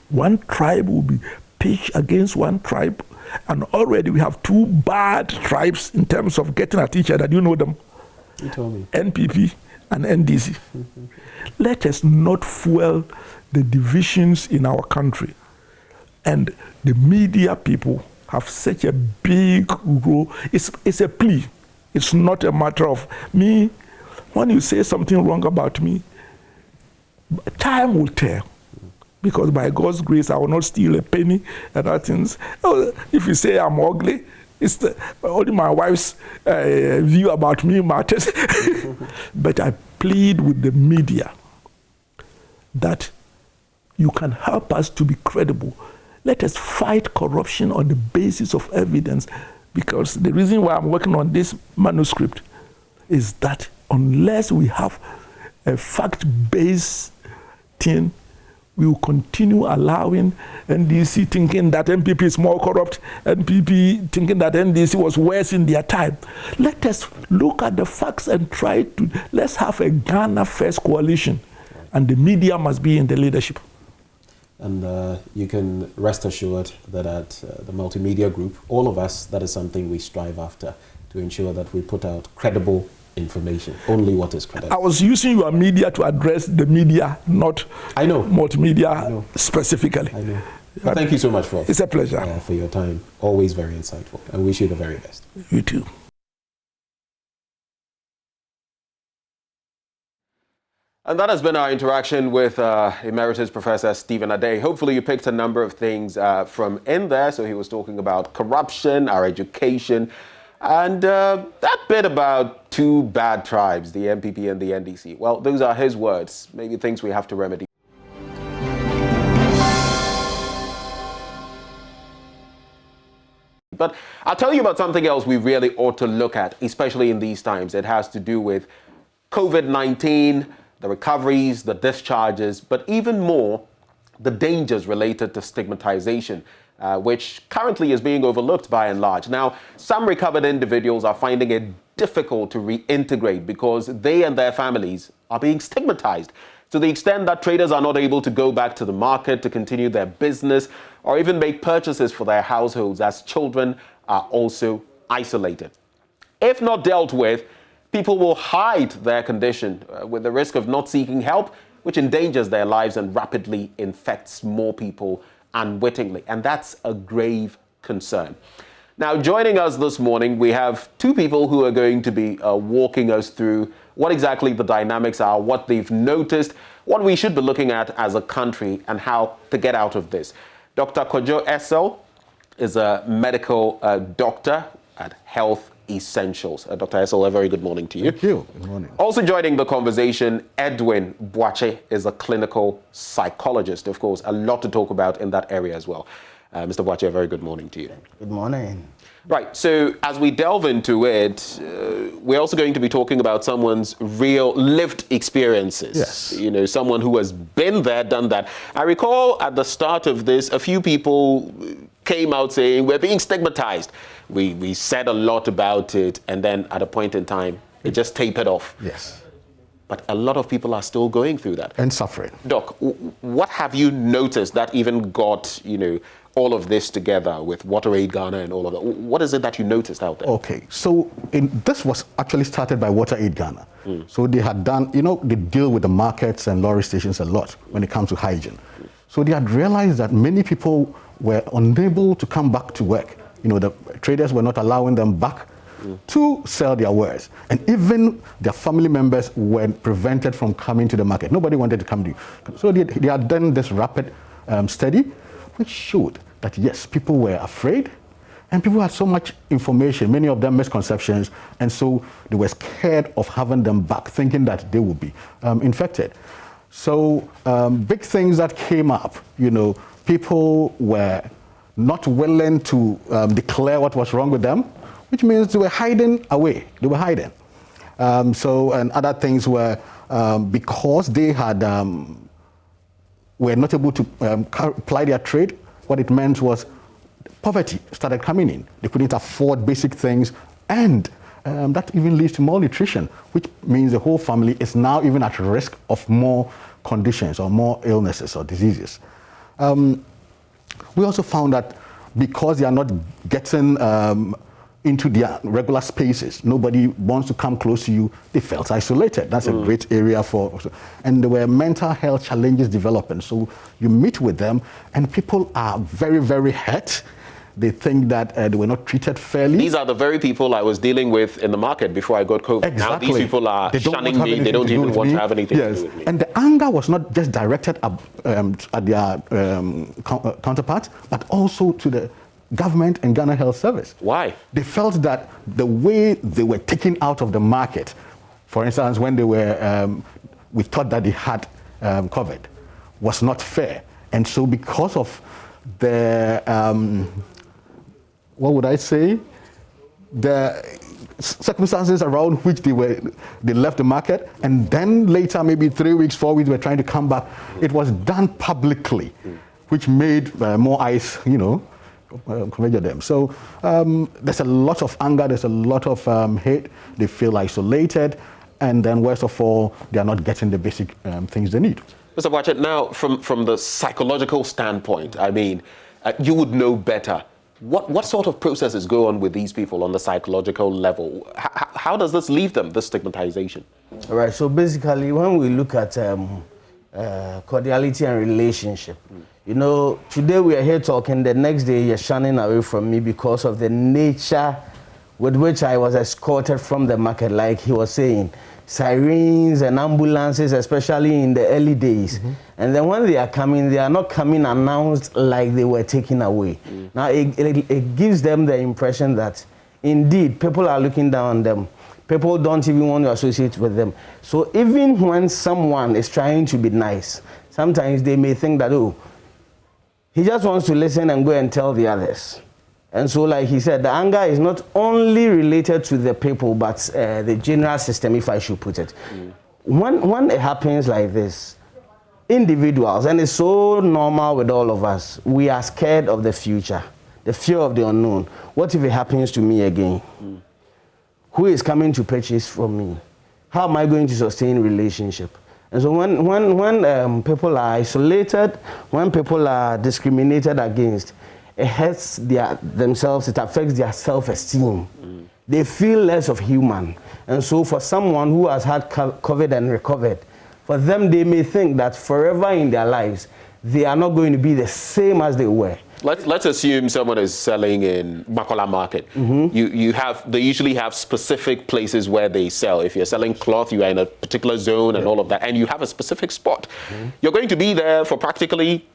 One tribe will be pitched against one tribe, and already we have two bad tribes in terms of getting at each other. Do you know them? You told me. NPP and NDC. Let us not fuel the divisions in our country. And the media people have such a big role. It's a plea. It's not a matter of me. When you say something wrong about me, time will tell. Because by God's grace, I will not steal a penny and other things. If you say I'm ugly, it's only my wife's view about me matters. But I plead with the media that you can help us to be credible. Let us fight corruption on the basis of evidence, because the reason why I'm working on this manuscript is that unless we have a fact-based thing, we will continue allowing NDC thinking that MPP is more corrupt, NPP thinking that NDC was worse in their time. Let us look at the facts and try to, let's have a Ghana First coalition, and the media must be in the leadership. And you can rest assured that at the Multimedia Group, all of us, that is something we strive after, to ensure that we put out credible information, only what is credible. I was using your media to address the media, not multimedia specifically. I know. Well, thank you so much for it's a pleasure for your time. Always very insightful. I wish you the very best. You too. And that has been our interaction with Emeritus Professor Stephen Adey. Hopefully you picked a number of things from in there. So he was talking about corruption, our education, and that bit about two bad tribes, the MPP and the NDC. Well, those are his words, maybe things we have to remedy. But I'll tell you about something else we really ought to look at, especially in these times. It has to do with COVID-19, the recoveries, the discharges, but even more, the dangers related to stigmatization, which currently is being overlooked by and large. Now, some recovered individuals are finding it difficult to reintegrate because they and their families are being stigmatized. to the extent that traders are not able to go back to the market to continue their business or even make purchases for their households, as children are also isolated. If not dealt with, people will hide their condition with the risk of not seeking help, which endangers their lives and rapidly infects more people unwittingly. And that's a grave concern. Now, joining us this morning, we have two people who are going to be walking us through what exactly the dynamics are, what they've noticed, what we should be looking at as a country, and how to get out of this. Dr. Kojo Essel is a medical doctor at Health Essentials. Dr. Essel, a very good morning to you. Thank you. Good morning. Also joining the conversation, Edwin Boache is a clinical psychologist. Of course, a lot to talk about in that area as well. Mr. Boache, a very good morning to you. Good morning. Right, so as we delve into it, we're also going to be talking about someone's real lived experiences. Yes. You know, someone who has been there, done that. I recall at the start of this, a few people came out saying we're being stigmatized. We said a lot about it, and then at a point in time, it just tapered off. Yes. But a lot of people are still going through that. And suffering. Doc, what have you noticed that even got, you know, all of this together with WaterAid Ghana and all of that? What is it that you noticed out there? Okay, so this was actually started by WaterAid Ghana. So they had done, you know, they deal with the markets and lorry stations a lot when it comes to hygiene. So they had realized that many people were unable to come back to work. You know, the traders were not allowing them back to sell their wares. And even their family members were prevented from coming to the market. Nobody wanted to come to you. So they had done this rapid study, which showed that yes, people were afraid and people had so much information, many of them misconceptions, and so they were scared of having them back, thinking that they would be infected. So big things that came up, you know, people were not willing to declare what was wrong with them, which means they were hiding away. They were hiding. And other things were because they had were not able to apply their trade. What it meant was poverty started coming in. They couldn't afford basic things, and that even leads to malnutrition, which means the whole family is now even at risk of more conditions or more illnesses or diseases. We also found that because they are not getting into their regular spaces, nobody wants to come close to you, they felt isolated. That's a great area for, and there were mental health challenges developing. So you meet with them and people are very, very hurt. They think that they were not treated fairly. These are the very people I was dealing with in the market before I got COVID. Exactly. Now these people are shunning me. They don't even want to have anything to do with me. And the anger was not just directed at their counterparts, but also to the government and Ghana Health Service. Why? They felt that the way they were taken out of the market, for instance, when they were, we thought that they had COVID, was not fair. And so because of the, what would I say, the circumstances around which they left the market, and then later, maybe 3 weeks, 4 weeks, were trying to come back, it was done publicly, which made more eyes, you know, measure them. So there's a lot of anger, there's a lot of hate. They feel isolated, and then worst of all, they are not getting the basic things they need. Mr. Boache, now from the psychological standpoint, I mean, you would know better. What sort of processes go on with these people on the psychological level? How does this leave them, this stigmatization? All right, so basically when we look at cordiality and relationship, you know, today we are here talking, the next day you're shunning away from me because of the nature with which I was escorted from the market, like he was saying. Sirens and ambulances, especially in the early days. And then when they are coming, they are not coming announced like they were taken away. Now, it gives them the impression that, indeed, people are looking down on them. People don't even want to associate with them. So even when someone is trying to be nice, sometimes they may think that, oh, he just wants to listen and go and tell the others. And so, like he said, the anger is not only related to the people, but the general system, if I should put it. When it happens like this, individuals, and it's so normal with all of us, we are scared of the future, the fear of the unknown. What if it happens to me again? Who is coming to purchase from me? How am I going to sustain relationship? And so when people are isolated, when people are discriminated against, it hurts themselves, it affects their self-esteem. They feel less of human. And so for someone who has had COVID and recovered, for them they may think that forever in their lives, they are not going to be the same as they were. Let's assume someone is selling in Makola Market. They usually have specific places where they sell. If you're selling cloth, you are in a particular zone and all of that, and you have a specific spot. You're going to be there for practically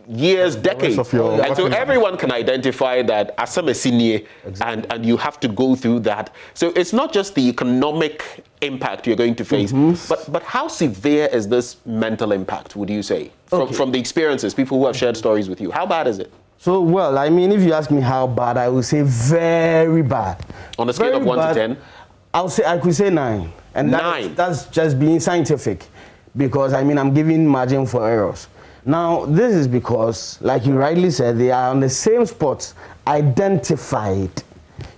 years, decades. And so everyone can identify that as a senior, and you have to go through that. So it's not just the economic impact you're going to face, but how severe is this mental impact, would you say? From the experiences, people who have shared stories with you, how bad is it? So, well, I mean, if you ask me how bad, I would say very bad. On a scale of 1 to 10? I could say 9. And 9? That's just being scientific. Because, I mean, I'm giving margin for errors. Now, this is because, like you rightly said, they are on the same spots, identified.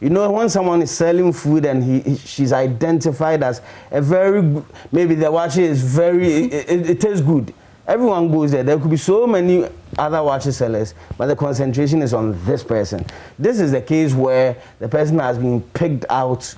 You know, when someone is selling food and she's identified as a very good, maybe the wache is very, it tastes good. Everyone goes there. There could be so many other watch sellers, but the concentration is on this person. This is the case where the person has been picked out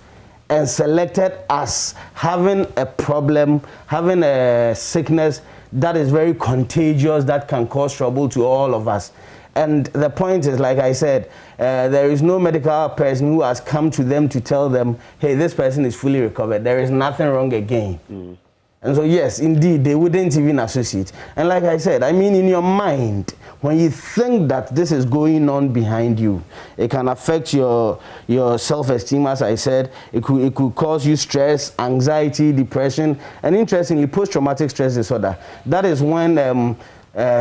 and selected as having a problem, having a sickness that is very contagious, that can cause trouble to all of us. And the point is, like I said, there is no medical person who has come to them to tell them, hey, this person is fully recovered. There is nothing wrong again. And so, yes, indeed, they wouldn't even associate. And like I said, I mean, in your mind, when you think that this is going on behind you, it can affect your self-esteem, as I said. It could cause you stress, anxiety, depression, and interestingly, post-traumatic stress disorder. That is when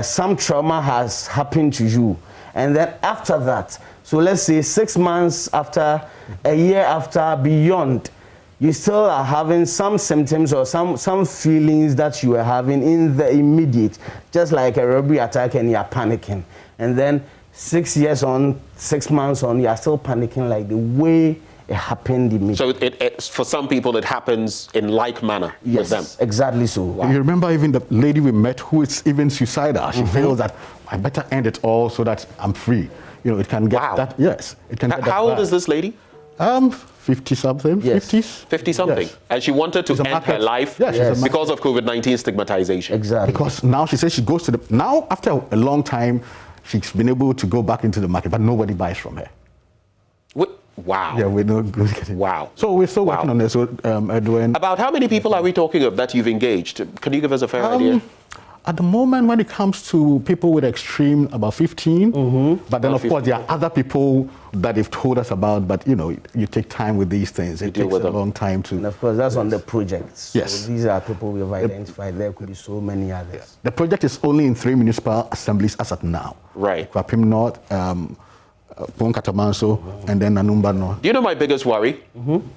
some trauma has happened to you. And then after that, so let's say 6 months after, a year after, beyond, you still are having some symptoms or some feelings that you were having in the immediate, just like a robbery attack, and you're panicking. And then 6 years on, 6 months on, you're still panicking like the way it happened immediately. So for some people, it happens in like manner with them. Yes, exactly so. Wow. You remember even the lady we met who is even suicidal. She feels that I better end it all so that I'm free. You know, it can get that. Yes, it can get that. How old is this lady? 50-something, 50s. 50-something. Yes. And she wanted to end her life because of COVID-19 stigmatization. Exactly. Because now she says she goes to now after a long time, she's been able to go back into the market, but nobody buys from her. Wow. Yeah, we're not getting. Wow. So we're still working on this. So, Edwin. About how many people are we talking of that you've engaged? Can you give us a fair idea? At the moment, when it comes to people with extreme, about 15. But then, of course, there are other people that they've told us about. But, you know, you take time with these things. It takes a long time to... And, of course, that's on the projects. Yes. So these are people we've identified. There could be so many others. Yes. The project is only in 3 municipal assemblies as at now. Right. Kwapim North, Ponkatamanso, and then Nanumba North. Do you know my biggest worry?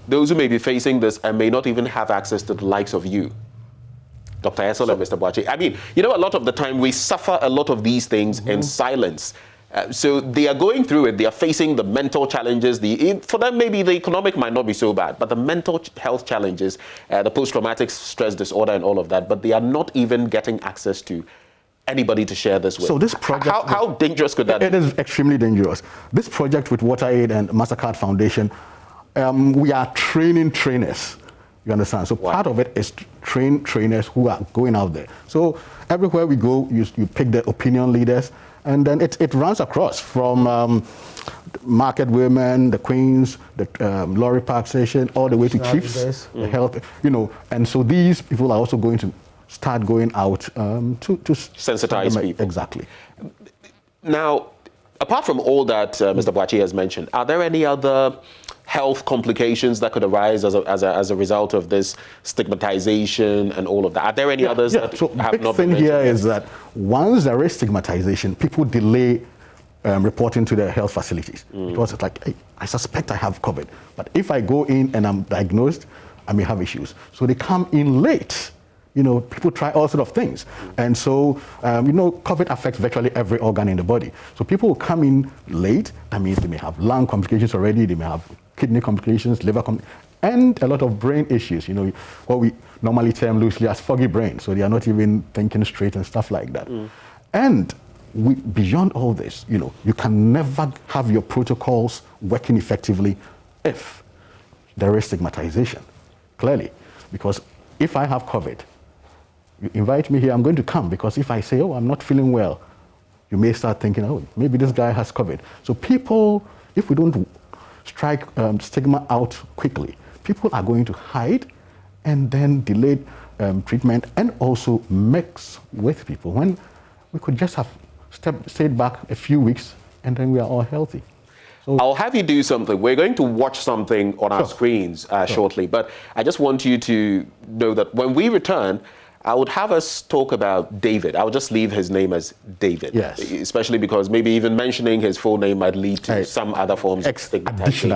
Those who may be facing this and may not even have access to the likes of you. Dr. Essel and Mr. Boakye. I mean, you know, a lot of the time we suffer a lot of these things in silence. So they are going through it. They are facing the mental challenges. For them, maybe the economic might not be so bad, but the mental health challenges, the post-traumatic stress disorder and all of that, but they are not even getting access to anybody to share this with. So this project... How dangerous could that be? It is extremely dangerous. This project with WaterAid and MasterCard Foundation, we are training trainers. You understand? So part of it is train trainers who are going out there. So everywhere we go, you pick the opinion leaders, and then it runs across from market women, the queens, the lorry park station, all the way to chiefs, the health, you know. And so these people are also going to start going out to sensitize people. Exactly. Now, apart from all that Mr. Boakye has mentioned, are there any other health complications that could arise as a result of this stigmatization and all of that? Are there any others that so have not been mentioned? The big thing here is that once there is stigmatization, people delay reporting to their health facilities. Because it's like, hey, I suspect I have COVID, but if I go in and I'm diagnosed, I may have issues. So they come in late. You know, people try all sorts of things. And so, you know, COVID affects virtually every organ in the body. So people will come in late. That means they may have lung complications already. They may have kidney complications, liver and a lot of brain issues, what we normally term loosely as foggy brain. So they are not even thinking straight and stuff like that. And beyond all this, you can never have your protocols working effectively if there is stigmatization, clearly. Because if I have COVID, you invite me here, I'm going to come, because if I say, oh, I'm not feeling well, you may start thinking, oh, maybe this guy has COVID. So people, if we don't strike stigma out quickly, people are going to hide and then delay treatment and also mix with people, when we could just have stayed back a few weeks and then we are all healthy. So I'll have you do something. We're going to watch something on our screens shortly, but I just want you to know that when we return, I would have us talk about David. I would just leave his name as David. Yes. Especially because maybe even mentioning his full name might lead to some other forms of stigmatization.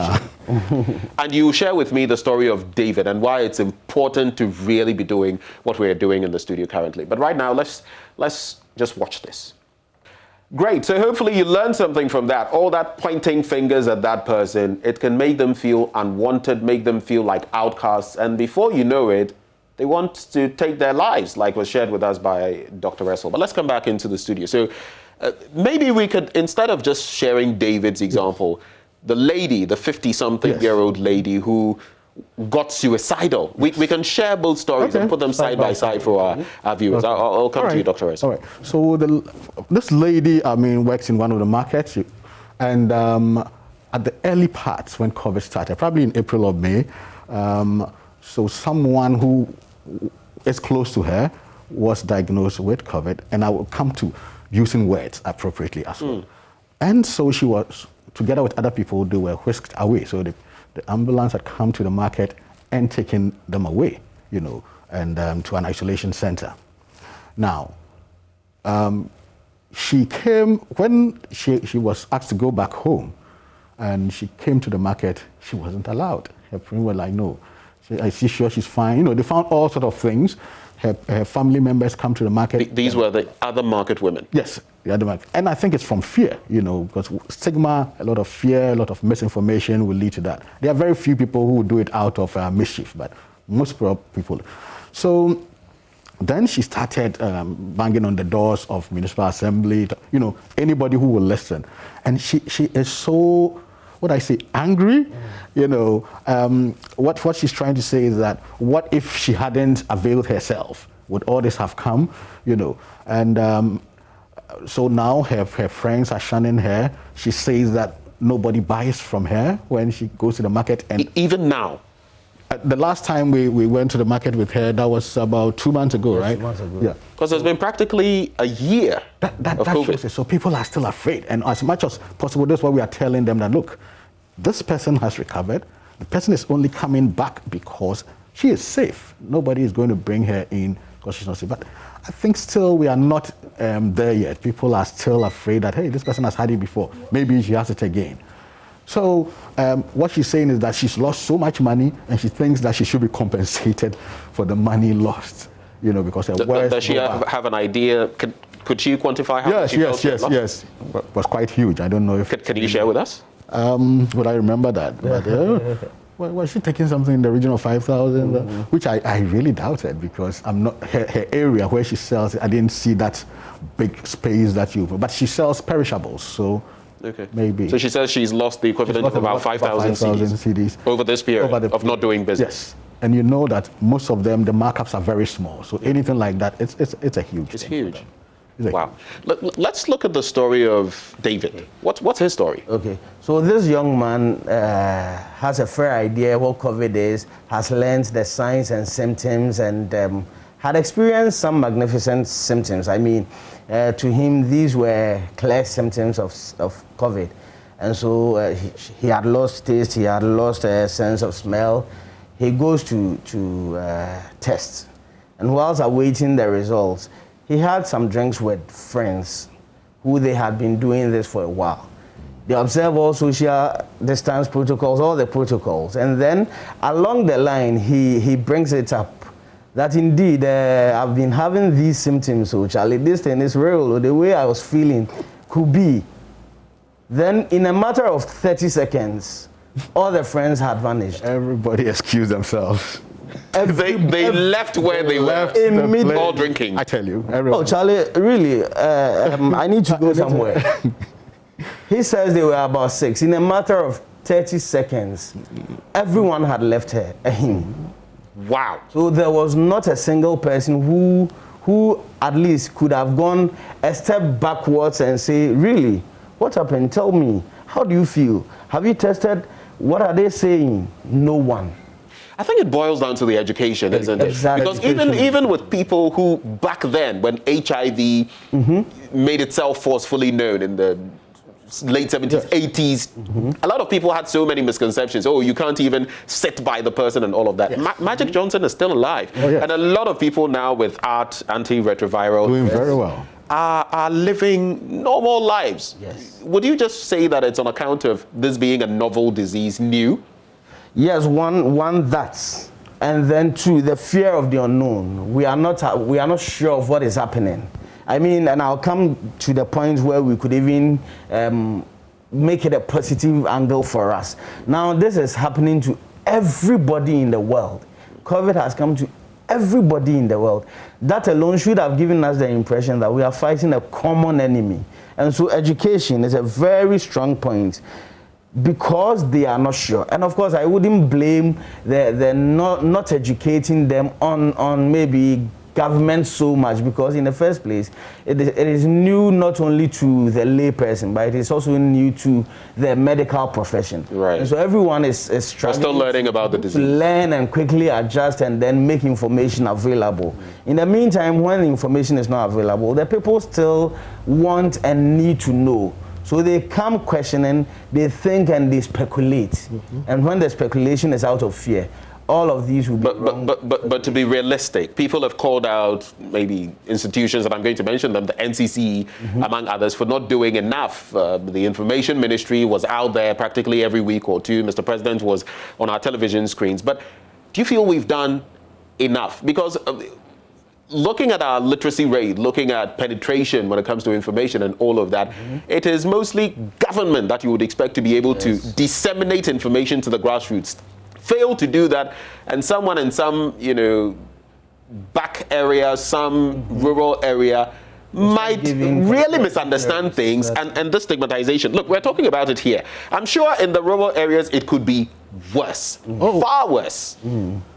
And you share with me the story of David and why it's important to really be doing what we're doing in the studio currently. But right now, let's just watch this. Great, so hopefully you learned something from that. All that pointing fingers at that person, it can make them feel unwanted, make them feel like outcasts, and before you know it, they want to take their lives, like was shared with us by Dr. Russell. But let's come back into the studio. So maybe we could, instead of just sharing David's example, the lady, the 50-something-year-old lady who got suicidal. We can share both stories and put them side by side for our viewers. I'll come to you, Dr. Russell. All right. So this lady, works in one of the markets, and at the early parts when COVID started, probably in April or May, so someone who is close to her was diagnosed with COVID, and I will come to using words appropriately as well. And so she was, together with other people, they were whisked away. So the ambulance had come to the market and taken them away, and to an isolation center. Now, she came, when she was asked to go back home, and she came to the market, she wasn't allowed. Her friends were like, no, I see sure she's fine. They found all sort of things. Her family members come to the market. These were the other market women? Yes, the other market. And I think it's from fear, because stigma, a lot of fear, a lot of misinformation will lead to that. There are very few people who do it out of mischief, but most people. So then she started banging on the doors of municipal assembly, anybody who will listen. And she is so, what I say, angry. What she's trying to say is that, what if she hadn't availed herself? Would all this have come? And so now her friends are shunning her. She says that nobody buys from her when she goes to the market. And even now? The last time we went to the market with her, that was about 2 months ago, right? 2 months ago. Yeah. Because there's been practically a year of COVID. Shows it. So people are still afraid. And as much as possible, that's why we are telling them that, look, this person has recovered. The person is only coming back because she is safe. Nobody is going to bring her in because she's not safe. But I think still we are not there yet. People are still afraid that, hey, this person has had it before. Maybe she has it again. So what she's saying is that she's lost so much money and she thinks that she should be compensated for the money lost, because her words. Does she have an idea? Could she quantify how much she lost? Yes. It was quite huge. I don't know if. Can you share with us? Would I remember that? But was she taking something in the region of 5,000? Which I really doubted, because I'm not her area where she sells. I didn't see that big space that but she sells perishables, so. Okay. Maybe. So she says she's lost the equivalent of about 5,000 CDs over this period of not doing business. Yes. And you know that most of them, the markups are very small. So anything like that, it's a huge thing. It's huge. Wow. Let's look at the story of David. What's his story? Okay. So this young man has a fair idea what COVID is, has learned the signs and symptoms, and had experienced some magnificent symptoms. To him, these were clear symptoms of COVID. And so he had lost taste, he had lost a sense of smell. He goes to test. And whilst awaiting the results, he had some drinks with friends who they had been doing this for a while. They observe all social distance protocols, all the protocols. And then along the line, he brings it up that indeed I've been having these symptoms, so Charlie, this thing is real, or the way I was feeling could be. Then in a matter of 30 seconds, all the friends had vanished. Everybody excused themselves. They left where they were, all drinking. I tell you. Oh, Charlie, really, I need to go somewhere. He says they were about 6. In a matter of 30 seconds, everyone had left him. Wow. So there was not a single person who at least could have gone a step backwards and say, really, what happened? Tell me, how do you feel? Have you tested? What are they saying? No one. I think it boils down to the education, isn't it? Exactly. Because even with people who back then, when HIV made itself forcefully known in the late 70s, 80s, a lot of people had so many misconceptions. Oh, you can't even sit by the person and all of that. Magic Johnson is still alive. And a lot of people now with art, antiretroviral, doing very well, are living normal lives. Yes. Would you just say that it's on account of this being a novel disease, new? Yes, one that, and then 2, the fear of the unknown. We are not sure of what is happening. I mean, and I'll come to the point where we could even make it a positive angle for us. Now, this is happening to everybody in the world. COVID has come to everybody in the world. That alone should have given us the impression that we are fighting a common enemy. And so education is a very strong point, because they are not sure. And of course, I wouldn't blame the not educating them on maybe government so much, because in the first place, it is new not only to the layperson, but it is also new to the medical profession. Right. And so everyone is struggling. We're still learning about the disease. To learn and quickly adjust and then make information available. In the meantime, when information is not available, the people still want and need to know. So they come questioning, they think and they speculate. And when the speculation is out of fear, all of these will be wrong. But to be realistic, people have called out maybe institutions, and I'm going to mention them, the NCC, among others, for not doing enough. The information ministry was out there practically every week or 2. Mr. President was on our television screens. But do you feel we've done enough? Because looking at our literacy rate, looking at penetration when it comes to information and all of that, it is mostly government that you would expect to be able to disseminate information to the grassroots. Fail to do that, and someone in some, back area, some rural area might really misunderstand things, and this stigmatization. Look, we're talking about it here. I'm sure in the rural areas it could be worse, far worse.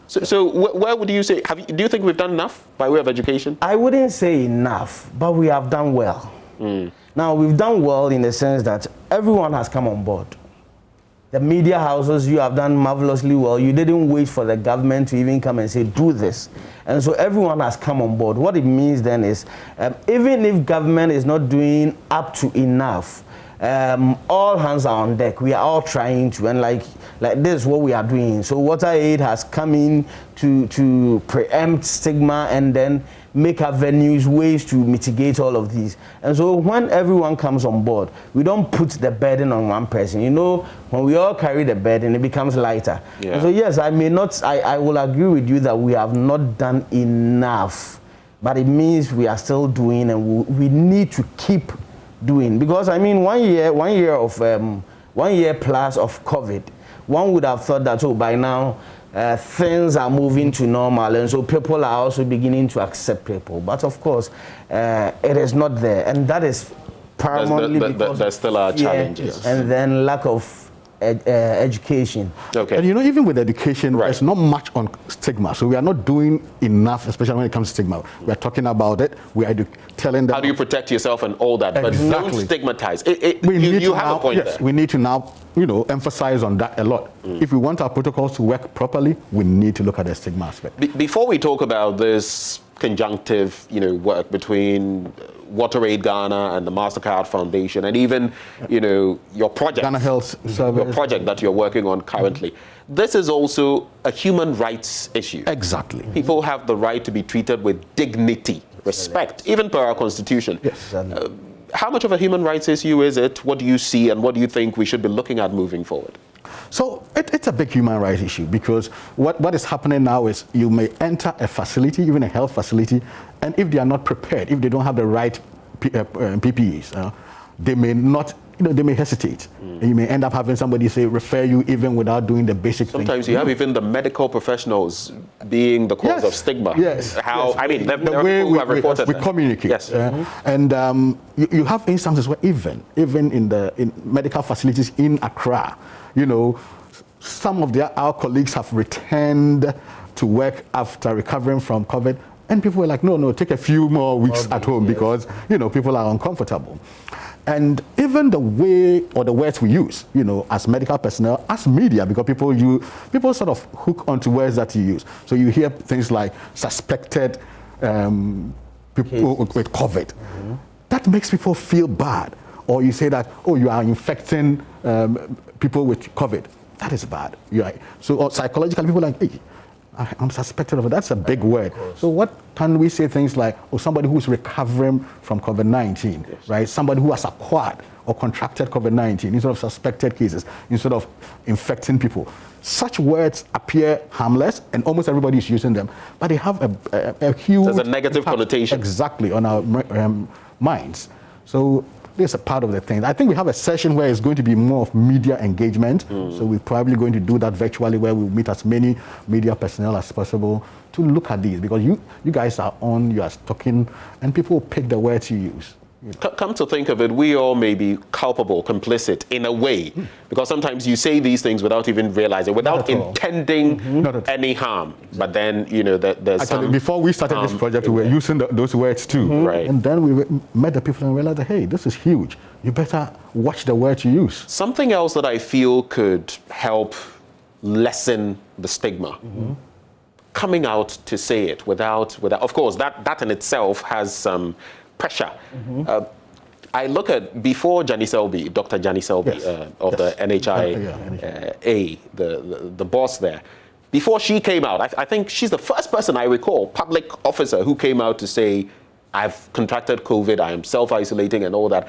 So where would you say, do you think we've done enough by way of education? I wouldn't say enough, but we have done well. Now, we've done well in the sense that everyone has come on board. The media houses, you have done marvelously well. You didn't wait for the government to even come and say, do this. And so everyone has come on board. What it means then is, even if government is not doing up to enough, all hands are on deck. We are all trying to, and like this is what we are doing. So WaterAid has come in to preempt stigma and then make avenues, ways to mitigate all of these. And so when everyone comes on board, we don't put the burden on one person. When we all carry the burden, it becomes lighter. And so yes, I will agree with you that we have not done enough, but it means we are still doing, and we need to keep doing. Because 1 year plus of COVID, one would have thought that by now things are moving to normal, and so people are also beginning to accept people. But of course, it is not there, and that is paramountly because there still are challenges, and then lack of education. Okay. And even with education, there's not much on stigma. So we are not doing enough, especially when it comes to stigma. We are talking about it. We are telling them. How do you protect yourself and all that? Exactly. But don't stigmatize. You have a point there. We need to now, emphasize on that a lot. If we want our protocols to work properly, we need to look at the stigma aspect. Before we talk about this conjunctive, work between WaterAid Ghana and the MasterCard Foundation, and even, your project, Ghana Health Service, your project that you're working on currently. This is also a human rights issue. Exactly. People have the right to be treated with dignity, respect, even per our constitution. Yes. How much of a human rights issue is it? What do you see, and what do you think we should be looking at moving forward? So it's a big human rights issue, because what is happening now is you may enter a facility, even a health facility, and if they are not prepared, if they don't have the right PPEs, they may not they may hesitate. And you may end up having somebody say, refer you even without doing the basic thing. Sometimes you have even the medical professionals being the cause of stigma. Yes. I mean, there the are way people who have reported we that. communicate. Yes. And you have instances where even in medical facilities in Accra, some of our colleagues have returned to work after recovering from COVID. And people were like, no, take a few more weeks at home because, people are uncomfortable. And even the way or the words we use, as medical personnel, as media, because people sort of hook onto words that you use. So you hear things like suspected people with COVID. That makes people feel bad. Or you say that, you are infecting people with COVID. That is bad. So psychologically, people are like, hey, I'm suspected of it. That's a big word. So what can we say things like, somebody who's recovering from COVID-19, right? Somebody who has acquired or contracted COVID-19 instead of suspected cases, instead of infecting people. Such words appear harmless, and almost everybody is using them, but they have a huge... There's a negative connotation. Exactly, on our minds. So this is a part of the thing. I think we have a session where it's going to be more of media engagement. So we're probably going to do that virtually, where we'll meet as many media personnel as possible to look at these, because you guys are on, you are talking, and people will pick the words you use. Come to think of it, we all may be culpable, complicit in a way, because sometimes you say these things without even realizing, without intending any harm. But then, there's actually, before we started this project, we were using those words too. Right. And then we met the people and realized that, hey, this is huge. You better watch the words you use. Something else that I feel could help lessen the stigma. Coming out to say it without, of course, that in itself has some pressure. I look at, before Dr. Jani Selby of the NHIA, the boss there, before she came out, I think she's the first person I recall, public officer, who came out to say, I've contracted COVID, I am self-isolating and all that.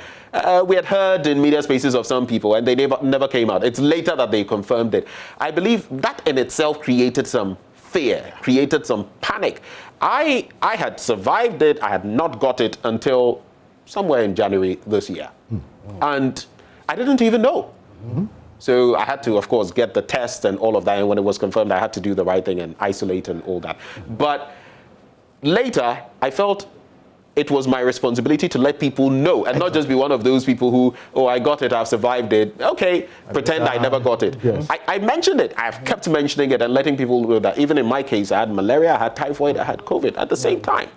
We had heard in media spaces of some people, and they never came out. It's later that they confirmed it. I believe that in itself created some fear, created some panic. I had survived it, I had not got it until somewhere in January this year. And I didn't even know. So I had to, of course, get the test and all of that, and when it was confirmed, I had to do the right thing and isolate and all that. But later, I felt it was my responsibility to let people know, and not just be one of those people who, I got it, I've survived it. Okay, pretend I never got it. Yes. I mentioned it. I've kept mentioning it and letting people know that even in my case, I had malaria, I had typhoid, I had COVID at the same time.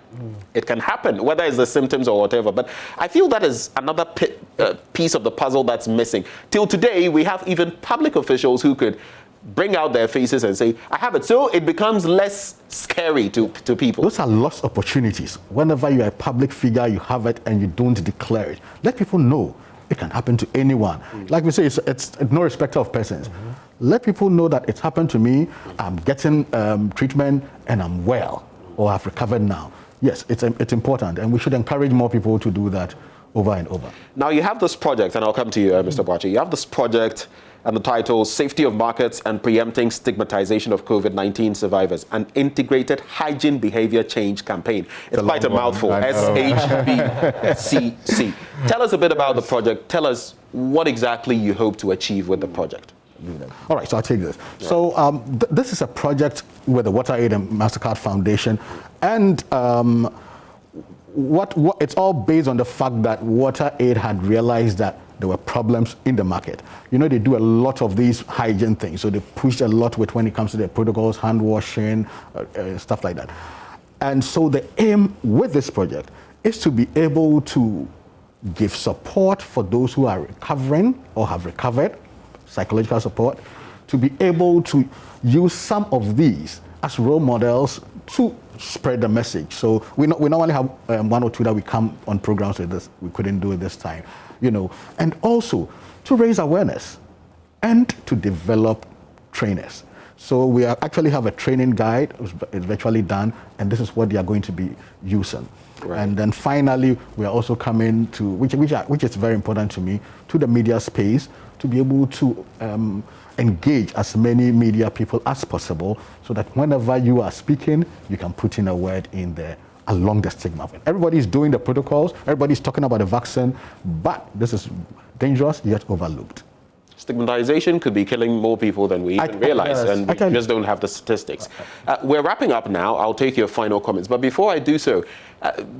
It can happen, whether it's the symptoms or whatever. But I feel that is another piece of the puzzle that's missing. Till today, we have even public officials who could bring out their faces and say, I have it. So it becomes less scary to people. Those are lost opportunities. Whenever you're a public figure, you have it and you don't declare it. Let people know it can happen to anyone. Like we say, it's no respecter of persons. Let people know that it's happened to me, I'm getting treatment and I'm well, or I've recovered now. Yes, it's important, and we should encourage more people to do that over and over. Now you have this project, and I'll come to you, Mr. Boakye. You have this project and the title, Safety of Markets and Preempting Stigmatization of COVID-19 Survivors, an Integrated Hygiene Behavior Change Campaign. It's quite a mouthful, SHBCC. Tell us a bit about the project. Tell us what exactly you hope to achieve with the project. All right, so I'll take this. Yeah. So this is a project with the WaterAid and MasterCard Foundation, and it's all based on the fact that WaterAid had realized that there were problems in the market. They do a lot of these hygiene things, so they pushed a lot with when it comes to their protocols, hand washing, stuff like that. And so the aim with this project is to be able to give support for those who are recovering or have recovered, psychological support, to be able to use some of these as role models to spread the message. So we normally have one or two that we come on programs with this. We couldn't do it this time, and also to raise awareness and to develop trainers. So we actually have a training guide. It's virtually done, and this is what they are going to be using. Right. And then finally, we are also coming to, which is very important to me, to the media space, to be able to engage as many media people as possible, so that whenever you are speaking, you can put in a word in there along the stigma. Everybody's doing the protocols, everybody's talking about the vaccine, but this is dangerous yet overlooked. Stigmatization could be killing more people than we even realize, and we just don't have the statistics. We're wrapping up now. I'll take your final comments. But before I do so,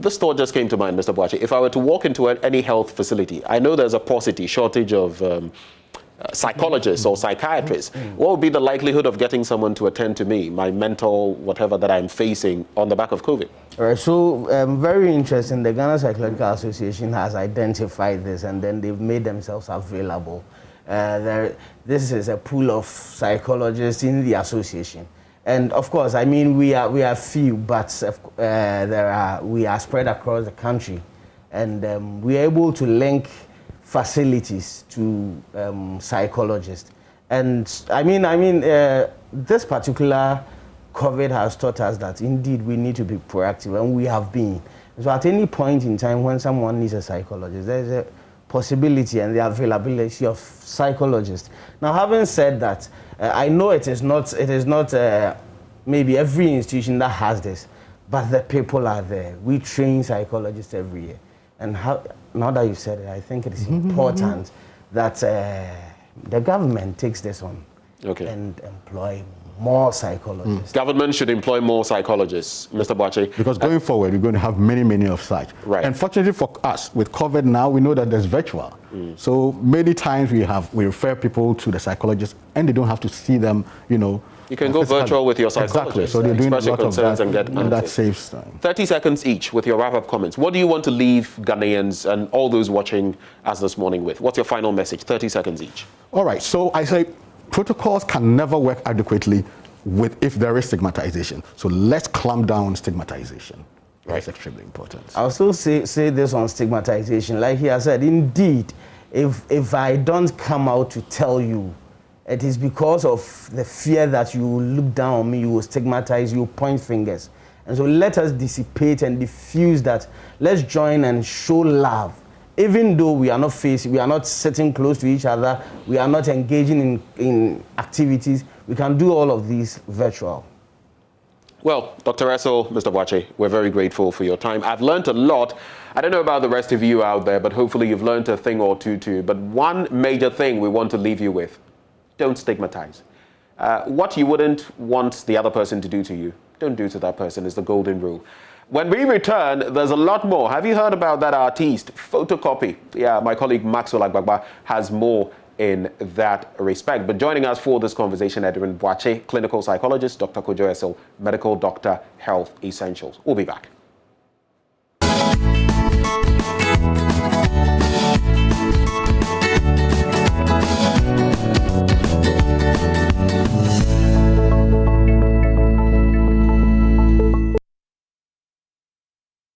this thought just came to mind, Mr. Boakye. If I were to walk into any health facility, I know there's a paucity, shortage of psychologists or psychiatrists. What would be the likelihood of getting someone to attend to me, my mental whatever that I'm facing on the back of COVID? All right, so very interesting. The Ghana Psychological Association has identified this, and then they've made themselves available. This is a pool of psychologists in the association, and of course, I mean we are few, but we are spread across the country, and we are able to link facilities to psychologists. And I mean this particular COVID has taught us that indeed we need to be proactive, and we have been. So at any point in time when someone needs a psychologist, there's a possibility and the availability of psychologists. Now, having said that, I know it is not maybe every institution that has this, but the people are there. We train psychologists every year, and now that you've said it, I think it is important that the government takes this on and employ more psychologists. Government should employ more psychologists, Mr. Boakye. Because going forward, we're going to have many, many of such. Right. And fortunately for us, with COVID now, we know that there's virtual. So many times we refer people to the psychologist, and they don't have to see them, You can go virtual with your psychologist. Exactly. So they're doing a lot of that, and get and that saves time. 30 seconds each with your wrap-up comments. What do you want to leave Ghanaians and all those watching us this morning with? What's your final message? 30 seconds each. All right. So I say protocols can never work adequately if there is stigmatization. So let's clamp down on stigmatization. That's extremely important. I'll still say this on stigmatization. Like he has said, indeed, if I don't come out to tell you, it is because of the fear that you will look down on me, you will stigmatize, you will point fingers. And so let us dissipate and diffuse that. Let's join and show love. Even though we are not sitting close to each other, we are not engaging in activities, we can do all of these virtual. Well, Dr. Russell, Mr. Boakye, we're very grateful for your time. I've learned a lot. I don't know about the rest of you out there, but hopefully you've learned a thing or two too. But one major thing we want to leave you with: don't stigmatize. What you wouldn't want the other person to do to you, don't do to that person, is the golden rule. When we return, there's a lot more. Have you heard about that artiste, Photocopy? Yeah, my colleague Maxwell Agbagba has more in that respect. But joining us for this conversation, Edwin Boakye, clinical psychologist, Dr. Kojo Essel, medical doctor, health essentials. We'll be back.